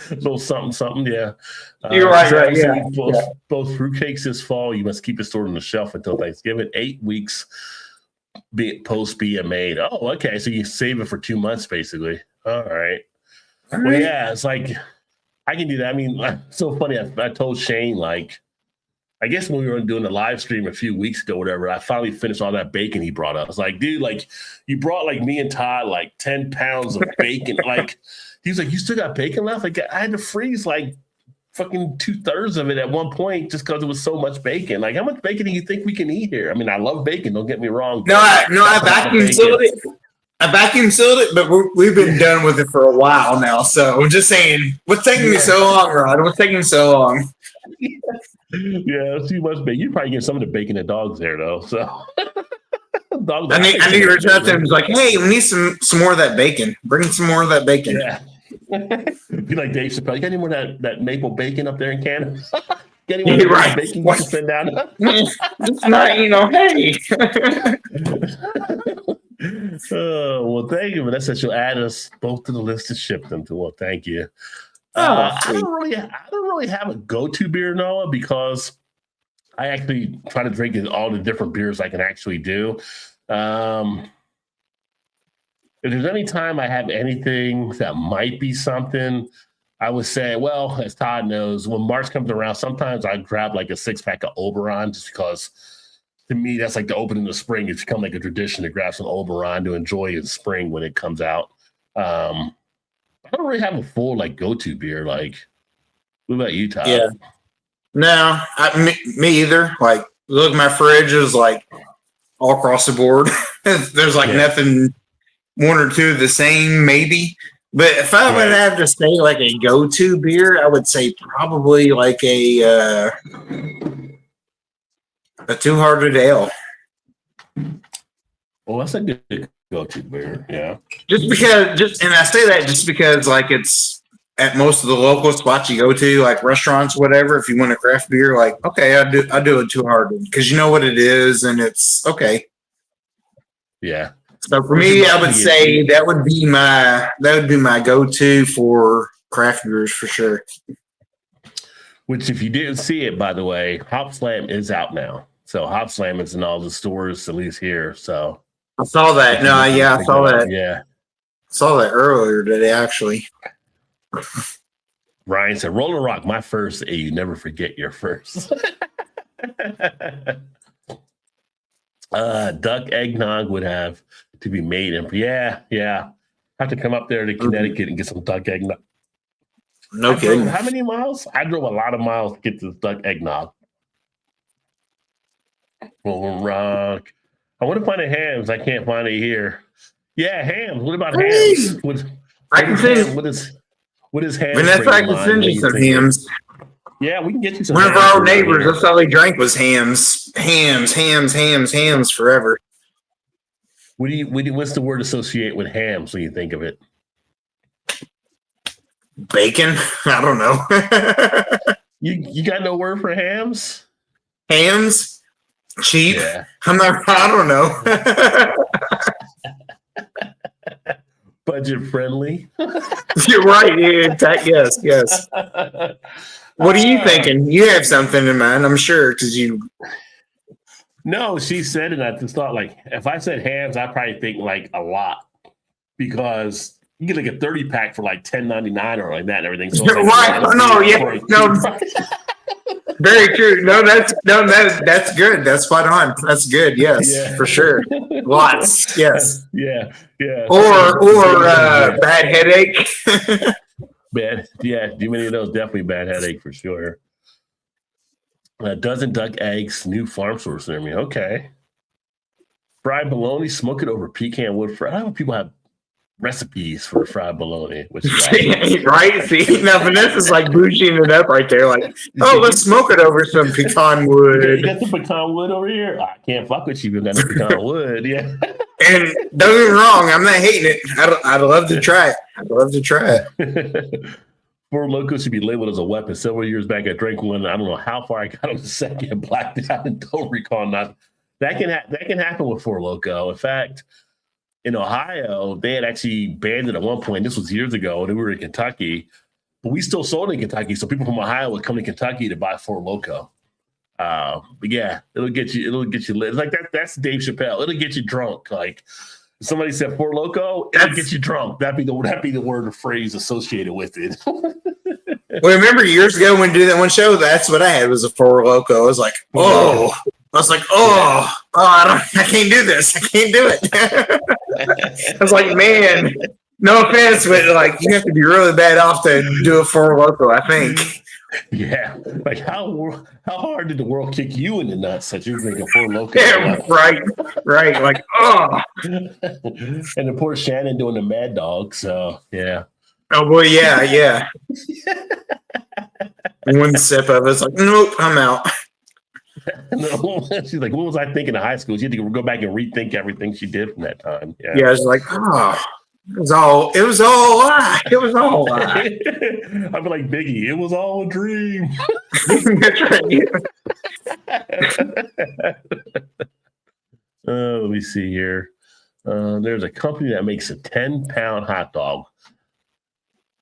Little something. Yeah. You're right. Yeah. Both fruitcakes this fall. You must keep it stored on the shelf until Thanksgiving. 8 weeks post being made. Oh, okay. So you save it for 2 months, basically. All right. Well, yeah. It's like I can do that. I mean, it's so funny. I told Shane, like, I guess when we were doing the live stream a few weeks ago, whatever, I finally finished all that bacon he brought up. I was like, dude, like, you brought like me and Todd like 10 pounds of bacon. Like, he's like, you still got bacon left? Like, I had to freeze like fucking 2/3 of it at one point just because it was so much bacon. Like, how much bacon do you think we can eat here? I mean, I love bacon. Don't get me wrong. I vacuum sealed it. I vacuum sealed it, but we've been done with it for a while now. So I'm just saying, what's taking me so long, Rod? What's taking me so long? Yeah, it's too much bacon. You probably get some of the bacon the dogs there, though. So I need to reach out to him. He's like, hey, we need some more of that bacon. Bring some more of that bacon. Yeah. Be like Dave Chappelle. You got any more of that maple bacon up there in Canada? Get any more of that bacon you can spend down? It's not, hey. Oh, well, thank you, Vanessa. She'll add us both to the list to ship them to. Well, thank you. I don't really have a go-to beer, Noah, because I actually try to drink all the different beers I can actually do. If there's any time I have anything that might be something, I would say, well, as Todd knows, when March comes around, sometimes I grab like a 6-pack of Oberon just because to me, that's like the opening of spring. It's become like a tradition to grab some Oberon to enjoy in spring when it comes out. I don't really have a full like go-to beer. Like, what about you, Todd? Yeah. No, me either. Like, look, my fridge is like all across the board. There's like nothing, one or two the same, maybe. But if I would have to say like a go-to beer, I would say probably like a Two-Hearted Ale. Well, that's a good go-to beer. Yeah. And I say that just because like it's at most of the local spots you go to, like restaurants, whatever. If you want a craft beer, like okay, I do a Two-Hearted because you know what it is, and it's okay. Yeah. So for me, I would say that would be my go-to for craft beers for sure. Which, if you didn't see it, by the way, Hop Slam is out now. So Hop Slam is in all the stores, at least here. So I saw that. No, yeah, I saw that. Yeah, saw that earlier today, actually. Ryan said, "Roller Rock, my first. You never forget your first." Duck eggnog would have to be made in. Yeah. Have to come up there to Connecticut and get some duck eggnog. No kidding. How many miles? I drove a lot of miles to get to duck eggnog. Roller Rock. I want to find the hams. I can't find it here. Yeah, hams. What about hams? What is hams? Vanessa, I can send you some hams. Yeah, we can get you some. One of our old neighbors, that's all he drank was hams forever. What's the word associate with hams when you think of it? Bacon? I don't know. You got no word for hams? Hams? Cheap? Yeah. I don't know. Budget friendly. You're right. Yeah, yes. What are you thinking? You have something in mind, I'm sure, because you. No, she said it. I just thought like if I said hams, I probably think like a lot because you get like a 30-pack for like $10.99 or like that and everything. So like, no. Very true. That's good. That's spot on. That's good. Yes, for sure. Lots. Yes. Yeah. Or bad headache. Bad. Yeah. Too many of those. Definitely bad headache for sure. A dozen duck eggs, new farm source near me. Okay. Fried bologna, smoke it over pecan wood fry. I don't know if people have recipes for fried bologna, which is awesome. Right? See, now Vanessa's like bougieing it up right there, like, oh, let's smoke it over some pecan wood. You got the pecan wood over here? I can't fuck with you. You got the pecan wood, yeah. And don't get me wrong, I'm not hating it. I'd love to try it. For Four Loko should be labeled as a weapon. Several years back, I drank one. I don't know how far I got on the second, blacked out, and don't recall not. That can happen with Four Loko. In fact, in Ohio, they had actually banned it at one point. This was years ago, and we were in Kentucky, but we still sold it in Kentucky. So people from Ohio would come to Kentucky to buy Four Loko. But yeah, it'll get you lit. It's like that. That's Dave Chappelle. It'll get you drunk. Like if somebody said Four Loko, it'll get you drunk. That'd be the word or phrase associated with it. Well, remember years ago when we did that one show? That's what I had was a Four Loko. I was like, oh. I can't do this. I can't do it. I was like, man, no offense, but like you have to be really bad off to do a Four Loko, I think. Yeah, like how hard did the world kick you in the nuts that you're drinking Four Loko? Yeah, right. Like, oh. And the poor Shannon doing the Mad Dog. So yeah. Oh boy, yeah. One sip of it's like, nope, I'm out. No, she's like, what was I thinking in high school? She had to go back and rethink everything she did from that time. Yeah, I was like, it was all a lie. It was all a lie. I'd be like Biggie, it was all a dream. That's right. Let me see here. There's a company that makes a 10-pound hot dog.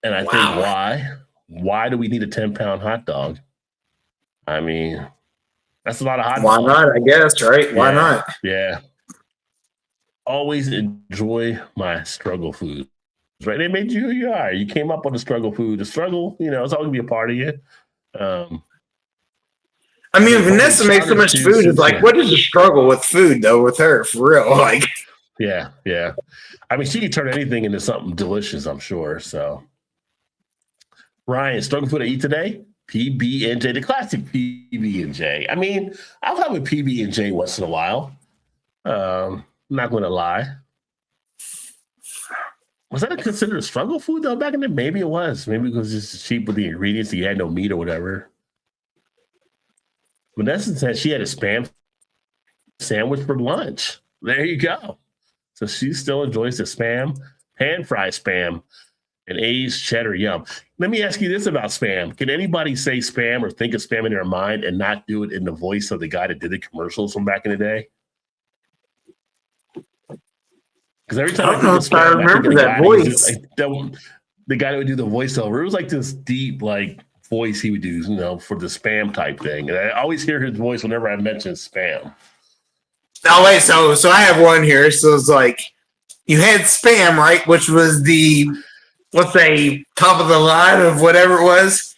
And I think why? Why do we need a 10-pound hot dog? I mean, that's a lot of hot dogs. Why not? I guess, right? Why not? Yeah. Always enjoy my struggle food. Right? They made you who you are. You came up on the struggle food. The struggle, it's always gonna be a part of you. I mean, Vanessa makes so much food. It's like, what is the struggle with food though? With her, for real? Like, yeah. I mean, she can turn anything into something delicious. I'm sure. So, Ryan, struggle food I eat today. PB&J, the classic PB&J. I mean, I'll have a PB&J once in a while. I'm not going to lie. Was that considered a struggle food though back in the day? Maybe it was. Maybe it was just cheap with the ingredients. You had no meat or whatever. Vanessa said she had a Spam sandwich for lunch. There you go. So she still enjoys the Spam, pan-fried Spam, and aged cheddar. Yum. Let me ask you this about Spam. Can anybody say Spam or think of Spam in their mind and not do it in the voice of the guy that did the commercials from back in the day? Because every time I don't know if I remember that voice. The guy that would do the voiceover, it was like this deep, like voice he would do, for the Spam type thing. And I always hear his voice whenever I mention Spam. Oh wait, so I have one here. So it's like you had Spam, right? Which was the, let's say, top of the line of whatever it was.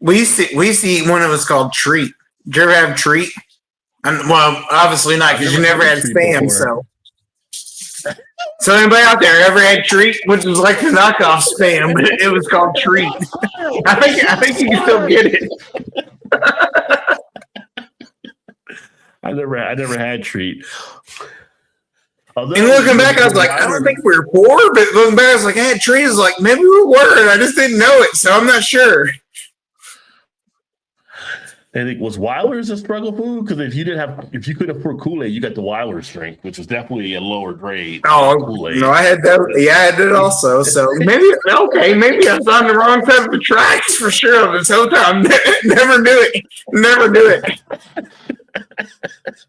We used to eat one that was called Treat. Did you ever have Treat? Well, obviously not, because you never had Spam. Before. So anybody out there ever had Treat, which was like the knockoff Spam, but it was called Treat? I think you can still get it. I never had Treat. And looking back, I was like, I don't think we were poor, but looking back, I was like, I had Treat. I was like, maybe we were, and I just didn't know it, so I'm not sure. I think was Weiler's a struggle food? Because if you couldn't afford Kool-Aid, you got the Weiler's drink, which was definitely a lower grade. Oh, Kool-Aid. No, I had that. Yeah, I had it also. So maybe I was on the wrong side of the tracks for sure this whole time. Never knew it.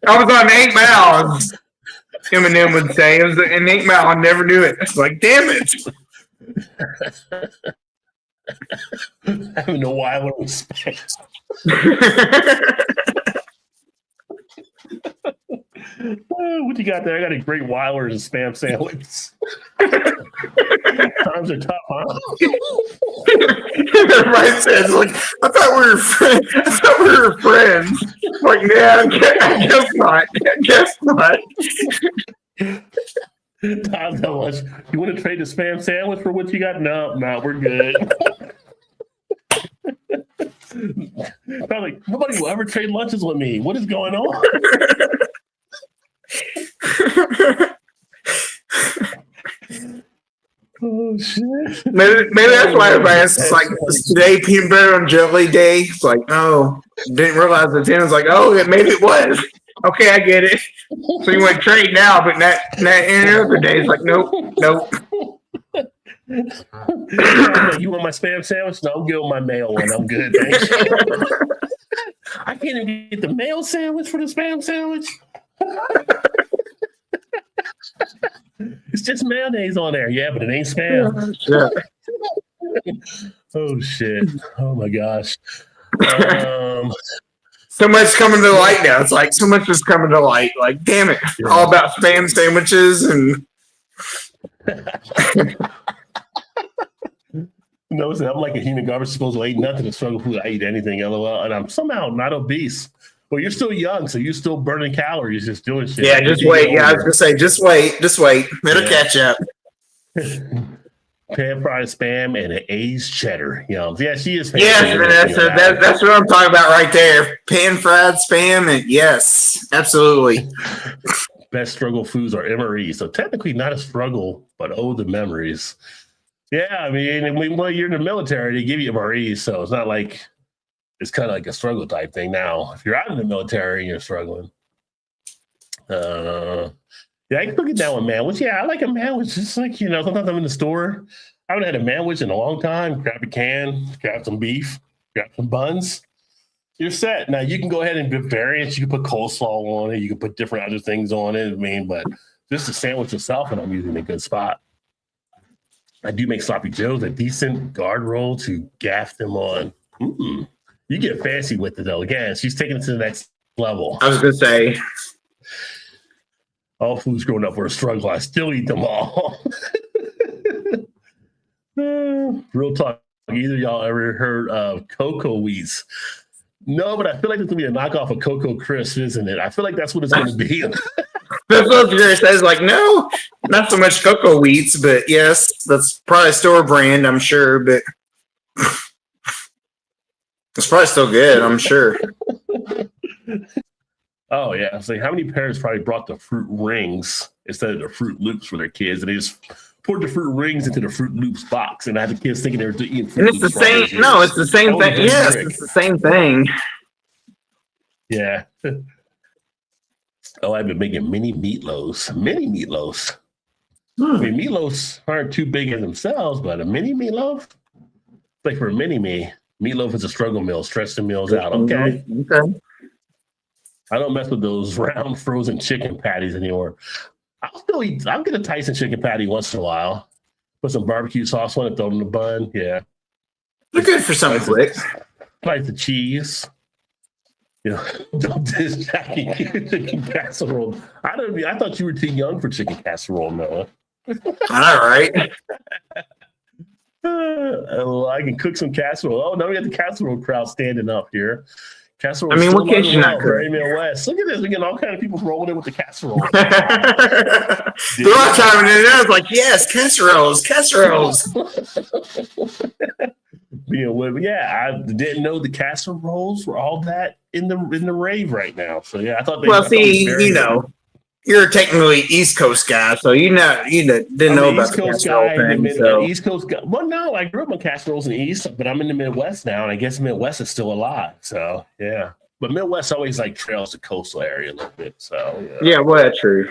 I was on 8 Mile. Eminem would say it was an 8 Mile. I never knew it. It's like, damn it. Having no Weiler respect. What you got there? I got a great Weiler's and Spam sandwich. Times are tough, huh? Everybody says, like, I thought we were friends. Like, yeah, I guess not. Times how much? You want to trade the Spam sandwich for what you got? No, we're good. I'm like, nobody will ever trade lunches with me. What is going on? Oh shit! Maybe that's why everybody asks, like, today peanut butter and jelly day. It's like, oh, didn't realize the 10 was like, oh, maybe it was. Okay, I get it. So you want to trade now, but not any other day. It's like, nope. Like, you want my spam sandwich? No, I'm good with my mail one. I'm good. Thank you. I can't even get the mail sandwich for the spam sandwich. It's just mayonnaise on there. Yeah, but it ain't spam. Oh, shit. Oh, my gosh. So much coming to light now. It's like so much is coming to light. Like, damn it. Yeah. All about spam sandwiches and No, I'm like a human garbage disposal. I eat nothing to struggle food. I eat anything, LOL. And I'm somehow not obese. Well, you're still young, so you're still burning calories, just doing shit. yeah, just wait. Yeah, I was gonna say, just wait. It'll catch up. Pan fried spam and an aged cheddar. You know, yeah, she is. Yes, that's what I'm talking about right there. Pan fried spam, and yes, absolutely. Best struggle foods are MREs. So technically not a struggle, but the memories. Yeah, I mean, when you're in the military, they give you MREs, so it's not like it's kind of like a struggle type thing. Now, if you're out in the military and you're struggling, yeah, I can still get down with manwich. Yeah, I like a manwich. Just like, sometimes I'm in the store. I haven't had a manwich in a long time. Grab a can, grab some beef, grab some buns. You're set. Now, you can go ahead and do variants. You can put coleslaw on it. You can put different other things on it. I mean, but just the sandwich itself, and I'm using a good spot. I do make sloppy joes, a decent guard roll to gaff them on. You get fancy with it, though. Again, she's taking it to the next level. I was gonna say, all foods growing up were a struggle. I still eat them all. Real talk. Either y'all ever heard of cocoa wheats? No, but I feel like it's gonna be a knockoff of Cocoa Crisp, isn't it? I feel like that's what it's gonna be. that's what Jerry says. Like, no, not so much cocoa wheats, but yes, that's probably store brand, I'm sure, but it's probably still good, I'm sure. Oh yeah, so how many parents probably brought the fruit rings instead of the Fruit Loops for their kids, and they just poured the Fruit Rings into the Fruit Loops box, and I had the kids thinking they were eating Fruit And it's Loops the same. No, it's the same thing. Yes, it's the same thing. Yeah. Oh, I've been making mini meatloaves. Mini meatloaves. I mean, meatloaves aren't too big in themselves, but a mini meatloaf, like for a mini me, meatloaf is a struggle meal. Stretch the meals out. Okay. I don't mess with those round frozen chicken patties anymore. I'll still eat. I'll get a Tyson chicken patty once in a while. Put some barbecue sauce on it, throw it in the bun. Yeah. They're good for something quick. Slice the cheese. Don't diss Jackie chicken casserole. I thought you were too young for chicken casserole, Noah. All right. I can cook some casserole. Oh, now we got the casserole crowd standing up here. Casserole. I mean, what case you not cooking? Midwest. Look at this. We getting all kind of people rolling in with the casserole. They're all chiming in. I was like, yes, casseroles. Yeah, I didn't know the casseroles were all that in the rave right now. So yeah, I thought. You're technically East Coast guy, so didn't know about the casserole thing. East Coast guy. Well, no, I grew up on casseroles in the East, but I'm in the Midwest now, and I guess Midwest is still alive. So yeah, but Midwest always like trails the coastal area a little bit. So yeah, well, true.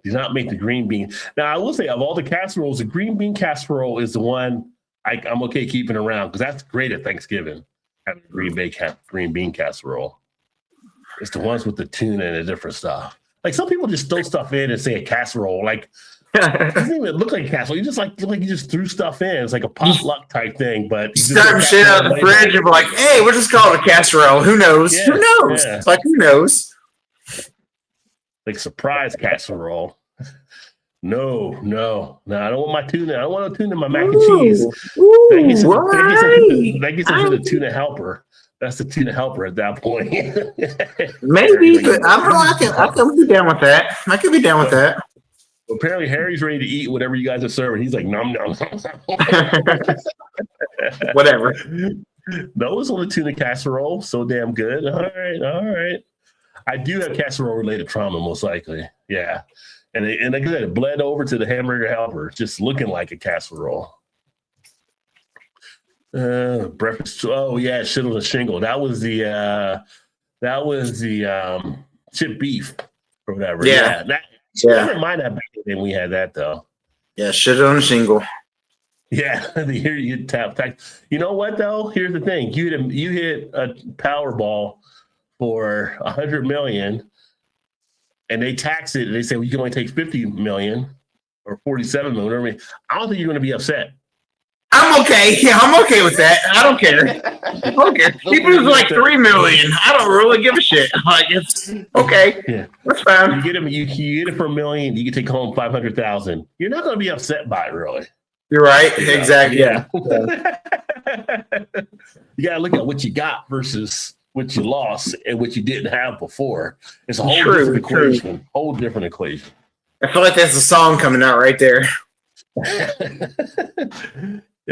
Do not make the green bean. Now I will say, of all the casseroles, the green bean casserole is the one I'm okay keeping around because that's great at Thanksgiving. Having a green bean casserole. It's the ones with the tuna and the different stuff. Like some people just throw stuff in and say a casserole. Like it doesn't even look like a casserole. You just you just threw stuff in. It's like a potluck type thing. But you start shit out of the fridge and be like, hey, we'll just call it a casserole. Who knows? Yeah, who knows? Yeah. Like who knows? Like surprise casserole. No, I don't want my tuna. I don't want no tuna in my mac and cheese. That gets into the tuna helper. That's the tuna helper at that point. Maybe, but I can be down with that. I could be down with that. Apparently, Harry's ready to eat whatever you guys are serving. He's like, nom. Whatever. Those on the tuna casserole, so damn good. All right. I do have casserole-related trauma, most likely. Yeah. And like I said, it bled over to the hamburger helper, just looking like a casserole. Breakfast. Oh yeah, shit on the shingle. That was the chip beef or whatever. Yeah. I didn't mind that back then we had that though. Yeah, shit on a shingle. Yeah, here you tap tax. You know what though? Here's the thing: you hit a Powerball for 100 million, and they tax it. And they say, well, you can only take 50 million or 47 million. I mean, I don't think you're going to be upset. I'm okay. Yeah, I'm okay with that. I don't care. I don't care. Even if it's like 3 million, I don't really give a shit. Like, it's okay. Yeah, that's fine. You get it for $1 million. You can take home 500,000. You're not going to be upset by it, really. You're right. Exactly. Yeah. You got to look at what you got versus what you lost and what you didn't have before. It's a whole different equation. Whole different equation. I feel like that's a song coming out right there.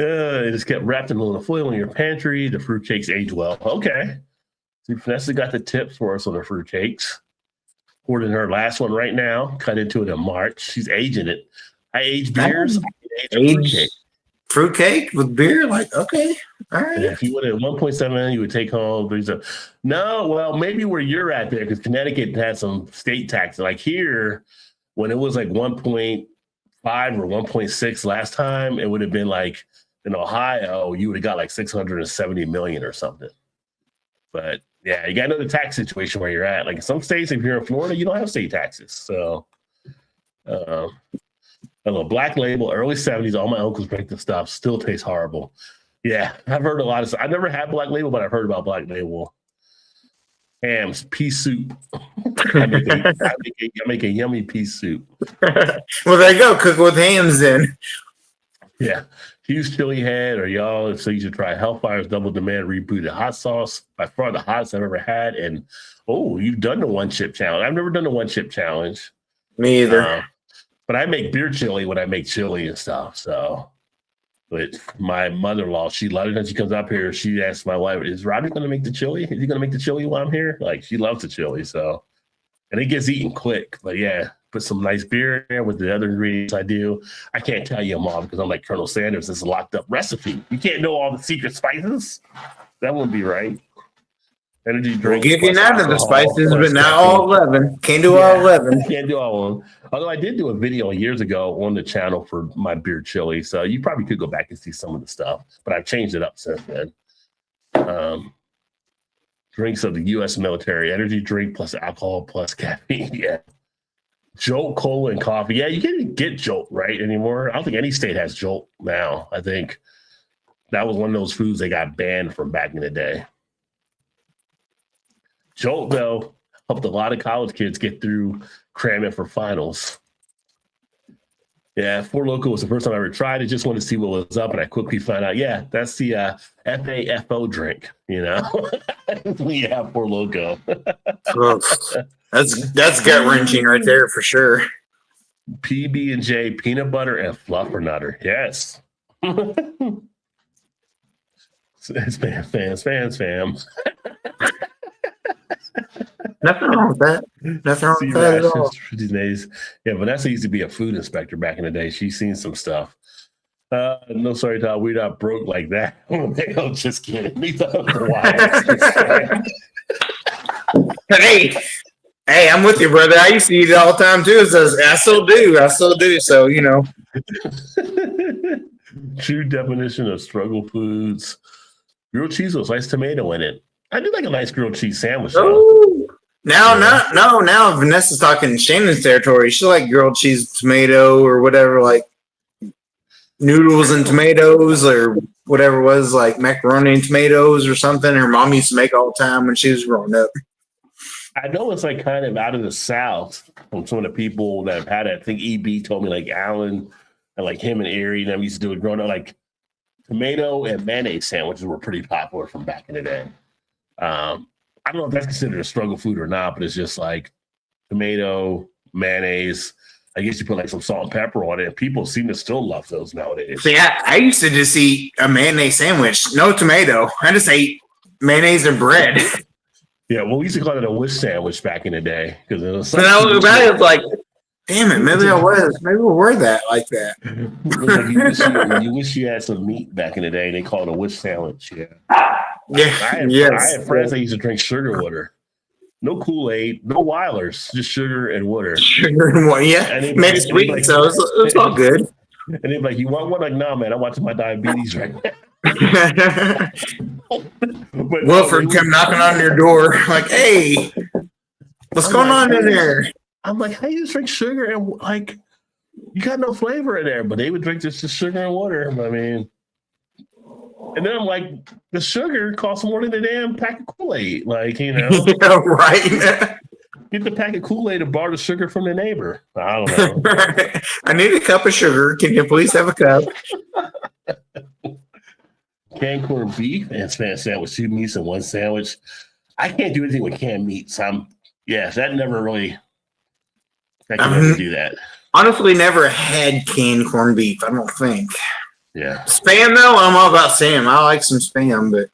It just kept wrapped in aluminum foil in your pantry. The fruit cakes age well. Okay. See, Vanessa got the tips for us on the fruit cakes. Poured in her last one right now. Cut into it in March. She's aging it. I age beers. Fruit cake with beer? Like, okay. All right. Yeah, if you would at 1.7, you would take home. Well, maybe where you're at there, because Connecticut had some state taxes. Like here, when it was like 1.5 or 1.6 last time, it would have been like in Ohio, you would have got like 670 million or something. But yeah, you got to know the tax situation where you're at. Like in some states, if you're in Florida, you don't have state taxes. So, a little Black Label, early 70s, all my uncles drank the stuff, still tastes horrible. Yeah, I've heard a lot of stuff. I've never had Black Label, but I've heard about Black Label. Hams, pea soup. I make a yummy pea soup. Well, there you go. Cook with hams then. Yeah. Huge chili head, or y'all, so you should try Hellfire's Double Demand rebooted hot sauce. By far the hottest I've ever had. And you've done the one chip challenge. I've never done the one chip challenge. Me either. But I make beer chili when I make chili and stuff. So, but my mother-in-law, she loves it. When she comes up here, she asks my wife, "Is Robbie going to make the chili? Is he going to make the chili while I'm here?" Like, she loves the chili. So, and it gets eaten quick. But yeah, put some nice beer in there with the other ingredients I do. I can't tell you them all because I'm like Colonel Sanders. It's a locked up recipe. You can't know all the secret spices. That wouldn't be right. Energy drink. We'll give you none of the spices, but not all 11. Can't do all 11. Can't do all of them. Although I did do a video years ago on the channel for my beer chili. So you probably could go back and see some of the stuff. But I've changed it up since then. Drinks of the U.S. military. Energy drink plus alcohol plus caffeine. Yeah. Jolt, cola, and coffee. Yeah, you can't even get Jolt right anymore. I don't think any state has Jolt now. I think that was one of those foods they got banned from back in the day. Jolt, though, helped a lot of college kids get through cramming for finals. Yeah, Four Loko was the first time I ever tried it. Just wanted to see what was up, and I quickly found out, yeah, that's the FAFO drink, you know? We have Four Loko. That's gut-wrenching right there for sure. PB&J, peanut butter, and fluffernutter. Yes. Fam. Nothing wrong with that. Nothing wrong with that at all. These days. Yeah, Vanessa used to be a food inspector back in the day. She's seen some stuff. No, sorry, Todd. We're not broke like that. I'm just kidding. Hey, I'm with you, brother. I used to eat it all the time too. So I still do. So, you know. True definition of struggle foods. Grilled cheese with sliced tomato in it. I do like a nice grilled cheese sandwich. Now Vanessa's talking Shannon's territory. She like grilled cheese, tomato, or whatever, like noodles and tomatoes, or whatever it was, like macaroni and tomatoes or something. Her mom used to make all the time when she was growing up. I know it's like kind of out of the South from some of the people that have had it. I think EB told me, like Alan and like him and Erie, and them used to do it growing up. Like tomato and mayonnaise sandwiches were pretty popular from back in the day. I don't know if that's considered a struggle food or not, but it's just like tomato, mayonnaise. I guess you put like some salt and pepper on it, and people seem to still love those nowadays. See, I used to just eat a mayonnaise sandwich, no tomato. I just ate mayonnaise and bread. Yeah, well, we used to call it a wish sandwich back in the day because it was. But I look back, it's like, damn it, maybe we were that like that. Like you wish you had some meat back in the day. They called it a wish sandwich. Yeah. I had friends that used to drink sugar water. No Kool-Aid, no Weilers, just sugar and water. Sugar and water, yeah. And made it sweet, so it's all good. And they'd be like, "You want one?" Like, no, man, I'm watching my diabetes right now. But Wilford come knocking on your door, like, "Hey, what's going on in there?" I'm like, "How you just drink sugar and like you got no flavor in there?" But they would drink just sugar and water. I mean, and then I'm like, the sugar costs more than the damn pack of Kool-Aid. Like, you know, Right. get the pack of Kool-Aid and borrow the sugar from the neighbor. I don't know. I need a cup of sugar. Can you please have a cup? Canned corned beef and Spanish sandwich, 2 meats in 1 sandwich. I can't do anything with canned meats. That never really. I can never do that. Honestly, never had canned corned beef. I don't think. Yeah. Spam though, I'm all about Spam. I like some Spam, but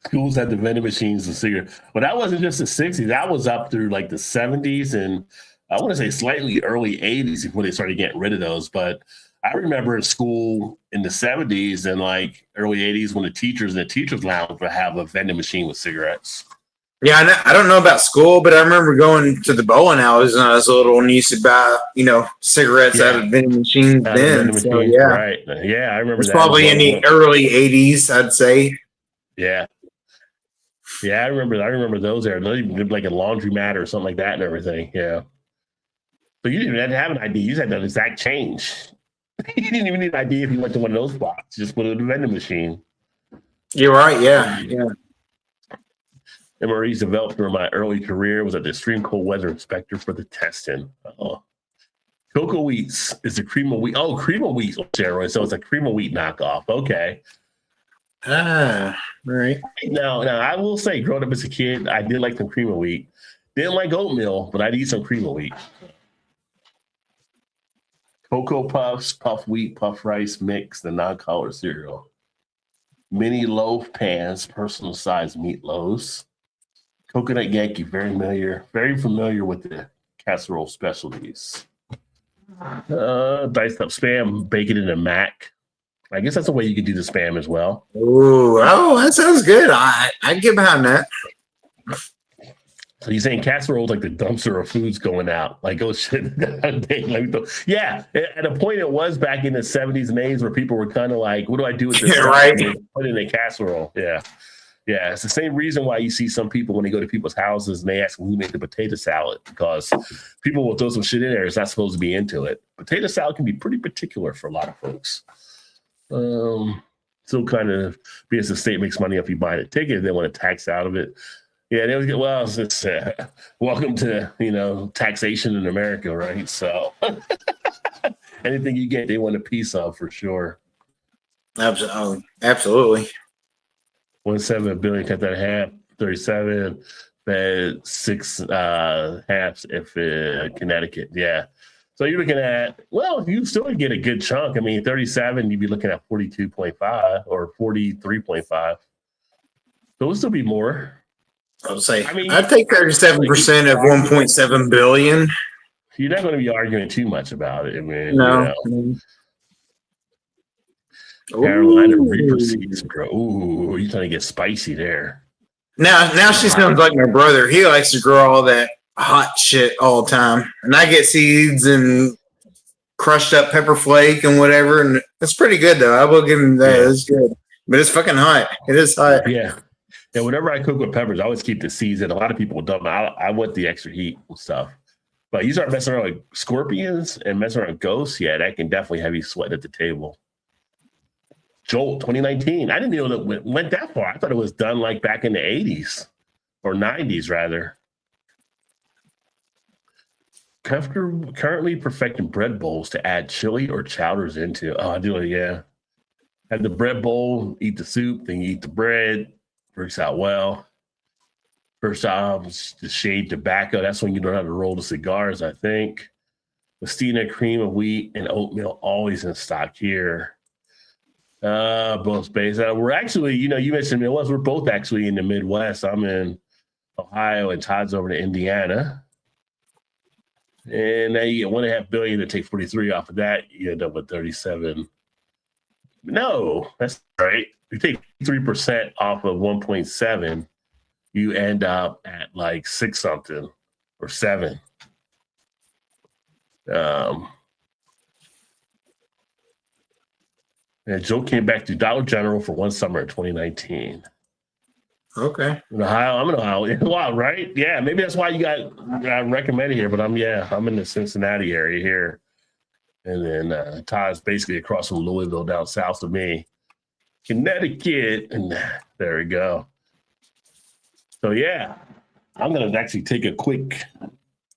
schools had the vending machines and cigarette. But that wasn't just the 60s. That was up through like the 70s and I want to say slightly early 80s before they started getting rid of those. But I remember in school in the 70s and like early 80s when the teachers in the teachers' lounge would have a vending machine with cigarettes. yeah, I don't know about school, but I remember going to the bowling alleys when I was little and used to buy, cigarettes out of vending machines then. So, yeah. Right. Yeah, I remember It's that. probably in the early 80s, I'd say. Yeah. Yeah, I remember those there. They even did like a laundromat or something like that and everything. Yeah. But you didn't even have an ID. You just had that exact change. You didn't even need an ID if you went to one of those spots. Just put it in the vending machine. You're right. Yeah. Yeah. MREs developed during my early career was at the extreme cold weather inspector for the testing. Cocoa Wheats is the cream of wheat. Oh, cream of wheat steroids. So it's a cream of wheat knockoff. Okay. Right. Now I will say, growing up as a kid, I did like some cream of wheat. Didn't like oatmeal, but I'd eat some cream of wheat. Cocoa Puffs, puff wheat, puff rice mix, the non-colored cereal. Mini loaf pans, personal size meatloaves. Coconut Yankee, very familiar with the casserole specialties. Diced up Spam, bacon in a mac. I guess that's a way you could do the Spam as well. Ooh, that sounds good. I'd get behind that. So you're saying casserole is like the dumpster of foods going out. Like, oh shit. Yeah. At a point it was back in the 70s and 80s where people were kind of like, what do I do with this? Yeah, right. Put it in a casserole. Yeah. Yeah. It's the same reason why you see some people when they go to people's houses and they ask who made the potato salad, because people will throw some shit in there. It's not supposed to be into it. Potato salad can be pretty particular for a lot of folks. Still kind of, because the state makes money if you buy a ticket, they want a tax out of it. Yeah, they always get, well, it's welcome to, taxation in America, right? So anything you get, they want a piece of for sure. Absolutely. 1.7 billion, cut that in half, 37, fed 6 halves if Connecticut. Yeah. So you're looking at, well, you still get a good chunk. I mean, 37, you'd be looking at 42.5 or 43.5. So it would still be more. I would say, I'd take 37% of 1.7 billion. You're not going to be arguing too much about it. I mean, no. Carolina Reaper seeds grow. Ooh, you're trying to get spicy there. Now she sounds like my brother. He likes to grow all that hot shit all the time. And I get seeds and crushed up pepper flake and whatever. And it's pretty good, though. I will give him that. Yeah. It's good. But it's fucking hot. It is hot. Yeah. And whenever I cook with peppers, I always keep the seeds in. A lot of people don't. I want the extra heat and stuff. But you start messing around with scorpions and messing around with ghosts, yeah, that can definitely have you sweating at the table. Jolt 2019. I didn't know that it went that far. I thought it was done like back in the 80s or 90s, rather. Currently perfecting bread bowls to add chili or chowders into. Oh, I do it, yeah. Have the bread bowl, eat the soup, then you eat the bread. Works out well. First job is the shade tobacco. That's when you learn how to roll the cigars, I think. Mestina cream of wheat and oatmeal always in stock here. Both space. We're actually, you mentioned Midwest. We're both actually in the Midwest. I'm in Ohio and Todd's over to Indiana. And now you get 1.5 billion to take 43 off of that. You end up with 37. No, that's right. You take 3% off of 1.7, you end up at like 6 something or 7. And Joe came back to Dollar General for one summer in 2019. Okay. In Ohio, I'm in Ohio. Wow, right? Yeah, maybe that's why you got recommended here. But I'm in the Cincinnati area here, and then Todd's basically across from Louisville, down south of me, Connecticut, and there we go. So yeah, I'm gonna actually take a quick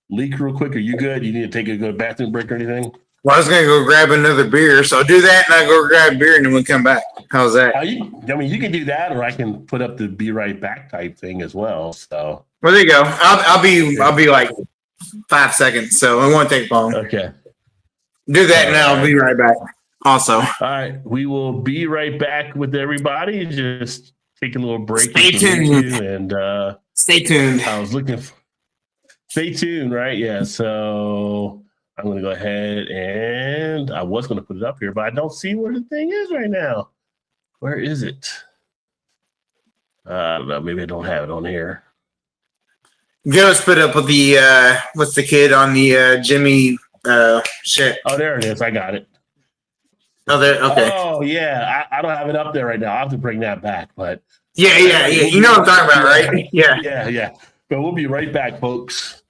leak real quick. Are you good? You need to take a good bathroom break or anything? Well, I was gonna go grab another beer, so I'll do that, and I'll go grab a beer, and then we'll come back. How's that? You can do that, or I can put up the be right back type thing as well. So Well, there you go. I'll be like 5 seconds, so it won't take long. okay. Do that, and I'll be right back. Also, All right, we will be right back with everybody. Just take a little break. Stay tuned. And stay tuned. I was looking for, stay tuned, right? Yeah. So I'm going to go ahead and I was going to put it up here, but I don't see where the thing is right now. Where is it? I don't know. Maybe I don't have it on here. Go split up with the what's the kid on the Jimmy shit. Oh, there it is. I got it. Oh, there. Okay. Oh, yeah. I don't have it up there right now. I'll have to bring that back, but Yeah. You know what I'm talking about, right? Yeah. Yeah. But we'll be right back, folks.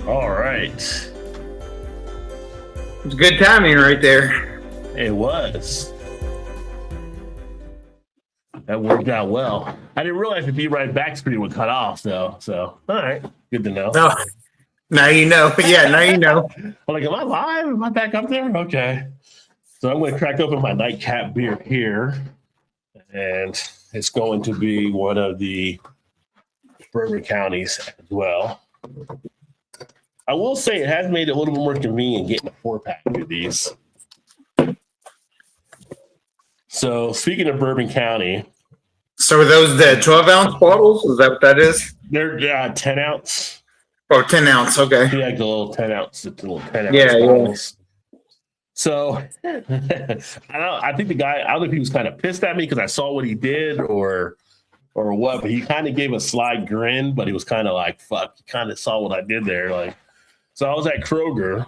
All right. It's good timing right there. It was. That worked out well. I didn't realize the Be Right Back screen would cut off, though. So, all right. Good to know. No. Now you know. Yeah, now you know. I'm like, am I live? Am I back up there? Okay. So I'm going to crack open my nightcap beer here. And it's going to be one of the Bourbon counties as well. I will say it has made it a little bit more convenient getting a 4-pack of these. So speaking of Bourbon County. So are those the 12-ounce bottles? Is that what that is? They're 10 ounce. Oh, 10 ounce. Okay. Yeah, the little 10 ounce bottles. Yeah. So I think the guy, I don't know if he was kind of pissed at me because I saw what he did or what, but he kind of gave a sly grin, but he was kind of like, fuck, you kind of saw what I did there. Like, so I was at Kroger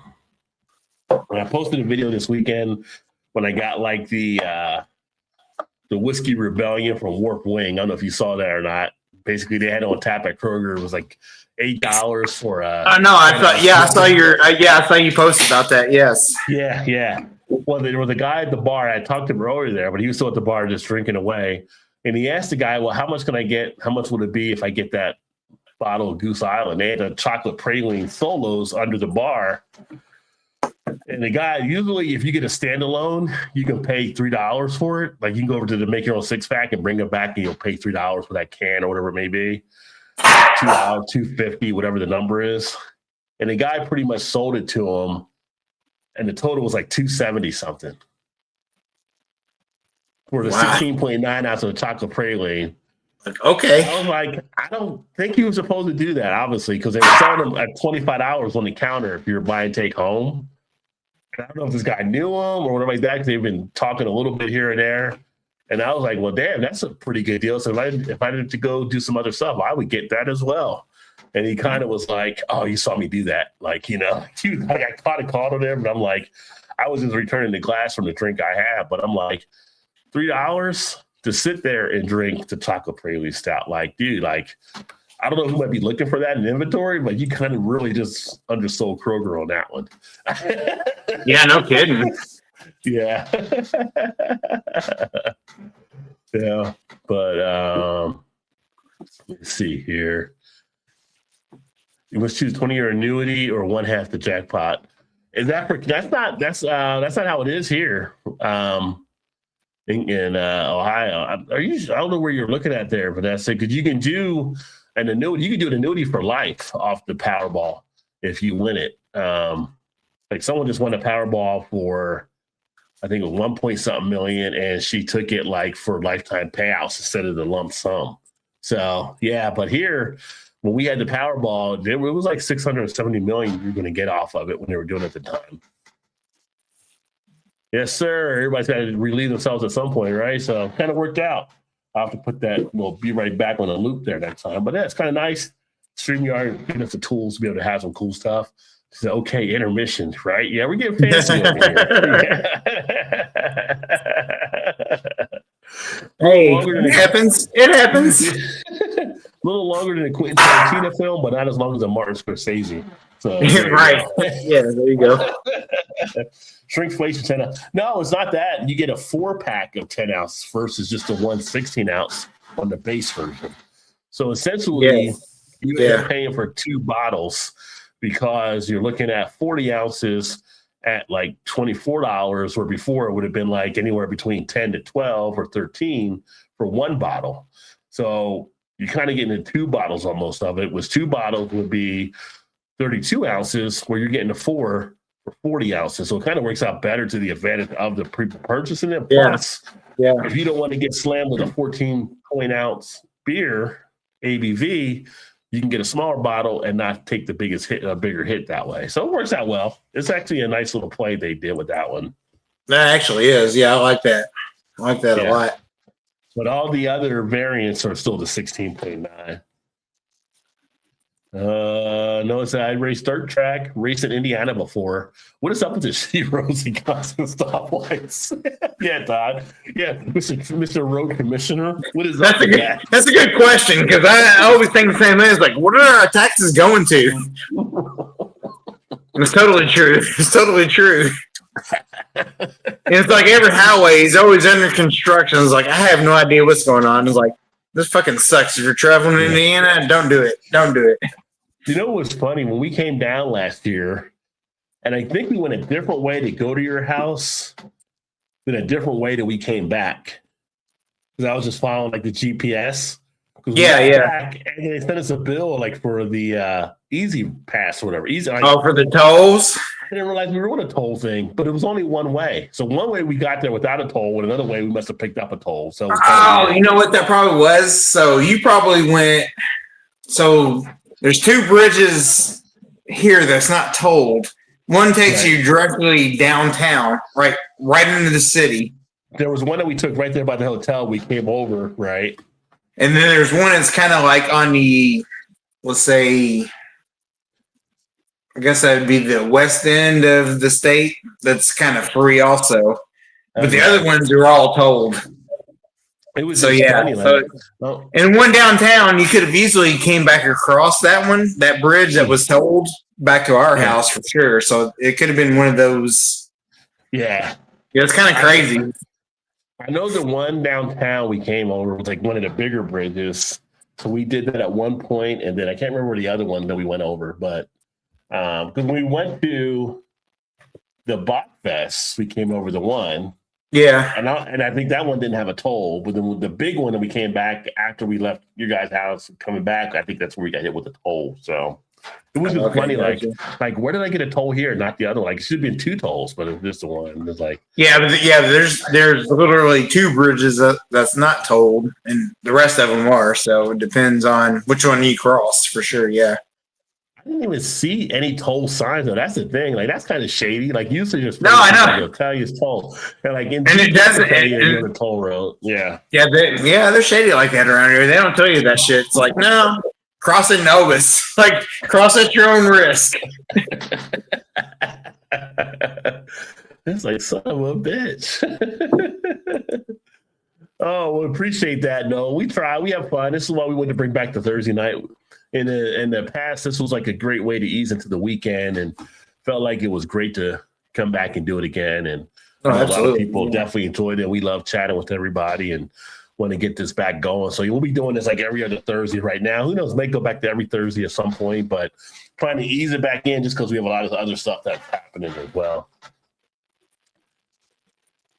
and I posted a video this weekend when I got like the Whiskey Rebellion from Warp Wing. I don't know if you saw that or not. Basically, they had it on tap at Kroger. It was like $8 for I know. I saw. Yeah, I saw your. I saw you post about that. Yes. Yeah. Well, there was a guy at the bar. I talked to him earlier there, but he was still at the bar just drinking away. And he asked the guy, well, how much can I get? How much would it be if I get that bottle of Goose Island? They had a chocolate praline solos under the bar. And the guy, usually if you get a standalone, you can pay $3 for it. Like you can go over to the make your own 6-pack and bring it back and you'll pay $3 for that can or whatever it may be. $2, $2.50, whatever the number is. And the guy pretty much sold it to him. And the total was like $270 something. For the 16.9 ounce of chocolate praline. Okay. I was like, I don't think he was supposed to do that, obviously, because they were selling them at $25 on the counter if you were buying take home. And I don't know if this guy knew him or whatever like that, because they've been talking a little bit here and there. And I was like, well, damn, that's a pretty good deal. So if I needed to go do some other stuff, I would get that as well. And he kind of was like, oh, you saw me do that. Like, you know, I got caught and called on him. And I'm like, I was just returning the glass from the drink I had. But I'm like, $3 to sit there and drink the chocolate praline stout. Like, dude, like, I don't know who might be looking for that in inventory, but you kind of really just undersold Kroger on that one. Yeah, no kidding. Yeah. Yeah. But let's see here. You must choose 20-year annuity or one half the jackpot. Is that for that's not how it is here. In Ohio. I don't know where you're looking at there, but that's it. Because you can do an annuity. You can do an annuity for life off the Powerball if you win it. Like someone just won a Powerball for, I think it was 1 million, and she took it like for lifetime payouts instead of the lump sum. So yeah, but here when we had the Powerball, it was like 670 million you're going to get off of it when they were doing it at the time. Yes, sir. Everybody's got to relieve themselves at some point, right? So kind of worked out. I'll have to put that, we'll be right back on the loop there next time. But yeah, it's kind of nice. StreamYard giving us the tools to be able to have some cool stuff. So, okay, intermission, right? Yeah, we're getting fancy over here. Hey, it happens. It happens. A little longer than a Quentin Tarantino film, but not as long as a Martin Scorsese. So, right. Yeah, there you go. Shrinkflation 10 ounce. No, it's not that. You get a 4-pack of 10 ounce versus just a 1 16 ounce on the base version. So essentially, you're paying for 2 bottles because you're looking at 40 ounces at like $24, where before it would have been like anywhere between 10 to 12 or 13 for 1 bottle. So you're kind of getting 2 bottles almost of it. Was 2 bottles would be 32 ounces, where you're getting a 4 for 40 ounces. So it kind of works out better to the advantage of the purchasing it. Plus, if you don't want to get slammed with a 14-ounce beer ABV, you can get a smaller bottle and not take the biggest hit, a bigger hit that way. So it works out well. It's actually a nice little play they did with that one. That actually is. Yeah, I like that. I like that a lot. But all the other variants are still the 16.9. Notice that I raced dirt track, raced in Indiana before. What is up with this shitty roads and constant stoplights? Yeah, Todd. Yeah, Mr. Road Commissioner. What is up with that? That's a good question, because I always think the same thing. It's like, what are our taxes going to? It's totally true. It's totally true. It's like every highway is always under construction. It's like, I have no idea what's going on. It's like, this fucking sucks. If you're traveling in Indiana, don't do it. Don't do it. You know what's funny? When we came down last year, and I think we went a different way to go to your house than a different way that we came back. Because I was just following like the GPS. Back, and they sent us a bill like for the Easy Pass or whatever. For the tolls? I didn't realize we were on a toll thing, but it was only one way. So one way we got there without a toll, and another way we must have picked up a toll. So you know what that probably was? So you probably went. So there's 2 bridges here that's not tolled. One takes you directly downtown, right into the city. There was one that we took right there by the hotel. We came over, right? And then there's one that's kind of like on the, let's say, I guess that would be the west end of the state. That's kind of free also. But the other ones are all tolled. It was and one downtown, you could have easily came back across that bridge that was tolled back to our house for sure. So it could have been one of those. Yeah. Yeah, it's kind of crazy. I know the one downtown we came over was like one of the bigger bridges. So we did that at one point, and then I can't remember the other one that we went over, but because when we went to the Bot Fest, we came over the one. Yeah. And I think that one didn't have a toll, but then with the big one that we came back after we left your guys' house coming back, I think that's where we got hit with the toll. So it was just funny, gotcha. like where did I get a toll here, not the other one? Like it should have been 2 tolls, but it's just the one. It's like there's literally 2 bridges that's not tolled, and the rest of them are. So it depends on which one you cross for sure. Yeah. I didn't even see any toll signs though. That's the thing. Like that's kind of shady. Like usually just I know. They'll tell you it's toll, and like And it doesn't. you're on the toll road. Yeah. Yeah, they're shady like that around here. They don't tell you that shit. It's like, no, cross at Novus. Like, cross at your own risk. It's like, son of a bitch. Oh, we appreciate that. No, we try. We have fun. This is why we wanted to bring back the Thursday night. In the past, this was like a great way to ease into the weekend, and felt like it was great to come back and do it again. And a lot of people definitely enjoyed it. We love chatting with everybody and want to get this back going. So we'll be doing this like every other Thursday right now. Who knows? May go back to every Thursday at some point, but trying to ease it back in just because we have a lot of other stuff that's happening as well.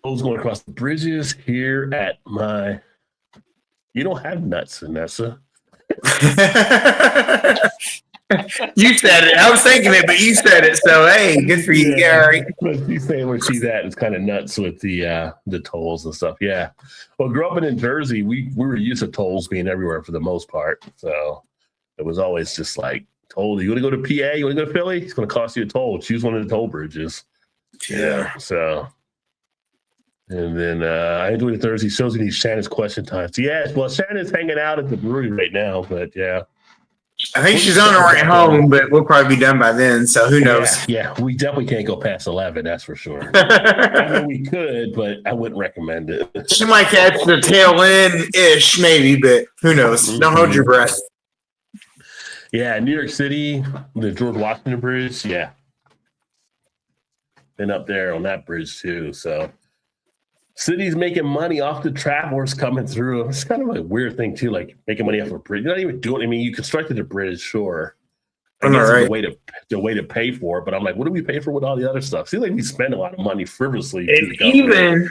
Those going across the bridges here at my. You don't have nuts, Vanessa. You said it. I was thinking it, but you said it. So hey, good for you, Gary. But she's saying where she's at is kind of nuts with the tolls and stuff. Yeah. Well, growing up in Jersey, we were used to tolls being everywhere for the most part. So it was always just like toll. You want to go to PA? You want to go to Philly? It's going to cost you a toll. Choose one of the toll bridges. Yeah. So. And then I enjoy the Thursday shows. We need Shannon's question times. Yes, well, Shannon's hanging out at the brewery right now, but yeah. I think she's on her way home, but we'll probably be done by then. So who knows? Yeah, we definitely can't go past 11. That's for sure. I mean, we could, but I wouldn't recommend it. She might catch the tail end ish, maybe, but who knows? Don't hold your breath. Yeah, New York City, the George Washington Bridge. Yeah, been up there on that bridge too. So. City's making money off the travelers coming through. It's kind of a weird thing too, like making money off a bridge. You're not even doing. I mean, you constructed a bridge, sure. I guess it's the way to pay for it, but I'm like, what do we pay for with all the other stuff? Seems like we spend a lot of money frivolously. Even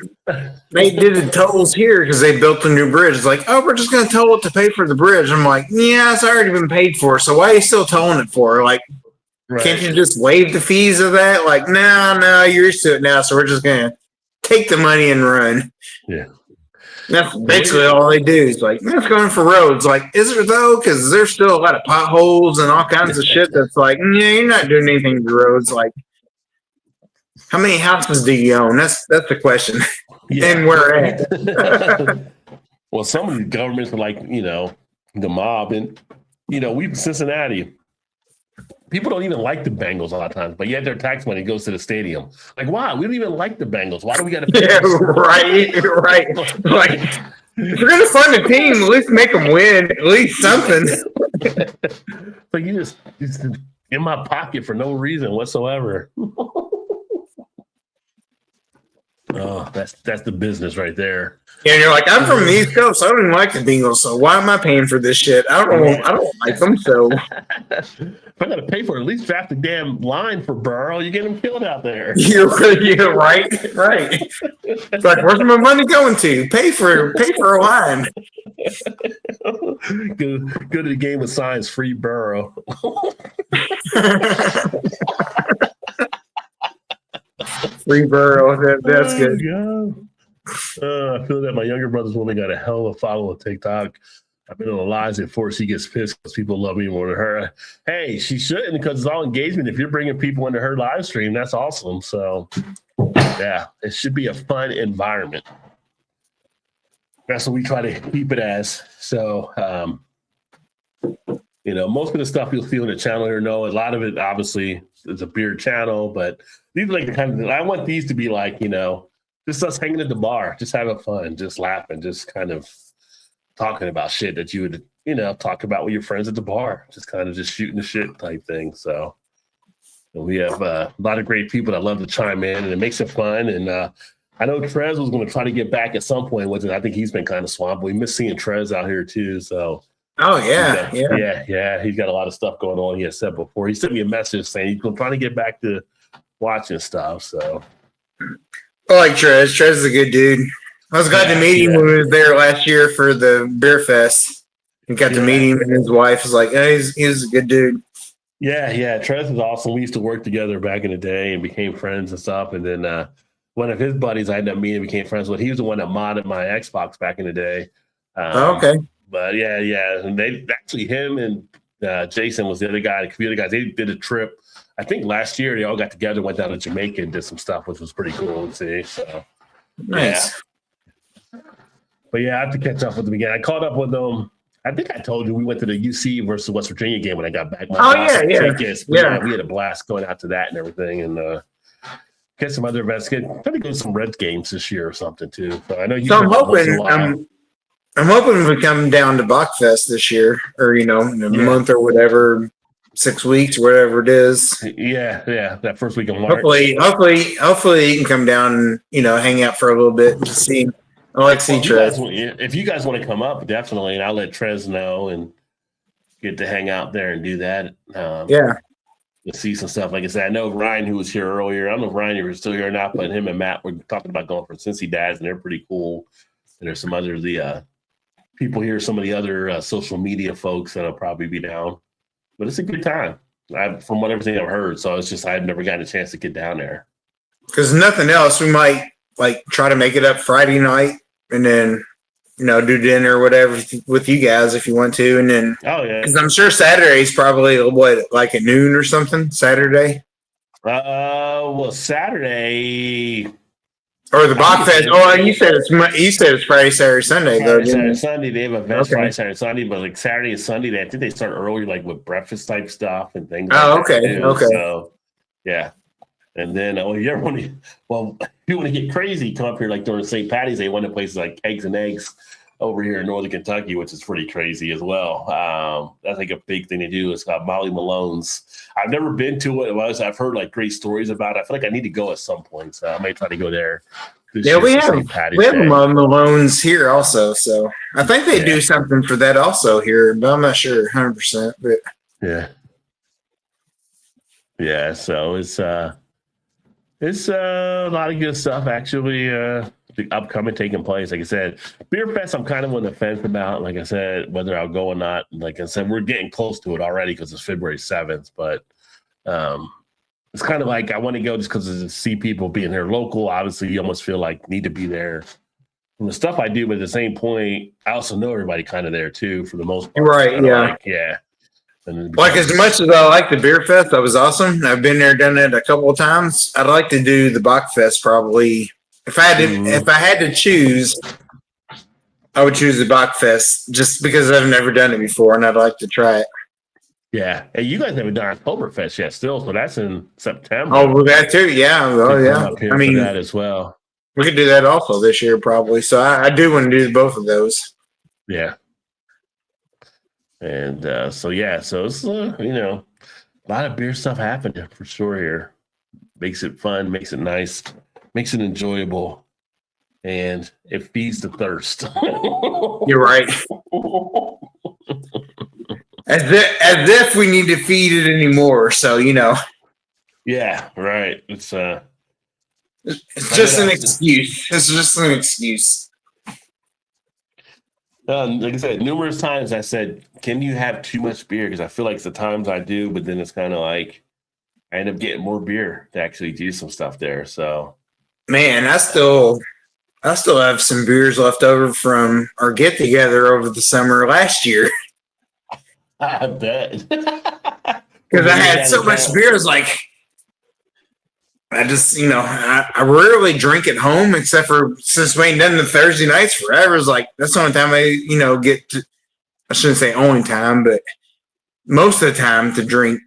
they did the tolls here because they built a new bridge. It's like, oh, we're just going to toll it to pay for the bridge. I'm like, yeah, it's already been paid for. So why are you still tolling it for? Like, can't you just waive the fees of that? Like, no, you're used to it now, so we're just going to take the money and run. Yeah. That's basically all they do. Is like, that's going for roads. Like, is there though? Because there's still a lot of potholes and all kinds of shit that's like, yeah, you're not doing anything to roads. Like, how many houses do you own? That's the question. Yeah. And where at? Well, some of the governments are like, the mob. And, we in Cincinnati, people don't even like the Bengals a lot of times, but yet their tax money goes to the stadium. Like, why? We don't even like the Bengals. Why do we got to pay? Yeah, right. Like, if you're going to fund a team, at least make them win. At least something. Like, you just in my pocket for no reason whatsoever. Oh, that's the business right there. Yeah, and you're like, I'm from the East Coast. I don't even like the Bengals, so why am I paying for this shit? I don't like them, so. If I got to pay for it, at least draft the damn line for Burrow. You get him killed out there. You're right. It's like, where's my money going to? Pay for a line. Go to the game with signs, free Burrow. Free Burrow. That's good. I feel that my younger brother's woman got a hell of a follow on TikTok. I've been on the lives before she gets pissed because people love me more than her. Hey, she shouldn't, because it's all engagement. If you're bringing people into her live stream, that's awesome. So, yeah, it should be a fun environment. That's what we try to keep it as. So, most of the stuff you'll see on the channel here, a lot of it obviously is a beer channel, but these are like the kind of, I want these to be like, just us hanging at the bar, just having fun, just laughing, just kind of talking about shit that you would, talk about with your friends at the bar, just kind of just shooting the shit type thing. So we have a lot of great people that love to chime in, and it makes it fun. And I know Trez was going to try to get back at some point with it. I think he's been kind of swamped. We miss seeing Trez out here too. So, oh yeah, he's got a lot of stuff going on. He has said before. He sent me a message saying he's trying to get back to watching stuff. So, I like Trez. Trez is a good dude. I was glad to meet him when we was there last year for the beer fest. And got to meet him, and his wife was like, "Hey, he's a good dude." Yeah. Trez is awesome. We used to work together back in the day and became friends and stuff. And then one of his buddies I ended up meeting and became friends with. He was the one that modded my Xbox back in the day. Okay. But yeah. And they actually, him and Jason was the other guy, the community guys. They did a trip. I think last year they all got together, went down to Jamaica and did some stuff, which was pretty cool to see. So nice. Yeah. But yeah, I have to catch up with them again. I caught up with them. I think I told you we went to the UC versus West Virginia game when I got back. Tickets. We had a blast going out to that and everything, and get some other events. Try to go to some Reds games this year or something too. So I know you. So I'm hoping we come down to Bachfest this year, or in a month or whatever, 6 weeks, whatever it is. Yeah, that first week of March. Hopefully you can come down and hang out for a little bit and see. I like to see Trez. If you guys want to come up, definitely, and I'll let Trez know and get to hang out there and do that. Yeah. To see some stuff. Like I said, I know Ryan, who was here earlier. I don't know if Ryan, you were still here or not, but him and Matt were talking about going for Cincy Dads, and they're pretty cool. And there's some other people here, some of the other social media folks that'll probably be down. But it's a good time, from everything I've heard. So it's just I've never gotten a chance to get down there. Because nothing else, we might try to make it up Friday night and then do dinner or whatever with you guys if you want to, and then because I'm sure Saturday's probably at noon or something. Saturday. Well, Saturday or the Bachfest. Oh, you said it's Friday, Saturday, Sunday. Saturday, Sunday. They have events Friday, Saturday, Sunday, but like Saturday and Sunday, I think they start early, like with breakfast type stuff and things. Oh, like that okay. So yeah. And then, if you want to get crazy, come up here like during St. Patty's Day, one of the places like Eggs and Eggs over here in Northern Kentucky, which is pretty crazy as well. That's like a big thing to do. It's called Molly Malone's. I've never been to it. I've heard like great stories about it. I feel like I need to go at some point, so I might try to go there. Yeah, we have Molly Malone's here also, so I think they do something for that also here, but I'm not sure 100%. But yeah. So it's a lot of good stuff actually upcoming taking place. Like I said, Beer Fest, I'm kind of on the fence about, like I said, whether I'll go or not. Like I said, we're getting close to it already because it's February 7th, but it's kind of like I want to go just because to see people being here local. Obviously, you almost feel like need to be there from the stuff I do, but at the same point, I also know everybody kind of there too for the most part. Right, yeah. And as much as I like the Beer Fest, that was awesome. I've been there, done it a couple of times. I'd like to do the Bachfest probably. If I had to choose, I would choose the Bachfest just because I've never done it before and I'd like to try it. Yeah. Hey, you guys haven't done Oktoberfest yet still, so that's in September. Oh, well, that too, yeah. Oh, yeah. I mean, that as well. We could do that also this year probably. So I do want to do both of those. Yeah. And so it's a lot of beer stuff happening for sure here. Makes it fun, makes it nice, makes it enjoyable, and it feeds the thirst. You're right. As if we need to feed it anymore. So Yeah, right. It's just an excuse. It's just an excuse. Like I said, numerous times I said, can you have too much beer? Because I feel like it's the times I do, but then it's kind of like I end up getting more beer to actually do some stuff there. So, man, I still have some beers left over from our get together over the summer last year. I bet. Because I had so much beer. I was like, I just, I rarely drink at home except for since we ain't done the Thursday nights forever. It's like, that's the only time I, get to, I shouldn't say only time, but most of the time to drink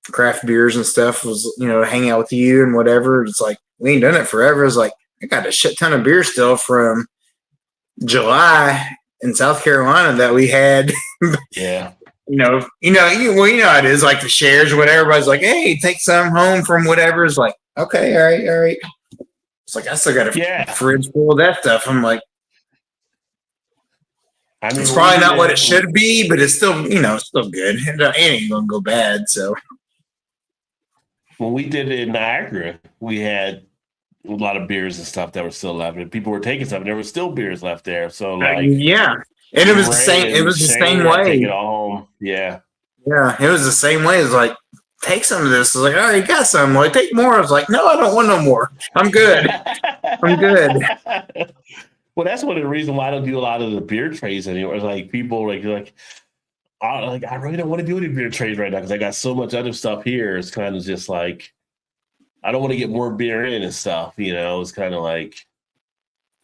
craft beers and stuff was, hang out with you and whatever. It's like, we ain't done it forever. It's like, I got a shit ton of beer still from July in South Carolina that we had. Yeah. You know how it is, like the shares or whatever. Everybody's like, hey, take some home from whatever. It's like, okay, all right. It's like I still got a Yeah. fridge full of that stuff. I'm like, I mean, it's probably not what it should be, but it's still, still good. It ain't gonna go bad. So when we did it in Niagara, we had a lot of beers and stuff that were still left, and people were taking stuff, and there were still beers left there. So like, yeah, and it was the same. It was the same way. Take it all home. Yeah, yeah, it was the same way. It's like, take some of this. I was like, all right, you got some. Like, take more. I was like, no, I don't want no more. I'm good. I'm good. Well, that's one of the reasons why I don't do a lot of the beer trays anymore. It's like people I really don't want to do any beer trays right now because I got so much other stuff here. It's kind of just like I don't want to get more beer in and stuff. It's kind of like,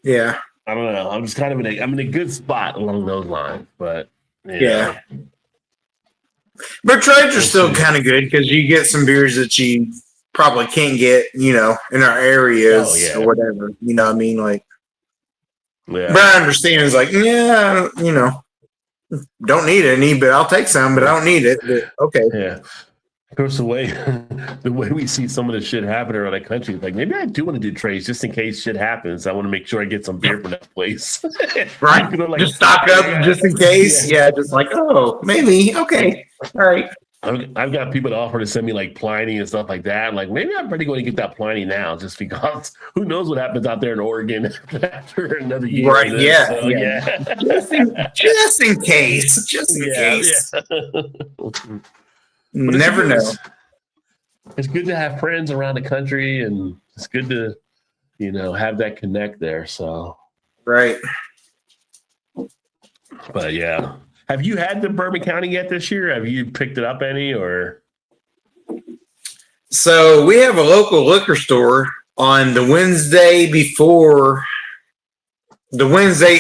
yeah, I don't know. I'm just kind of I'm in a good spot along those lines, but yeah. But trays are still kind of good because you get some beers that you probably can't get, in our areas or whatever. You know what I mean? Like, yeah. But I understand. It's like, yeah, don't need any, but I'll take some, but I don't need it. But okay. Yeah. Of course, the way we see some of the shit happen around the country, like maybe I do want to do trays just in case shit happens. I want to make sure I get some beer from that place. Right. Just stock up just in case. Yeah. Just like, oh, maybe. Okay. All right. I've got people that offer to send me like Pliny and stuff like that. Like maybe I'm pretty going to get that Pliny now, just because who knows what happens out there in Oregon after another year. Right? Yeah, so, yeah. Just in case. Just in case. Yeah. Never know. It's good to have friends around the country, and it's good to have that connect there. So right. But yeah. Have you had the Bourbon County yet this year? Have you picked it up any or? So we have a local liquor store on the Wednesday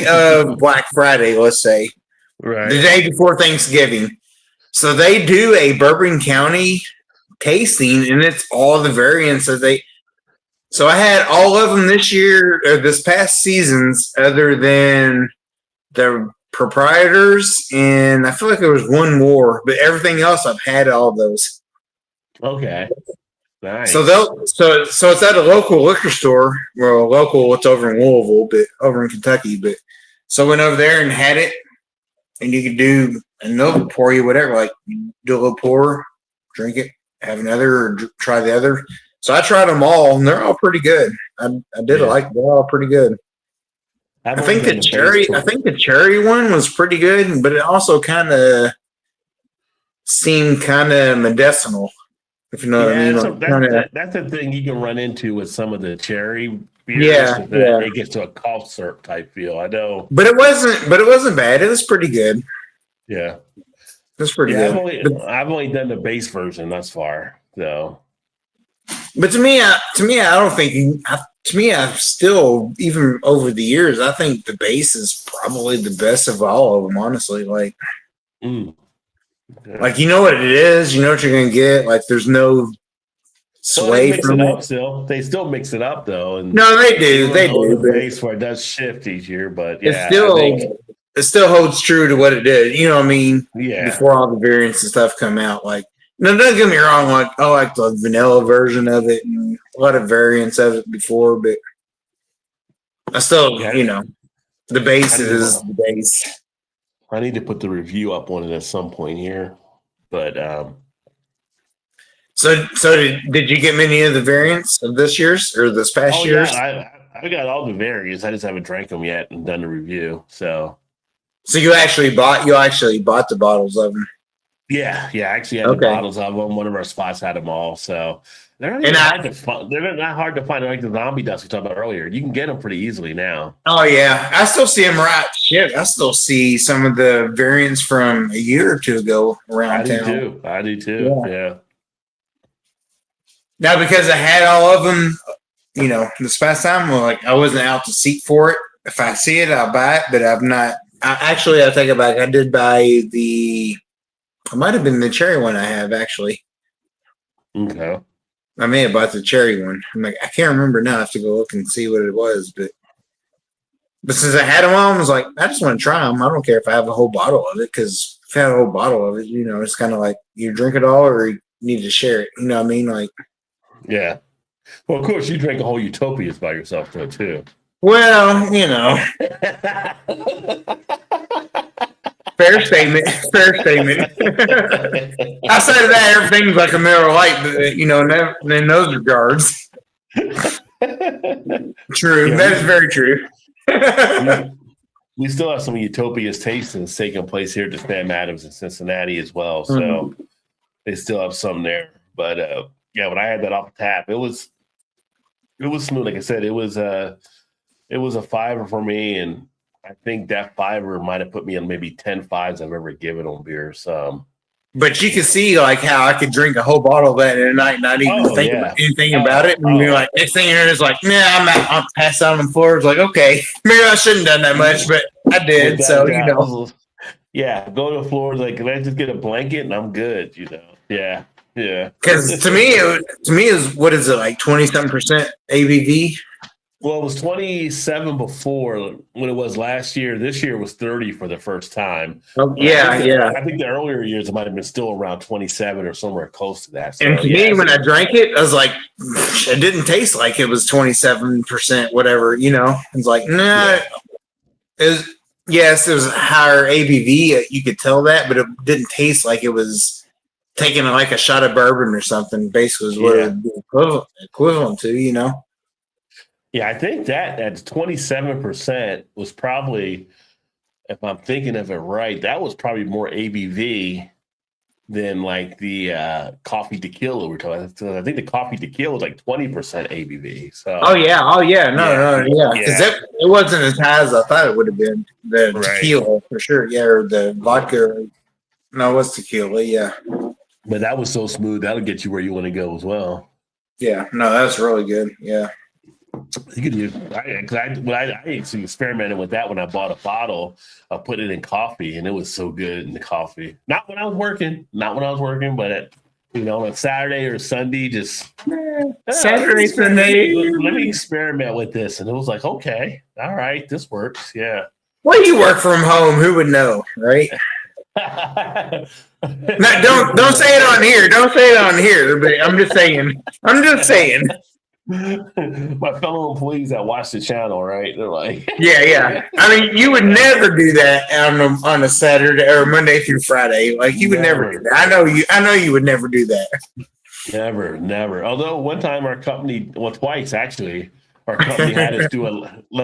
of Black Friday, let's say. Right. The day before Thanksgiving. So they do a Bourbon County tasting, and it's all the variants that so I had all of them this year, or this past seasons, other than the proprietors, and I feel like there was one more, but everything else I've had all those. Okay. Nice. So it's at a local liquor store. Well, local, it's over in Louisville, but over in Kentucky. But so I went over there and had it, and you could do and they'll pour you whatever. Like you do a little pour, drink it, have another, or try the other. So I tried them all, and they're all pretty good. I did like they're all pretty good. I think the cherry one was pretty good, but it also kind of seemed kind of medicinal, if you know what I mean. That's the thing you can run into with some of the cherry beers. Yeah. It gets to a cough syrup type feel. I know, but it wasn't bad. It was pretty good. Yeah, it was pretty good. I've only done the base version thus far, so. But to me, I don't think. To me, I've still, even over the years, I think the base is probably the best of all of them. Honestly, like you know what it is, you know what you're gonna get. Like there's no sway from it. Still, they still mix it up though. And no, they do. They do. The base where it does shift each year, but yeah, it still holds true to what it did. You know what I mean? Yeah. Before all the variants and stuff come out, like. No, don't get me wrong. Like I like the vanilla version of it, and a lot of variants of it before, but I still, the base is the base. I need to put the review up on it at some point here, but So did you get many of the variants of this year's or this past year's? Yeah, I got all the variants. I just haven't drank them yet and done the review. So you actually bought the bottles of them. Yeah. I actually had the bottles of them. One of our spots had them all. So they're not hard to find. They're not hard to find. Like the zombie dust we talked about earlier. You can get them pretty easily now. Oh yeah, I still see them right. Shit, I still see some of the variants from a year or two ago around town. I do too. Yeah. Now because I had all of them, this past time, I wasn't out to seek for it. If I see it, I'll buy it. But I've not. I take it back. I did buy it might have been the cherry one I have, actually. Okay. I may have bought the cherry one. I can't remember now. I have to go look and see what it was. But since I had them all, I was like, I just want to try them. I don't care if I have a whole bottle of it, because if I have a whole bottle of it, it's kind of like you drink it all or you need to share it. You know what I mean? Like, yeah. Well, of course, you drank a whole Utopias by yourself, though, too. Well, fair statement. Fair statement. Outside of that, everything's like a Miller Lite, but, in those regards. True. Yeah, That is very true. we still have some Utopia's tastings taking place here at Sam Adams in Cincinnati as well. So they still have some there. But yeah, when I had that off the tap, it was smooth. Like I said, it was a $5 for me, and I think that $5 might have put me on maybe 10 5s I've ever given on beer. So, but you can see like how I could drink a whole bottle of that in a night, not even think about anything about it. And you're like, next thing you know, it's like, I'm passed out on the floor. It's like, okay, maybe I shouldn't have done that much, but I did. So yeah, go to the floor. Like, let's just get a blanket and I'm good. Yeah. Because to me, is what is it, like 20-something% ABV? Well, it was 27 before when it was last year. This year was 30 for the first time. Oh, yeah. I think the earlier years it might have been still around 27 or somewhere close to that. So, and to me, when I drank it, I was like, it didn't taste like it was 27%, whatever. It's like, nah. It was a higher ABV. You could tell that, but it didn't taste like it was taking like a shot of bourbon or something. Basically, is what it would be equivalent to. Yeah, I think that at 27% was probably, if I'm thinking of it right, that was probably more ABV than like the coffee tequila we're talking about. I think the coffee tequila was like 20% ABV. So. Oh yeah. No. Because it wasn't as high as I thought it would have been. The tequila for sure. Yeah, or the vodka. No, it was tequila. Yeah. But that was so smooth. That'll get you where you want to go as well. Yeah. No, that's really good. Yeah. You could do. I actually experimented with that when I bought a bottle. I put it in coffee, and it was so good in the coffee. Not when I was working, but on a Saturday or Sunday, just Saturday, Sunday. Let me experiment with this, and it was like, okay, all right, this works. Yeah. Well, you work from home. Who would know, right? Don't say it on here. Don't say it on here. But I'm just saying. My fellow employees that watch the channel, right? They're like, yeah. I mean, you would never do that on a Saturday or Monday through Friday. Like you would never do that. I know you would never do that. Never. Although one time our company, well, twice actually, our company let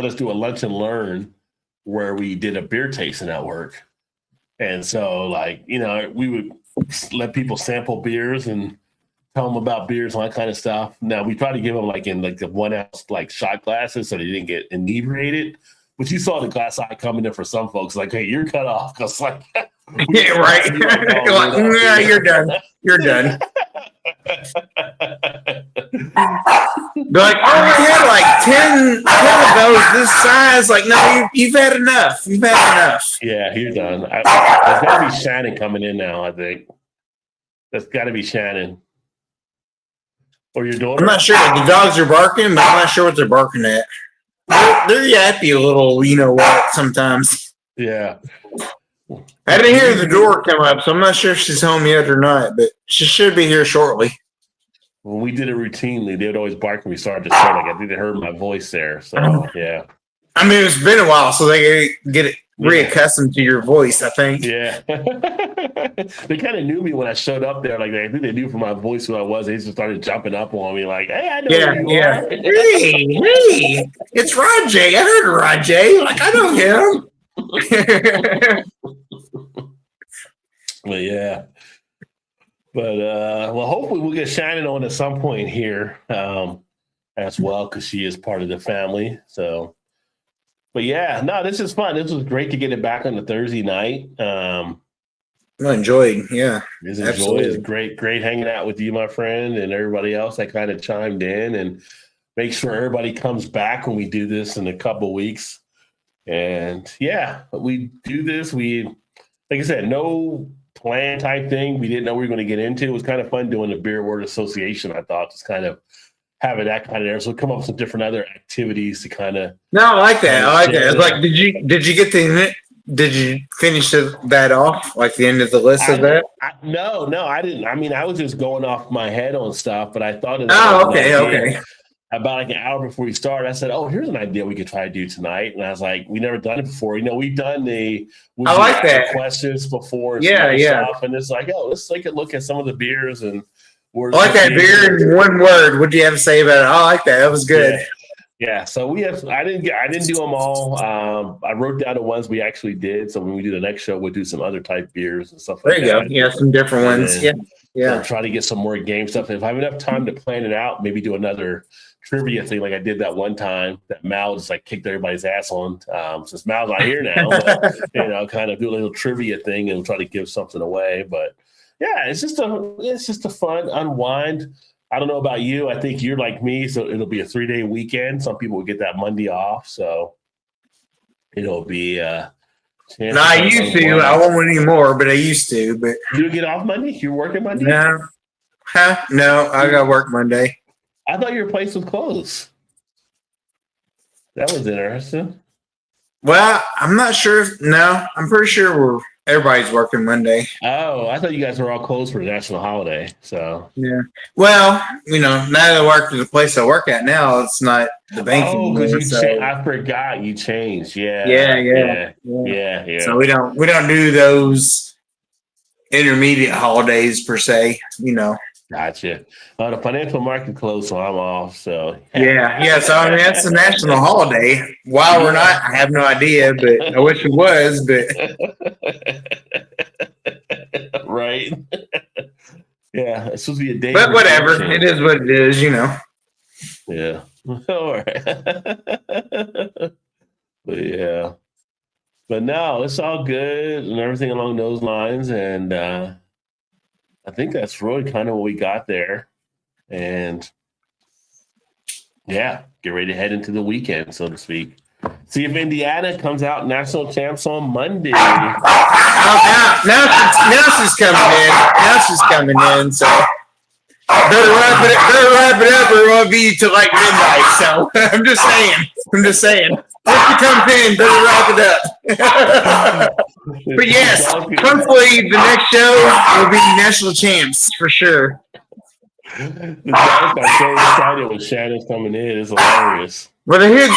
us do a lunch and learn where we did a beer tasting at work, and so we would let people sample beers and tell them about beers and all that kind of stuff. Now we try to give them in the 1 ounce shot glasses so they didn't get inebriated. But you saw the glass eye coming in for some folks. Like, hey, you're cut off because yeah, right. Nah, you're done. You're done. They're like, I had 10 of those this size. Like, no, you've had enough. You've had enough. Yeah, you're done. There's got to be Shannon coming in now. I think that's got to be Shannon. Or your daughter? I'm not sure. The dogs are barking, but I'm not sure what they're barking at. They're yappy a little, sometimes. Yeah. I didn't hear the door come up, so I'm not sure if she's home yet or not, but she should be here shortly. When we did it routinely, they'd always bark when we started the show. I think they heard my voice there. So, yeah. I mean, it's been a while, so they get it reaccustomed to your voice, I think. Yeah. They kind of knew me when I showed up there. I think they knew from my voice who I was. They just started jumping up on me like, hey, I know who you are. Hey, it's Rajay. I heard of Rajay. I know him. But yeah. But hopefully we'll get Shannon on at some point here as well, because she is part of the family. So, but yeah, no, this is fun. This was great to get it back on the Thursday night. I enjoyed, yeah. It's great hanging out with you, my friend, and everybody else that kind of chimed in, and make sure everybody comes back when we do this in a couple of weeks. And yeah, we do this. We, like I said, no plan type thing. We didn't know we were going to get into. It was kind of fun doing the Beer Word Association. I thought just kind of having that kind of there. So we'll come up with some different other activities to kind of. No, I like that. It's like, did you get Did you finish that off, like the end of the list of that? No, I didn't. I mean, I was just going off my head on stuff, but I thought of Oh, okay. About like an hour before we started, I said, "Oh, here's an idea we could try to do tonight." And I was like, "We never done it before. We've done I like that questions before. And yeah. stuff, and it's like, oh, let's take a look at some of the beers and. I like that beer in one word. What do you have to say about it? I like that. That was good. Yeah. So I didn't do them all. I wrote down the ones we actually did. So when we do the next show, we'll do some other type beers and stuff like that. There you go. Yeah, some different ones. Yeah. Try to get some more game stuff. If I have enough time to plan it out, maybe do another trivia thing like I did that one time that Mal just like kicked everybody's ass on. Since Mal's not here now, but, kind of do a little trivia thing and try to give something away. But yeah, it's just a fun unwind. I don't know about you. I think you're like me, so it'll be a 3-day weekend. Some people will get that Monday off, so it'll be. I used to. I won't anymore, but I used to. But you get off Monday? You're working Monday? No, no. I got work Monday. I thought your place was closed. That was interesting. Well, I'm not sure. No, I'm pretty sure everybody's working Monday. Oh, I thought you guys were all closed for the national holiday. So yeah. Well, now that I work at the place I work at now, it's not the banking. Oh, because I forgot you changed. Yeah. So we don't do those intermediate holidays per se. Gotcha. The financial market closed, so I'm off. So yeah. So I mean, that's a national holiday. Why we're not, I have no idea, but I wish it was. But right. Yeah, it's supposed to be a day. But whatever, it is what it is. Yeah. All right. But yeah. But no, it's all good and everything along those lines, and. I think that's really kind of what we got there. And yeah, get ready to head into the weekend, so to speak. See if Indiana comes out national champs on Monday. Now she's coming in. So better wrap it up or it'll be till like midnight. So I'm just saying. If you come in, better wrap it up. But yes, hopefully the next show will be national champs for sure. The guys got so excited when Shannon's coming in. It's hilarious. Well, they hear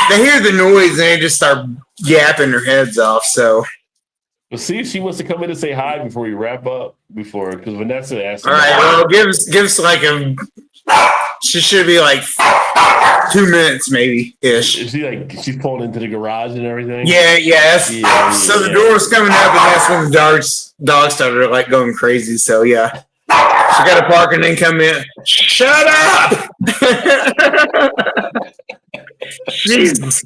the noise and they just start yapping their heads off. So we'll see if she wants to come in and say hi before we wrap up. Because Vanessa asked. All right, well, give us like she should be like 2 minutes maybe ish. Is she like she's pulling into the garage and everything? Yeah. So the door was coming up, and that's when the dogs started like going crazy. So yeah, she got to park and then come in. Shut up! Jesus.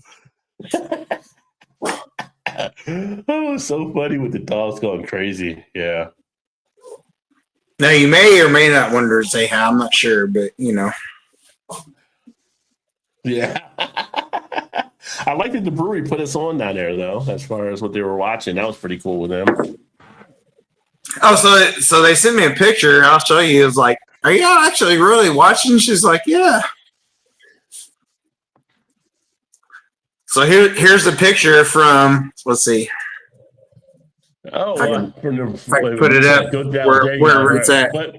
Oh, it's so funny with the dogs going crazy. Yeah. Now you may or may not wonder to say hi. I'm not sure, but Yeah. I like that the brewery put us on down there, though, as far as what they were watching. That was pretty cool with them. Oh, so they sent me a picture. I'll show you. It was like, are you actually really watching? She's like, yeah. So here's the picture from, let's see. Oh, put it up where it's at. Go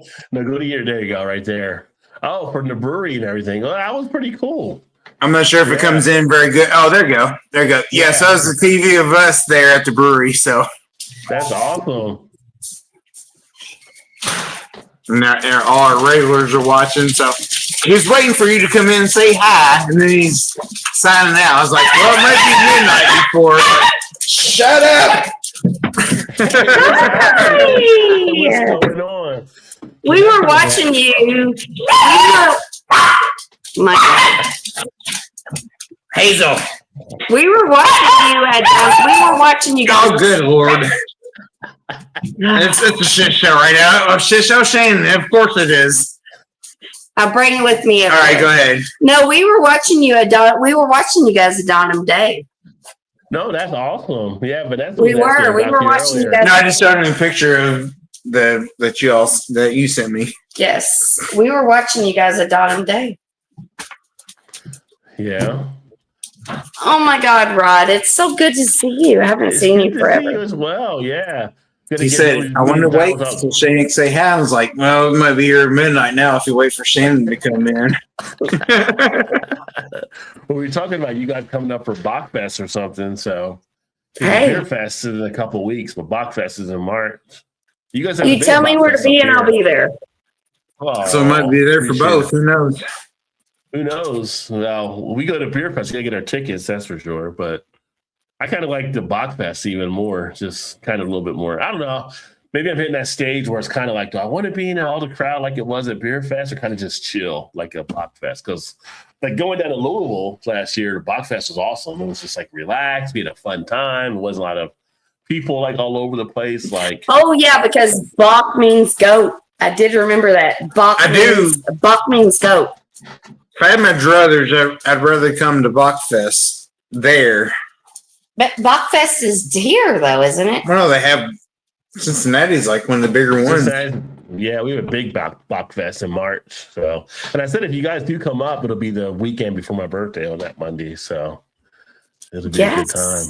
to your, there you go, right there. Oh, from the brewery and everything. Well, that was pretty cool. I'm not sure if it comes in very good. Oh, there you go. Yeah, so that's the TV of us there at the brewery. So that's awesome. And all our regulars are watching. So he was waiting for you to come in and say hi, and then he's signing out. I was like, well, it might be midnight before. Shut up. What's going on? We were watching you. My God. Hazel. We were watching you guys. Oh, good Lord. It's a shit show right now. A shit show, Shane? Of course it is. I'll bring it with me. All right, go ahead. No, we were watching you guys at Donham Day. No, that's awesome. Yeah, but that's we were watching you guys. No, I just showed him a picture of that you sent me. Yes, we were watching you guys at Donham Day. Yeah. Oh my God, Rod! It's so good to see you. I haven't It's seen good you to forever. see you as well. Yeah. Gonna He get said, those I want to new wait dials up. till Shannon say hi. I was like, well, it might be here at midnight now if you wait for Shannon to come in. Well, we were talking about you guys coming up for Bachfest or something. So Hey. Beer Fest is in a couple weeks, but Bachfest is in March. You guys have You tell me where to be, and I'll be there. Oh, So it might be there for appreciate both. it. Who knows? Who knows? Well, we go to Beer Fest, we gotta get our tickets, that's for sure. But I kind of like the Bachfest even more, just kind of a little bit more. I don't know. Maybe I'm hitting that stage where it's kind of like, do I want to be in all the crowd like it was at Beer Fest, or kind of just chill like a Bachfest? Because like going down to Louisville last year, the Bachfest was awesome. It was just like relaxed, we had a fun time. It wasn't a lot of people like all over the place. Like, Oh yeah, because Bach means goat. I did remember that. Bach means goat. If I had my druthers, I'd rather come to Bachfest there. But Bachfest is here, though, isn't it? Well, they have Cincinnati's like one of the bigger ones. Yeah, we have a big Bachfest in March. So, and I said if you guys do come up, it'll be the weekend before my birthday on that Monday. So it'll be a good time.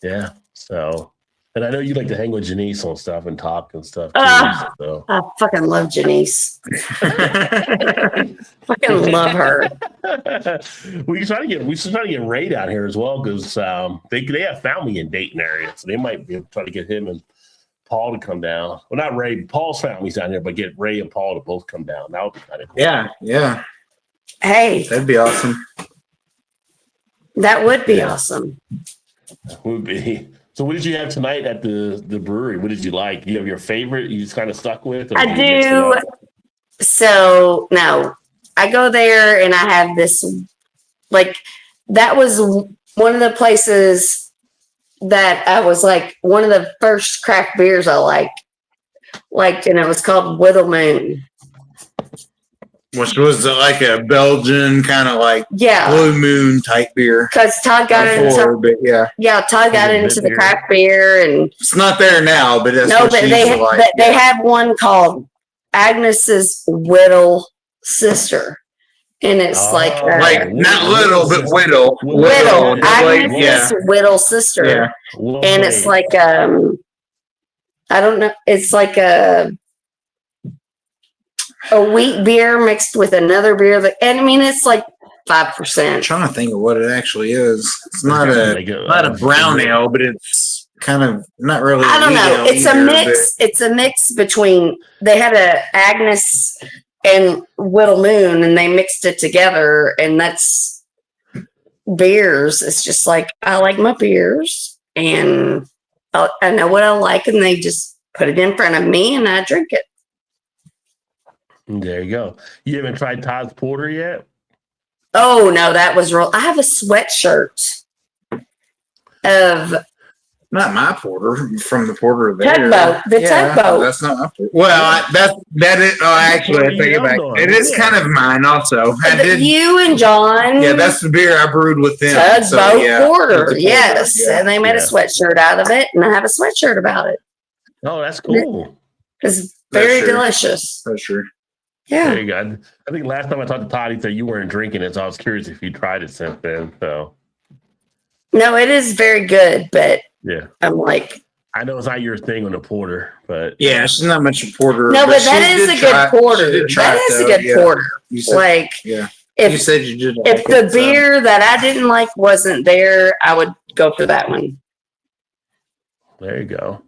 Yeah. So, and I know you like to hang with Janice on stuff and talk and stuff too. So. I fucking love Janice. Fucking love her. we should try to get Ray down here as well, because they have family in Dayton area, so they might be able to try to get him and Paul to come down. Well, not Ray, Paul's family's down here, but get Ray and Paul to both come down. That would be kind of cool. Yeah. Hey, That'd be awesome. that would be awesome. Would be. So what did you have tonight at the brewery? What did you like? You have your favorite you just kind of stuck with? Or I you mixed it do. up? So, no, I go there and I have this, like, that was one of the places that I was like, one of the first craft beers I liked, and it was called Whittle Moon. Which was like a Belgian kind of like Yeah. Blue Moon type beer. Because Todd got Before, but yeah. Todd got into the beer. craft beer, and It's not there now, but that's no, what but she they used to like. they have one called Agnes's Whittle Sister, and it's like not little, but Whittle. Whittle, Yeah. Agnes's Whittle Sister, Yeah. and it's like I don't know, it's like a wheat beer mixed with another beer that, and I mean it's like 5%. I'm trying to think of what it actually is. It's not a brown ale, but it's kind of not really. I don't know. It's a mix. It's a mix between. They had a Agnes and Whittle Moon, and they mixed it together, and that's beers. It's just like I like my beers, and I know what I like, and they just put it in front of me, and I drink it. There you go. You haven't tried Todd's Porter yet? Oh no, that was real. I have a sweatshirt of. Not my porter, from the porter there. Tugboat. The tugboat. That's not my porter. Well, that is. Oh, actually, I take it back. It is kind of mine, also. You and John. Yeah, that's the beer I brewed with them. Tugboat Porter. Yes, yeah. and they made a sweatshirt out of it, and I have a sweatshirt about it. Oh, that's cool. It's very delicious. For sure. Yeah. There you go. I think last time I talked to Todd, he said you weren't drinking it, so I was curious if you tried it since then. So. No, it is very good, but yeah, I'm like, I know it's not your thing on the porter, but yeah, she's not much of porter. No, but that is a good porter. That is a good porter. Like, yeah, if you said you did. If the beer that I didn't like wasn't there, I would go for that one. There you go.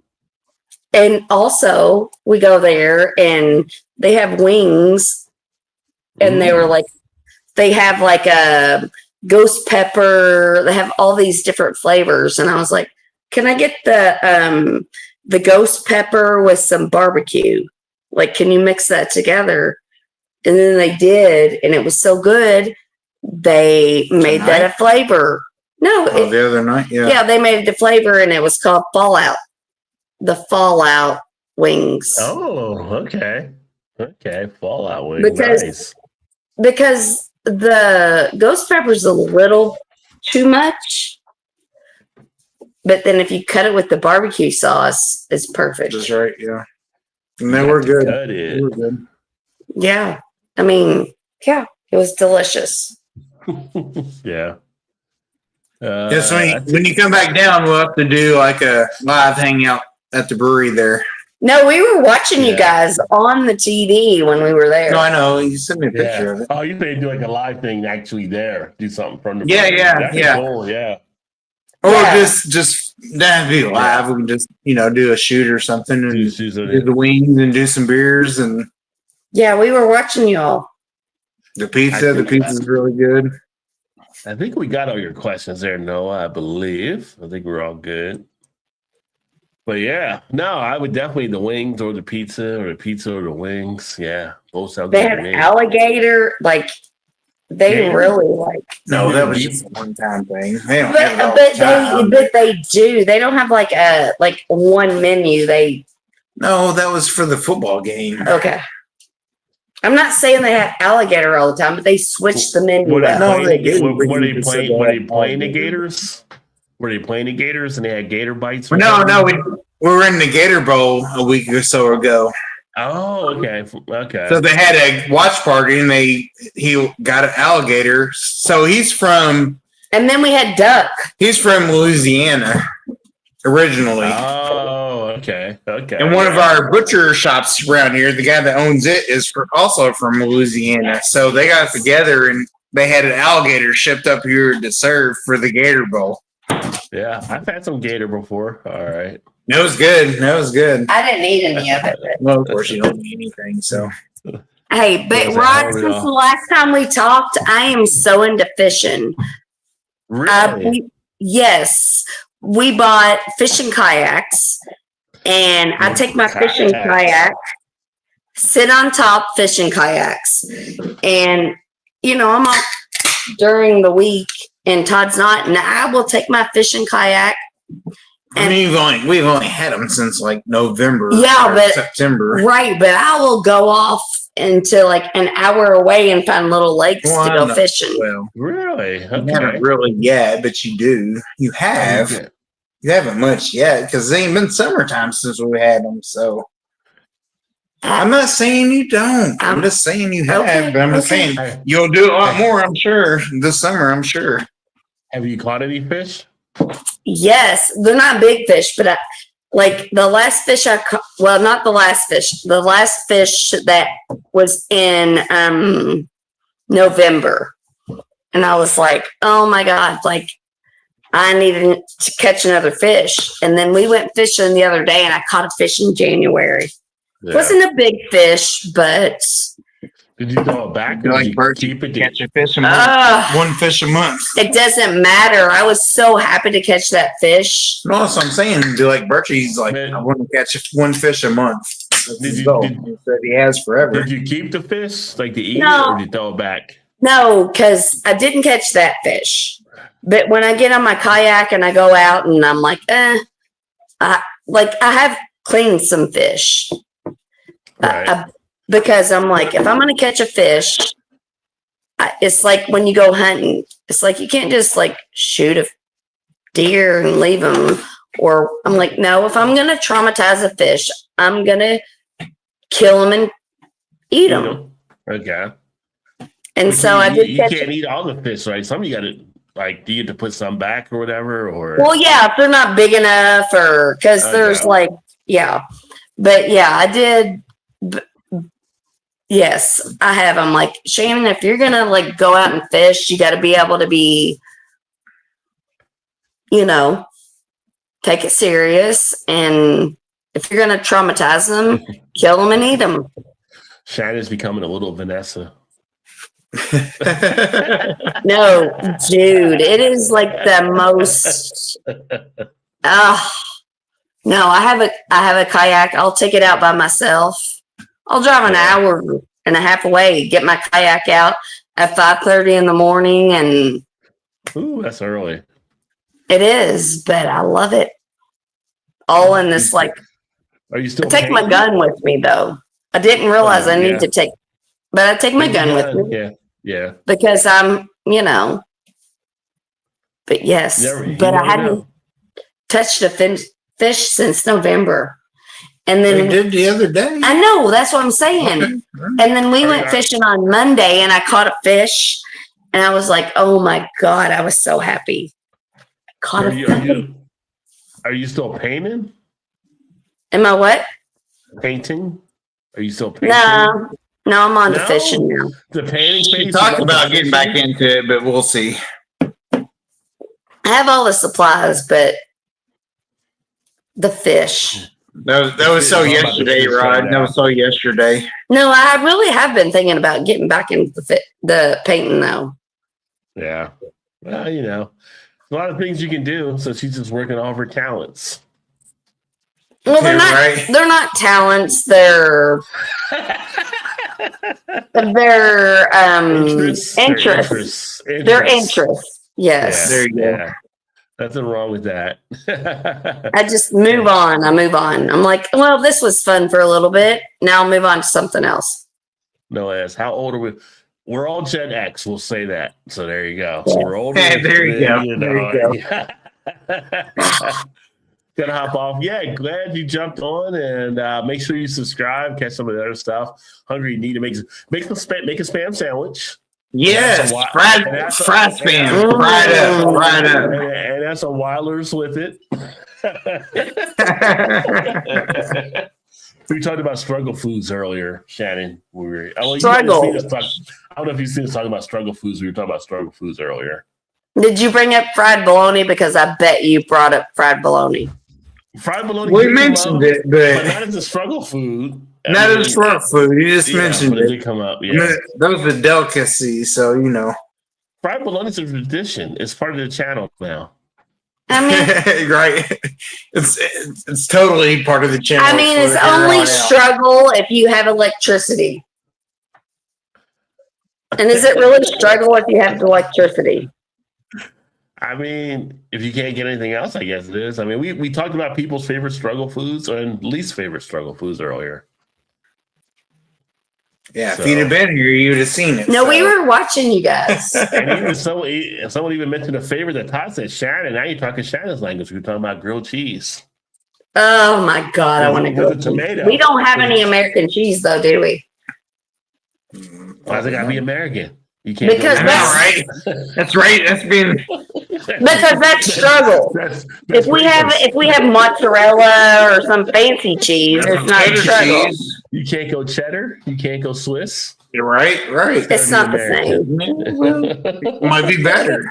And also, we go there and they have wings, and they were like, they have like a ghost pepper. They have all these different flavors, and I was like, "Can I get the ghost pepper with some barbecue? Like, can you mix that together?" And then they did, and it was so good. They made that a flavor. No, the other night, yeah, they made it a flavor, and it was called Fallout. The Fallout wings. Oh, okay. Fallout wings. Because the ghost pepper is a little too much, but then if you cut it with the barbecue sauce, it's perfect. That's right. Yeah, and they were good. They were good. Yeah, I mean, yeah, it was delicious. Yeah. Just when you come back down, we'll have to do like a live hangout at the brewery there. No, we were watching you guys on the TV when we were there. No, I know. You sent me a picture of it. Oh, you may do like a live thing actually there. Do something from the brewery. That'd be cool, yeah. Or just that be live. We can just do a shoot or something and do the wings and do some beers and. Yeah, we were watching y'all. The pizza's really good. I think we got all your questions there, Noah. I believe. I think we're all good. But yeah, no, I would definitely the wings or the pizza or the wings. Yeah, both sound good. They had alligator, like they really like. No, that was just a one-time thing. They don't but they do. They don't have like one menu. No, that was for the football game. Okay. I'm not saying they had alligator all the time, but they switched the menu. Were they playing the Gators? Were they playing the Gators and they had Gator bites? No, we were in the Gator Bowl a week or so ago. Oh, okay. So they had a watch party and he got an alligator. So he's from. And then we had duck. He's from Louisiana originally. Oh, okay. And one of our butcher shops around here, the guy that owns it is also from Louisiana. So they got together and they had an alligator shipped up here to serve for the Gator Bowl. Yeah, I've had some gator before. All right. That was good. I didn't eat any of it. Well, of course, you don't eat anything, so. Hey, but Rod, since the last time we talked, I am so into fishing. Really? Yes. We bought fishing kayaks, and I take my fishing kayak, sit on top fishing kayaks, and, I'm up during the week, and Todd's not, and I will take my fishing kayak. And we've only had them since like November, September, right? But I will go off into like an hour away and find little lakes to go fishing. Well, really? Okay. You haven't really yet, but you do. You have. Okay. You haven't much yet because it ain't been summertime since we had them. So I'm not saying you don't. I'm just saying you have. But I'm just saying you'll do a lot more. I'm sure this summer. I'm sure. Have you caught any fish? Yes, they're not big fish, but like the last fish I caught. Well, not the last fish. The last fish that was in November, and I was like, "Oh my god!" Like I needed to catch another fish, and then we went fishing the other day, and I caught a fish in January. Yeah. It wasn't a big fish, but. Did you throw it back? Or like birds, keep it, catch a fish a month. One fish a month. It doesn't matter. I was so happy to catch that fish. No, that's what I'm saying. Do like Bertie's like, I want to catch one fish a month. He said he has forever. Did you keep the fish, like to eat it, or did you throw it back? No, because I didn't catch that fish. But when I get on my kayak and I go out and I'm like, I have cleaned some fish. Right. Because I'm like, if I'm going to catch a fish, it's like when you go hunting. It's like you can't just like shoot a deer and leave them. Or I'm like, no, if I'm going to traumatize a fish, I'm going to kill them and eat them. Okay. And so I did. You can't eat all the fish, right? Some you got to do you have to put some back or whatever? Or well, yeah, if they're not big enough, or because there's like, but yeah, I did. Yes, I have. I'm like, Shannon, if you're gonna like go out and fish, you got to be able to be, take it serious. And if you're gonna traumatize them, kill them and eat them. Shannon's becoming a little Vanessa. No, dude, it is like the most. No, I have a kayak. I'll take it out by myself. I'll drive an hour and a half away, get my kayak out at 5:30 in the morning, and ooh, that's early. It is, but I love it. All in this like. Are you still? I take my gun with me though. I didn't realize I need to take, but I take my gun with me. Yeah. Because I'm, But yes, but I hadn't touched a fish since November. And then we did the other day. I know, that's what I'm saying. Okay. And then we went fishing on Monday and I caught a fish and I was like, oh my God, I was so happy. Caught Are a you, fish. are you still painting? Am I what? Painting? Are you still painting? No, no, I'm on the No? fishing now. The painting She phase? talked is about the getting back fishing? into it, but we'll see. I have all the supplies, but the fish. That was so It's all about the yesterday, fish Rod. right That now. was so yesterday. No, I really have been thinking about getting back into the painting though. Yeah. Well, you know, a lot of things you can do. So she's just working all of her talents. Well, they're Yeah, not. right. They're not talents. They're Interests. interests. They're interests. Yes. There you go. Yeah. Nothing wrong with that. I just move on. I move on. I'm like, well, this was fun for a little bit. Now I'll move on to something else. No ass. How old are we? We're all Gen X. We'll say that. So there you go. So Yeah. we're older. There you go. There you Gonna hop off. Yeah, glad you jumped on, and make sure you subscribe. Catch some of the other stuff. Hungry, you need to make a spam sandwich. Yes, And fried that's a- spam, fried up. and that's a Weilers with it. We talked about struggle foods earlier, Shannon. Struggle. I don't know if you've seen us talking about struggle foods. We were talking about struggle foods earlier. Did you bring up fried bologna? Because I bet you brought up fried bologna. Fried bologna. We mentioned it, but but not as a struggle food. not as short food. You just mentioned but it it. did come up. Yeah, Those are delicacies, so you know. fried bologna is a tradition. It's part of the channel now. I mean, Right? It's totally part of the channel. I mean, for it's here on only out. struggle if you have electricity. And is it really struggle if you have electricity? I mean, if you can't get anything else, I guess it is. I mean, we talked about people's favorite struggle foods and least favorite struggle foods earlier. Yeah, So- if you'd have been here, you'd have seen it. No, so. we were watching you guys. And even someone even mentioned a favorite that Todd said, Shannon. Now you're talking Shannon's language. We're talking about grilled cheese. Oh my God, I want to With go. a tomato. We don't have any American cheese though, do we? Why's it gotta be American? You can't Because I go- know, right? That's right. That's been Because that's struggle. That's If we have mozzarella or some fancy cheese, that's it's not cheddar struggle. cheese. You can't go cheddar. You can't go Swiss. You're right, right. It's not the American. same. Might be better.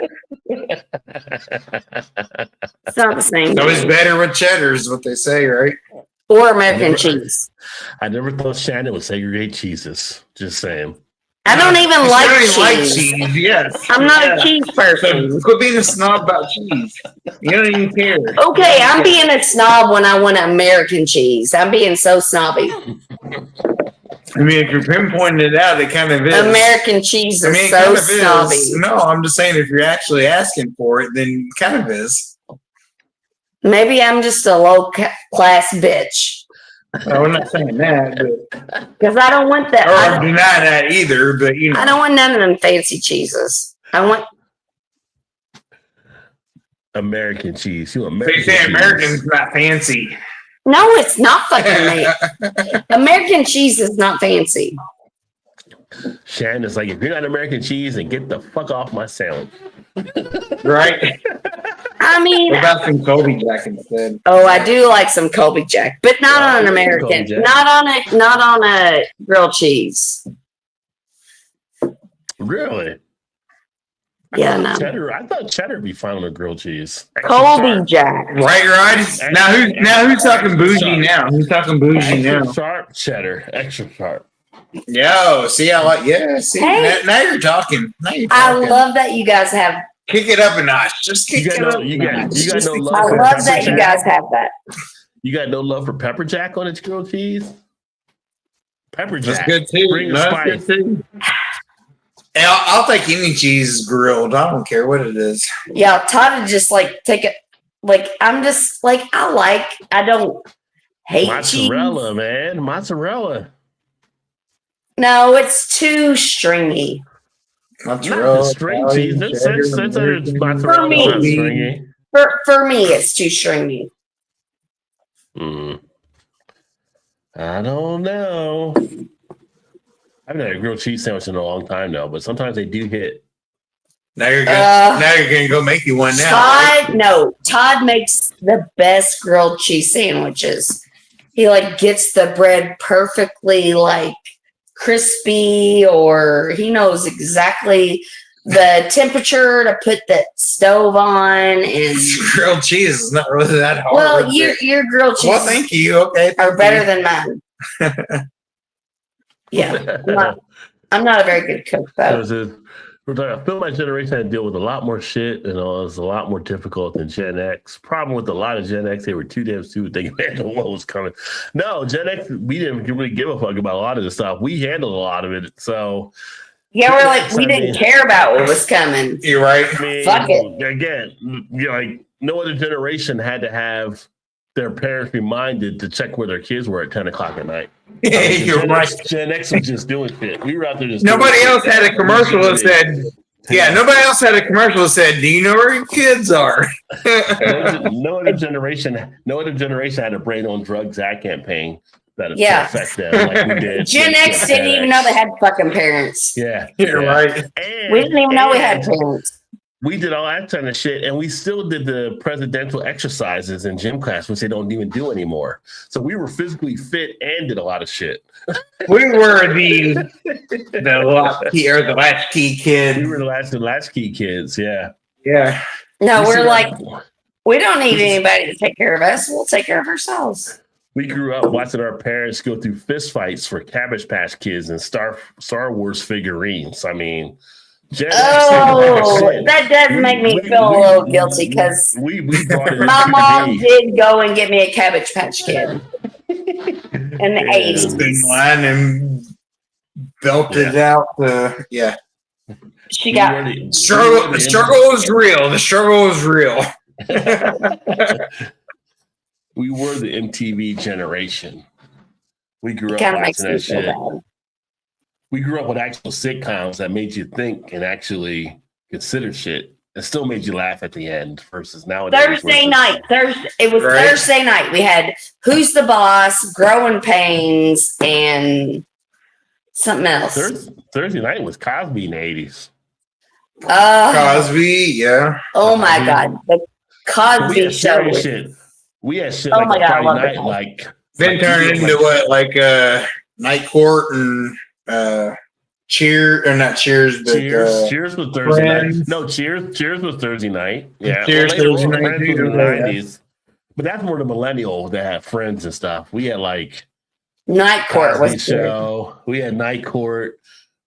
It's not the same. It's always better with cheddar, is what they say, right? Or American cheese. I never thought Shannon would segregate cheeses. Just saying. I don't even You like don't even cheese. cheese. Yes. I'm not Yeah. a cheese person. So quit being a snob about cheese. You don't even care. Okay, I'm being a snob when I want American cheese. I'm being so snobby. I mean, if you're pinpointing it out, it kind of is. American cheese I is mean, it so kind of snobby. is. No, I'm just saying if you're actually asking for it, then it kind of is. Maybe I'm just a low class bitch I'm not saying that, but because I don't want that. or I'm denying that either. But you know, I don't want none of them fancy cheeses. I want. American cheese. You they American say cheese. American's not fancy. No, it's not fucking American cheese is not fancy. Shannon is like, if you're not American cheese, then get the fuck off my sandwich. Right? I mean, What about some Kobe Jack instead? oh, I do like some Colby Jack, but not Oh, on an I like American. Colby Jack. Not on a grilled cheese. Really? Yeah, no. Cheddar. I thought cheddar would be fine on a grilled cheese. Extra Colby sharp. Jack. Right, right. Who's talking bougie now? Who's talking bougie Extra now? sharp cheddar. Extra sharp. Yo, see, I like. Yeah, see, Hey. now you're talking. Now you're I talking. love that you guys have. Kick it up a notch. Just kick You it got up. no- you a got- notch. you got Just no kick love I it for up. love Pepper that you Jack? guys have that. You got no love for pepper jack on its grilled cheese? Pepper That's jack. good too. Bring the No, that's spice. good too. Hey, I'll take any cheese grilled. I don't care what it is. Yeah, Todd would just like take it. Like I'm just like I don't hate Mozzarella, cheese. man. Mozzarella. No, it's too stringy. Not the string cheese. That's mozzarella. For me. Not stringy. For me, it's too stringy. I don't know. I haven't had a grilled cheese sandwich in a long time now, but sometimes they do hit. Now you're gonna go make you one now. Todd makes the best grilled cheese sandwiches. He like gets the bread perfectly like crispy, or he knows exactly the temperature to put the stove on. And grilled cheese is not really that hard. Well, your grilled cheese. Well, thank you. Okay, are better than mine. Yeah, I'm not a very good cook though. I feel my generation had to deal with a lot more shit, and it was a lot more difficult than Gen X. Problem with a lot of Gen X, they were too damn stupid. They could handle what was coming. No, Gen X, we didn't really give a fuck about a lot of this stuff. We handled a lot of it. So yeah, we're like, we didn't care about what was coming. You're right. I mean, fuck it. Again, like no other generation had to have their parents reminded to check where their kids were at 10 o'clock at night. You're right. Gen X was just doing shit. We were out there just nobody else had a commercial that said, nobody else had a commercial that said, do you know where your kids are? no other generation had a brain on drugs ad campaign that affect them like we did. Gen X didn't even know they had fucking parents. Yeah. You're right. And, we didn't even know we had parents. We did all that kind of shit, and we still did the presidential exercises in gym class, which they don't even do anymore. So we were physically fit and did a lot of shit. We were the latchkey kids. We were the latchkey kids, yeah. Yeah. No, we're like, we don't need anybody to take care of us. We'll take care of ourselves. We grew up watching our parents go through fist fights for Cabbage Patch Kids and Star Wars figurines. I mean, that does make me feel a little guilty because my mom did go and get me a Cabbage Patch Kid in the 80s. Been line and belted out. She got struggle. The struggle is real. The struggle is real. We were the MTV generation. We grew up watching that shit. We grew up with actual sitcoms that made you think and actually consider shit. It still made you laugh at the end versus nowadays. Thursday night. Thursday night. We had Who's the Boss, Growing Pains, and something else. Thursday night was Cosby in the 80s. Cosby, yeah. Oh my God. The Cosby show. We had shit like a Friday night, like then turned into what, like Night Court and Cheers, or not Cheers, but Cheers was Thursday night. No, Cheers was Thursday night. Yeah, Cheers Thursday night in the 90s. But that's more the millennial that have friends and stuff. We had like Night Court was show. We had Night Court.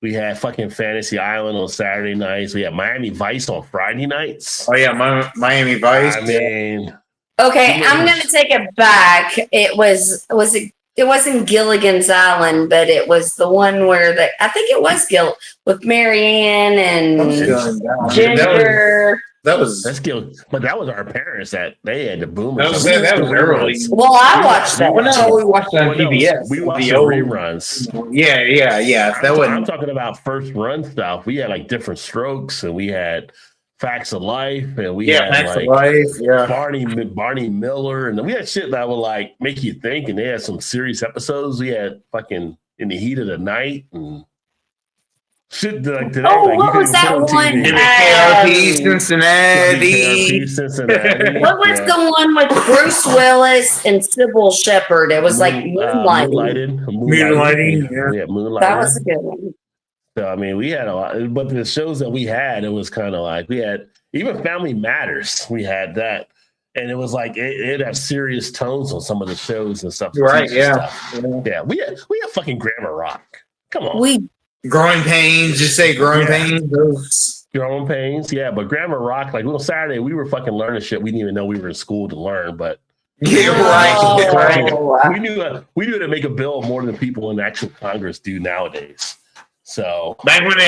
We had fucking Fantasy Island on Saturday nights. We had Miami Vice on Friday nights. Oh yeah, Miami Vice. I mean, okay, I'm gonna take it back. It wasn't Gilligan's Island, but it was the one where I think it was with Marianne and Ginger. That's Gil, but that was our parents that they had the boomers. That was early. Well, I watched that. Well, no, we watched it on PBS. We watched the reruns. Yeah. I'm talking about first run stuff. We had like Different Strokes, and we had Facts of Life, and we had Facts like of Life, Barney Miller, and we had shit that would like make you think. And they had some serious episodes. We had fucking In the Heat of the Night and shit like today. What was that one? KRP Cincinnati. What was the one with Bruce Willis and Sybil Shepherd? It was like Moonlighting. Moonlighting. Yeah, Moonlighting. That was a good one. So I mean, we had a lot, but the shows that we had, it was kind of like we had even Family Matters. We had that, and it was like it had serious tones on some of the shows and stuff. Right? Yeah. Yeah. We had fucking Grammar Rock. Come on. Growing Pains. Just say Growing Pains. Growing Pains. Yeah, but Grammar Rock. Like on Saturday, we were fucking learning shit. We didn't even know we were in school to learn, but. Yeah, right. We knew how to make a bill more than people in actual Congress do nowadays. So back when they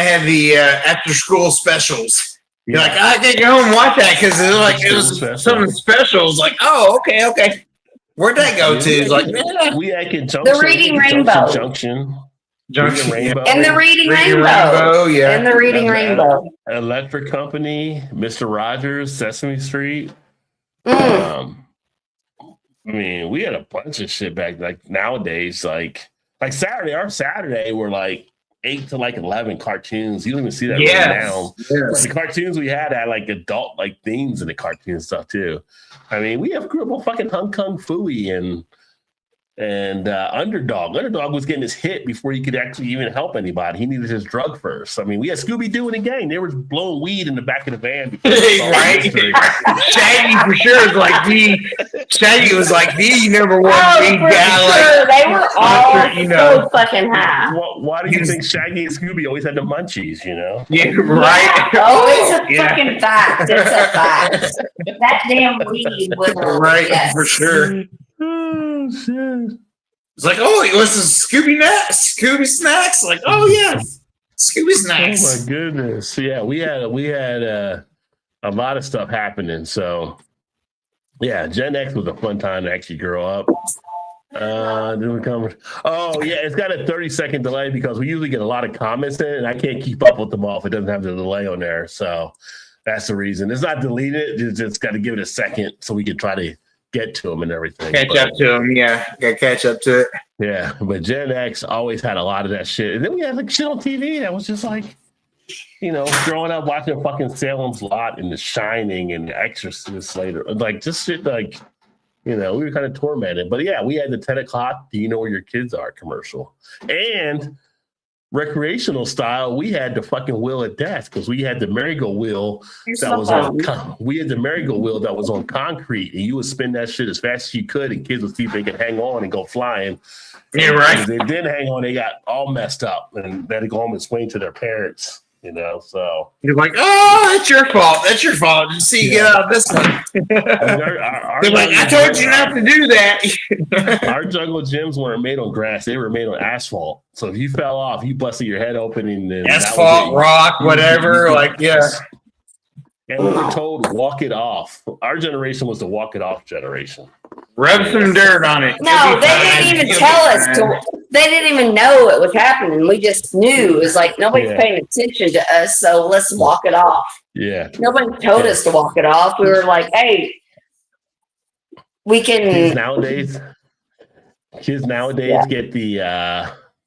had the after school specials, you're like, I can't go home and watch that because it was something special. It's like, oh, okay. Where'd that go to? It's like, we had Conjunction, the Reading Rainbow, Junction, Rainbow, and the Reading Rainbow, and the Reading Rainbow, Electric Company, Mr. Rogers, Sesame Street. I mean, we had a bunch of shit back like nowadays, like Saturday, our Saturday were like 8 to like 11 cartoons. You don't even see that really now. Yes. The cartoons we had like adult like themes in the cartoon stuff too. I mean, we have grew up on fucking Hong Kong Phooey and Underdog. Underdog was getting his hit before he could actually even help anybody. He needed his drug first. I mean, we had Scooby-Doo in the gang. They were blowing weed in the back of the van. Right? Shaggy for sure is like Shaggy was like the number one weed guy. Sure. They were all so fucking high. Why do you think Shaggy and Scooby always had the munchies, you know? Yeah, right. Oh, it's a fucking fact. It's a fact. That damn weed was Right, for sure. Oh, shit. It's like, oh, it was Scooby snacks. Like, oh yes, Scooby snacks. Oh my goodness! Yeah, we had a lot of stuff happening. So yeah, Gen X was a fun time to actually grow up. Then we come. Oh yeah, it's got a 30-second delay because we usually get a lot of comments in, and I can't keep up with them all if it doesn't have the delay on there. So that's the reason. It's not deleted. It's just got to give it a second so we can try to get to them and everything. Catch up to them, yeah. Got to catch up to it. Yeah, but Gen X always had a lot of that shit. And then we had like shit on TV that was just like, you know, growing up watching fucking Salem's Lot and The Shining and The Exorcist later. Like just shit like, you know, we were kind of tormented. But yeah, we had the 10 o'clock, do you know where your kids are commercial. And recreational style, we had the fucking wheel of death because we had the merry-go wheel that was on. We had the merry-go wheel that was on concrete, and you would spin that shit as fast as you could, and kids would see if they could hang on and go flying. Yeah, right. If they didn't hang on, they got all messed up, and they had to go home and explain to their parents. You know, so you're like, oh, that's your fault. That's your fault. Just see you get out of this one. They're like, I told you not to do that. Our jungle gyms weren't made on grass; they were made on asphalt. So if you fell off, you busted your head open, and asphalt, rock, whatever. Like, yeah. And we were told, walk it off. Our generation was the walk it off generation. Rub some dirt on it. No, they didn't even tell us. They didn't even know it was happening. We just knew. It was like nobody's paying attention to us, so let's walk it off. Yeah. Nobody told us to walk it off. We were like, hey, we can. Kids nowadays get the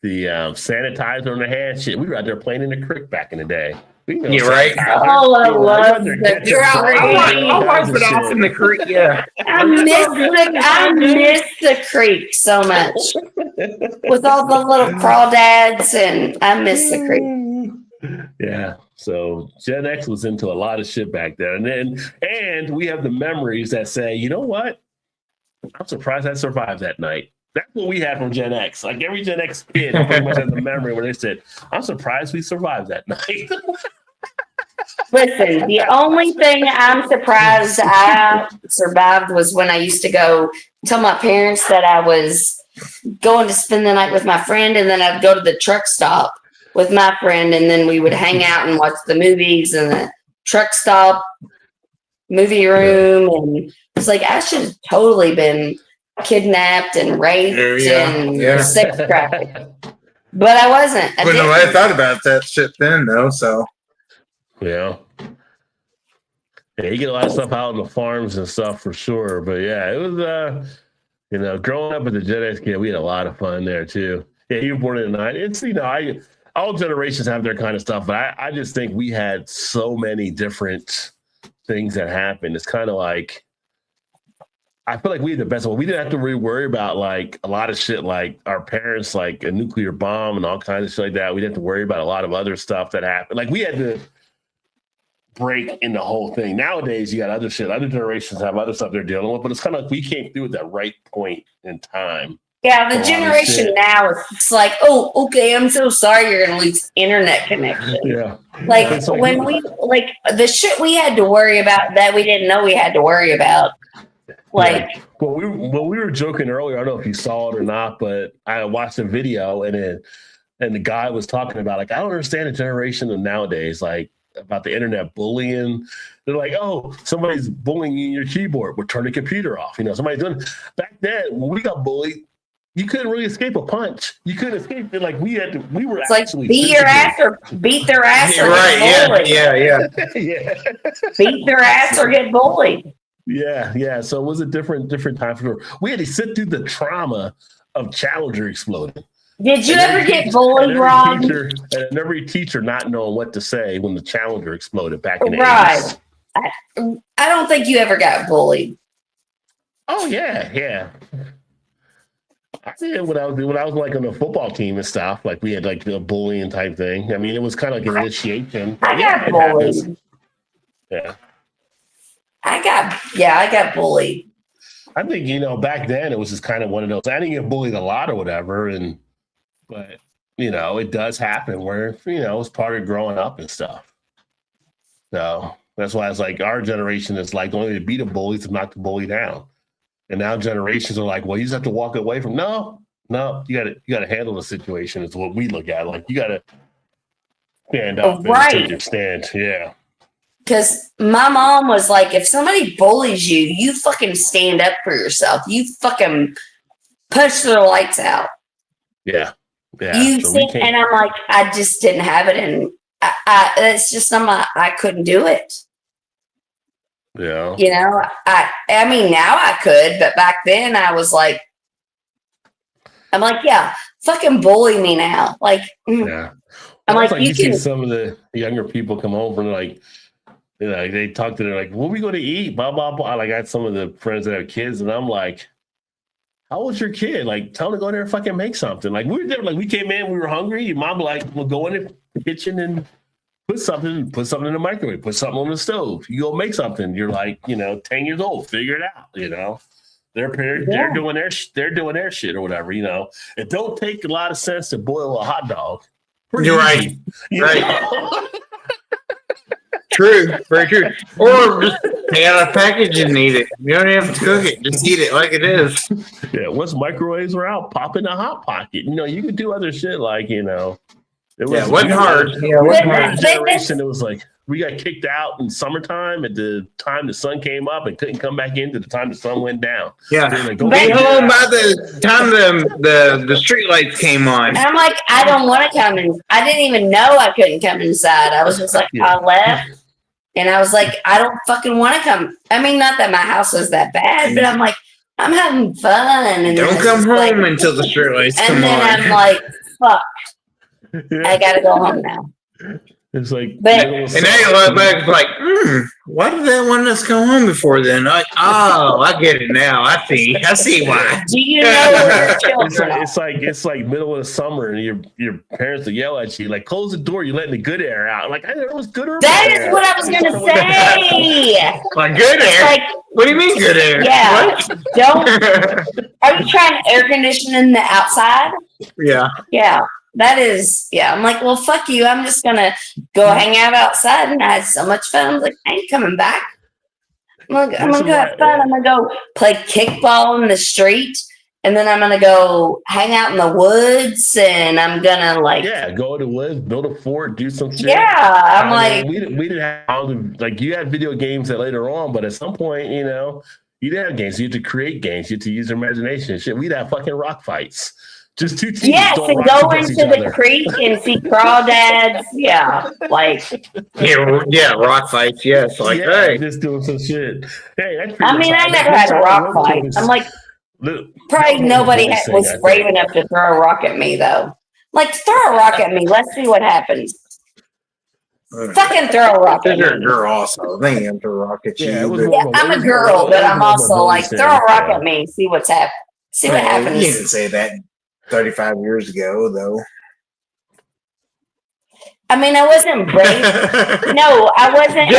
sanitizer on their hands. Shit, we were out there playing in the creek back in the day. You're right. Oh, I love the creek. I'll wipe it off in the creek. Yeah. I miss the creek so much. With all the little crawdads, and I miss the creek. Yeah. So Gen X was into a lot of shit back then. And we have the memories that say, you know what? I'm surprised I survived that night. That's what we had from Gen X. Like every Gen X kid pretty much has a memory where they said, I'm surprised we survived that night. Listen, the only thing I'm surprised I survived was when I used to go tell my parents that I was going to spend the night with my friend, and then I'd go to the truck stop with my friend, and then we would hang out and watch the movies in the truck stop movie room. And it's like I should have totally been kidnapped and raped and sex trafficked. But I wasn't. I thought about that shit then, though, so. Yeah. Yeah, you get a lot of stuff out on the farms and stuff for sure. But yeah, it was, you know, growing up as a Gen X kid, we had a lot of fun there too. Yeah, you were born in the 90s. It's, you know, all generations have their kind of stuff, but I just think we had so many different things that happened. It's kind of like, I feel like we had the best one. We didn't have to really worry about like a lot of shit, like our parents, like a nuclear bomb and all kinds of shit like that. We didn't have to worry about a lot of other stuff that happened. Like we had to break in the whole thing. Nowadays, you got other shit. Other generations have other stuff they're dealing with, but it's kind of like we came through at that right point in time. Yeah, the generation now it's like, oh, okay, I'm so sorry you're gonna lose internet connection. Yeah. Like when we like the shit we had to worry about that we didn't know we had to worry about. Like, well, we were joking earlier. I don't know if you saw it or not, but I watched a video and the guy was talking about like I don't understand the generation of nowadays, like about the internet bullying. They're like, oh, somebody's bullying you in your keyboard. We'll turn the computer off. You know, somebody doing. Back then when we got bullied, you couldn't really escape a punch. You couldn't escape it. Like we were it's actually like beat their ass or right. bullied. Yeah. Beat their ass or get bullied. Yeah. So it was a different time for sure. We had to sit through the trauma of Challenger exploding. Did you And ever every get teacher- bullied, and Rob? and every teacher not knowing what to say when the Challenger exploded back in the Right. 80s. I don't think you ever got bullied. Oh yeah. I did when I was like on the football team and stuff. Like we had like a bullying type thing. I mean, it was kind of like an initiation. I got it happens. bullied. Yeah. I got bullied. I think, back then it was just kind of one of those. I didn't get bullied a lot or whatever, but it does happen where it's part of growing up and stuff. So that's why it's like our generation is like only to beat a bully to knock the bully down, and now generations are like, well, you just have to walk away from. No, you got to handle the situation. Is what we look at. Like you got to stand up and take your stand. Yeah. Because my mom was like, if somebody bullies you, you fucking stand up for yourself. You fucking push their lights out. Yeah. And I'm like, I just didn't have it. And it's just something I couldn't do it. Yeah. I mean, now I could, but back then I was like, I'm like, yeah, fucking bully me now. Like, yeah. I'm like, you see some of the younger people come over and like, they talk to them like, "What are we going to eat?" Blah blah blah. Like I had some of the friends that have kids, and I'm like, "How old's your kid? Like, tell them to go in there and fucking make something." Like we were there, like we came in, we were hungry. Your mom like, "We'll go in the kitchen and put something in the microwave, put something on the stove. You go make something." You're like, 10 years old, figure it out. They're doing their shit or whatever. It don't take a lot of sense to boil a hot dog. You're right. Right. True, very true. Or just take out a package and eat it. You don't have to cook it; just eat it like it is. Yeah, once microwaves were out, pop in a hot pocket. You could do other shit like it wasn't hard. Yeah, it wasn't hard. Generation, it was like we got kicked out in summertime at the time the sun came up and couldn't come back into the time the sun went down. Yeah, like, be home by the time the street lights came on. And I'm like, I don't want to come in. I didn't even know I couldn't come inside. I was just like, I left. And I was like, I don't fucking want to come. I mean, not that my house was that bad, but I'm like, I'm having fun. And don't come home until the street lights come on. And then I'm like, fuck. I got to go home now. It's like, and now you look back, like, why did that one us come home before then? Like, oh, I get it now. I see why. Do you know where your children are? It's like middle of the summer, and your parents will yell at you, like, close the door. You're letting the good air out. Like, I know it was good or that bad is what I was gonna say. Like good air. Like, what do you mean good air? Yeah. Are you trying air conditioning the outside? Yeah. Yeah. That is, I'm like, well, fuck you. I'm just going to go hang out outside. And I had so much fun. I was like, I ain't coming back. I'm going to go have fun. I'm going to go play kickball in the street. And then I'm going to go hang out in the woods. And I'm going to go to the woods, build a fort, do some shit. Yeah. I'm like, we didn't have all the, like you had video games that later on, but at some point, you didn't have games. You had to create games. You had to use your imagination. Shit, we'd have fucking rock fights. Just two teams. Yes, and go into the creek and see crawdads. Yeah, like rock fights. Yes, like hey, just doing some shit. Hey, I mean, I never had a rock fight. I'm like, probably nobody was brave enough to throw a rock at me though. Like, throw a rock at me. Let's see what happens. Fucking throw a rock at me. You're a girl, also. They ain't throw a rock at you. I'm a girl, but I'm also like, throw a rock at me. See what's happening. See what happens. You didn't say that 35 years ago, though. I mean, I wasn't brave. No, I wasn't.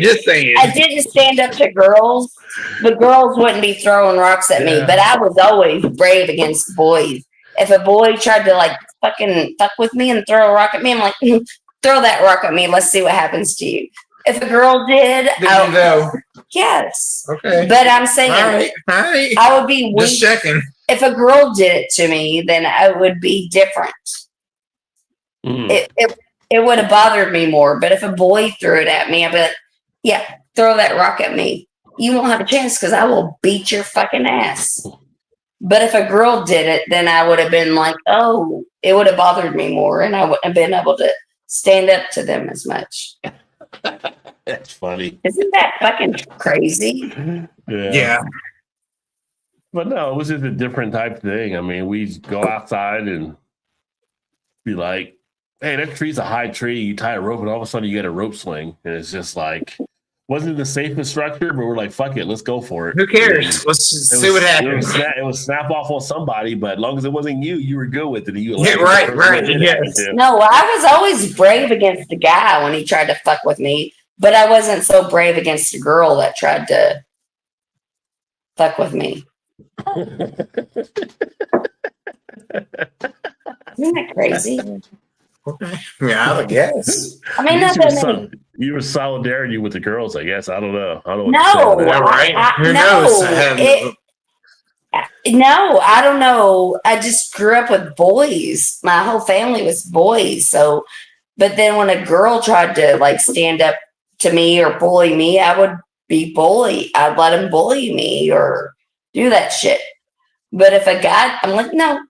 Just saying. I didn't stand up to girls. The girls wouldn't be throwing rocks at me, but I was always brave against boys. If a boy tried to like fucking fuck with me and throw a rock at me, I'm like, throw that rock at me. Let's see what happens to you. If a girl did, yes. Okay. But I'm saying, all right. I would be weak. Just checking. If a girl did it to me, then I would be different. It would have bothered me more. But if a boy threw it at me, I'd be like, yeah, throw that rock at me. You won't have a chance because I will beat your fucking ass. But if a girl did it, then I would have been like, oh, it would have bothered me more. And I wouldn't have been able to stand up to them as much. That's funny. Isn't that fucking crazy? Yeah. But no, it was just a different type of thing. I mean, we go outside and be like, hey, that tree's a high tree. You tie a rope, and all of a sudden you get a rope swing, and it's just like, wasn't the safest structure, but we're like, fuck it, let's go for it. Who cares? Let's just see what happens. It was snap off on somebody, but as long as it wasn't you, you were good with it. Yeah, right. Yes. No, I was always brave against the guy when he tried to fuck with me, but I wasn't so brave against a girl that tried to fuck with me. Isn't that crazy? Yeah, I guess. I mean, not that many. You were solidarity with the girls, I guess. I don't know. I don't No, know. Yeah, right. Who knows? No, I don't know. I just grew up with boys. My whole family was boys. So, but then when a girl tried to like stand up to me or bully me, I would be bullied. I'd let him bully me or do that shit. But if a guy, I'm like, no,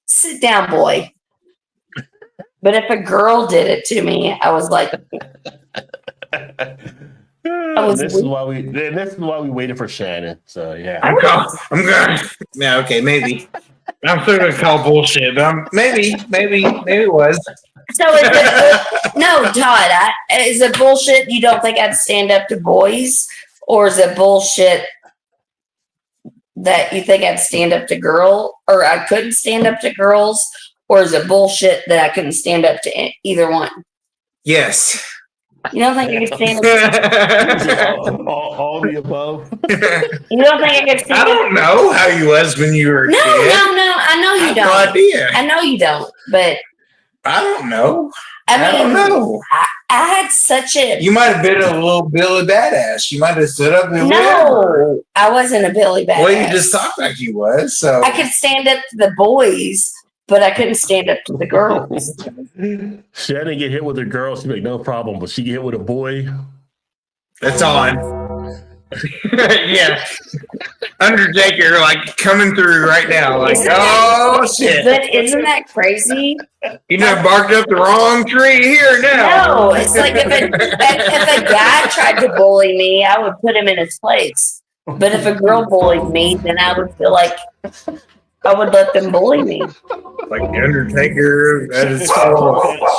sit down, boy. But if a girl did it to me, I was like, This is why we waited for Shannon. So yeah, I'm going. Yeah, okay, maybe. I'm still gonna call bullshit, but maybe it was. So no, Todd, is it bullshit? You don't think I'd stand up to boys, or is it bullshit that you think I'd stand up to girl, or I couldn't stand up to girls, or is it bullshit that I couldn't stand up to either one? Yes. You don't think I could stand up? all the above. You don't think I could stand I don't know how you was when you were a No, kid. I know you I have don't. no idea. I know you don't, but I don't know. I don't know. I had such a You might have been a little Billy Badass. You might have stood up and whatever. no. I wasn't a Billy Badass. Well, you just talked like you was. So I could stand up to the boys, but I couldn't stand up to the girls. Shannon get hit with a girl, she'd be like, no problem. But she get hit with a boy. that's on. Yeah. Undertaker like coming through right now. Like, oh shit. But isn't that crazy? You done barked up the wrong tree here now. No, it's like if a guy tried to bully me, I would put him in his place. But if a girl bullied me, then I would feel like I would let them bully me. Like the Undertaker, that is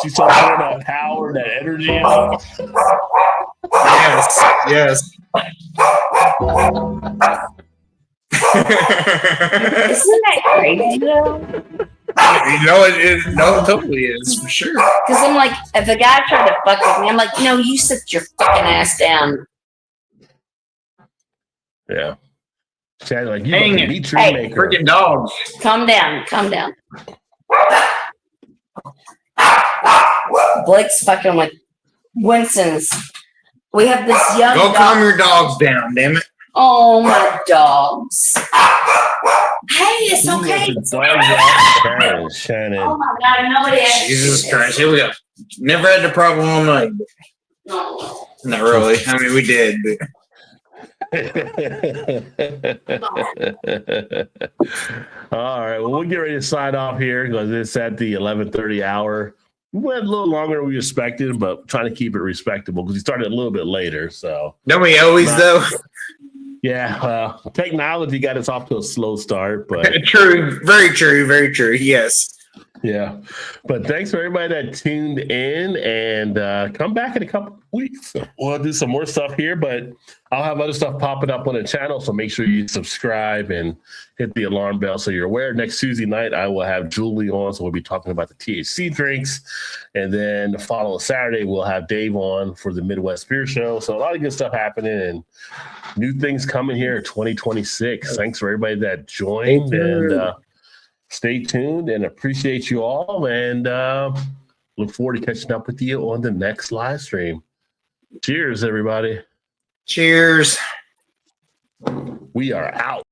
She's talking about that power, that energy. Yes. Isn't that crazy though? You know it totally is for sure. Because I'm like, if a guy tried to fuck with me, I'm like, no, you sit your fucking ass down. Yeah. Shannon, like, you Dang like it. a tree Hey, maker. Freaking dogs. Calm down. Blake's fucking with Winston's. We have this young Go dog. calm your dogs down, damn it. Oh, my dogs. Hey, it's okay. Shannon. Oh my God, nobody asked. Jesus Christ, here we go. Never had the problem all night. No. Not really. I mean, we did, but All right. Well, we'll get ready to sign off here because it's at the 11:30 hour. We went a little longer than we expected, but trying to keep it respectable because we started a little bit later. So don't we always though? yeah, technology got us off to a slow start, but True, very true. Yes. yeah. But thanks for everybody that tuned in and come back in a couple weeks. We'll do some more stuff here, but I'll have other stuff popping up on the channel. So make sure you subscribe and hit the alarm bell so you're aware. Next Tuesday night, I will have Julie on. So we'll be talking about the THC drinks. And then the following Saturday, we'll have Dave on for the Midwest Beer Show. So a lot of good stuff happening and new things coming here in 2026. Thanks for everybody that joined and stay tuned and appreciate you all. And look forward to catching up with you on the next live stream. Cheers, everybody. Cheers. We are out.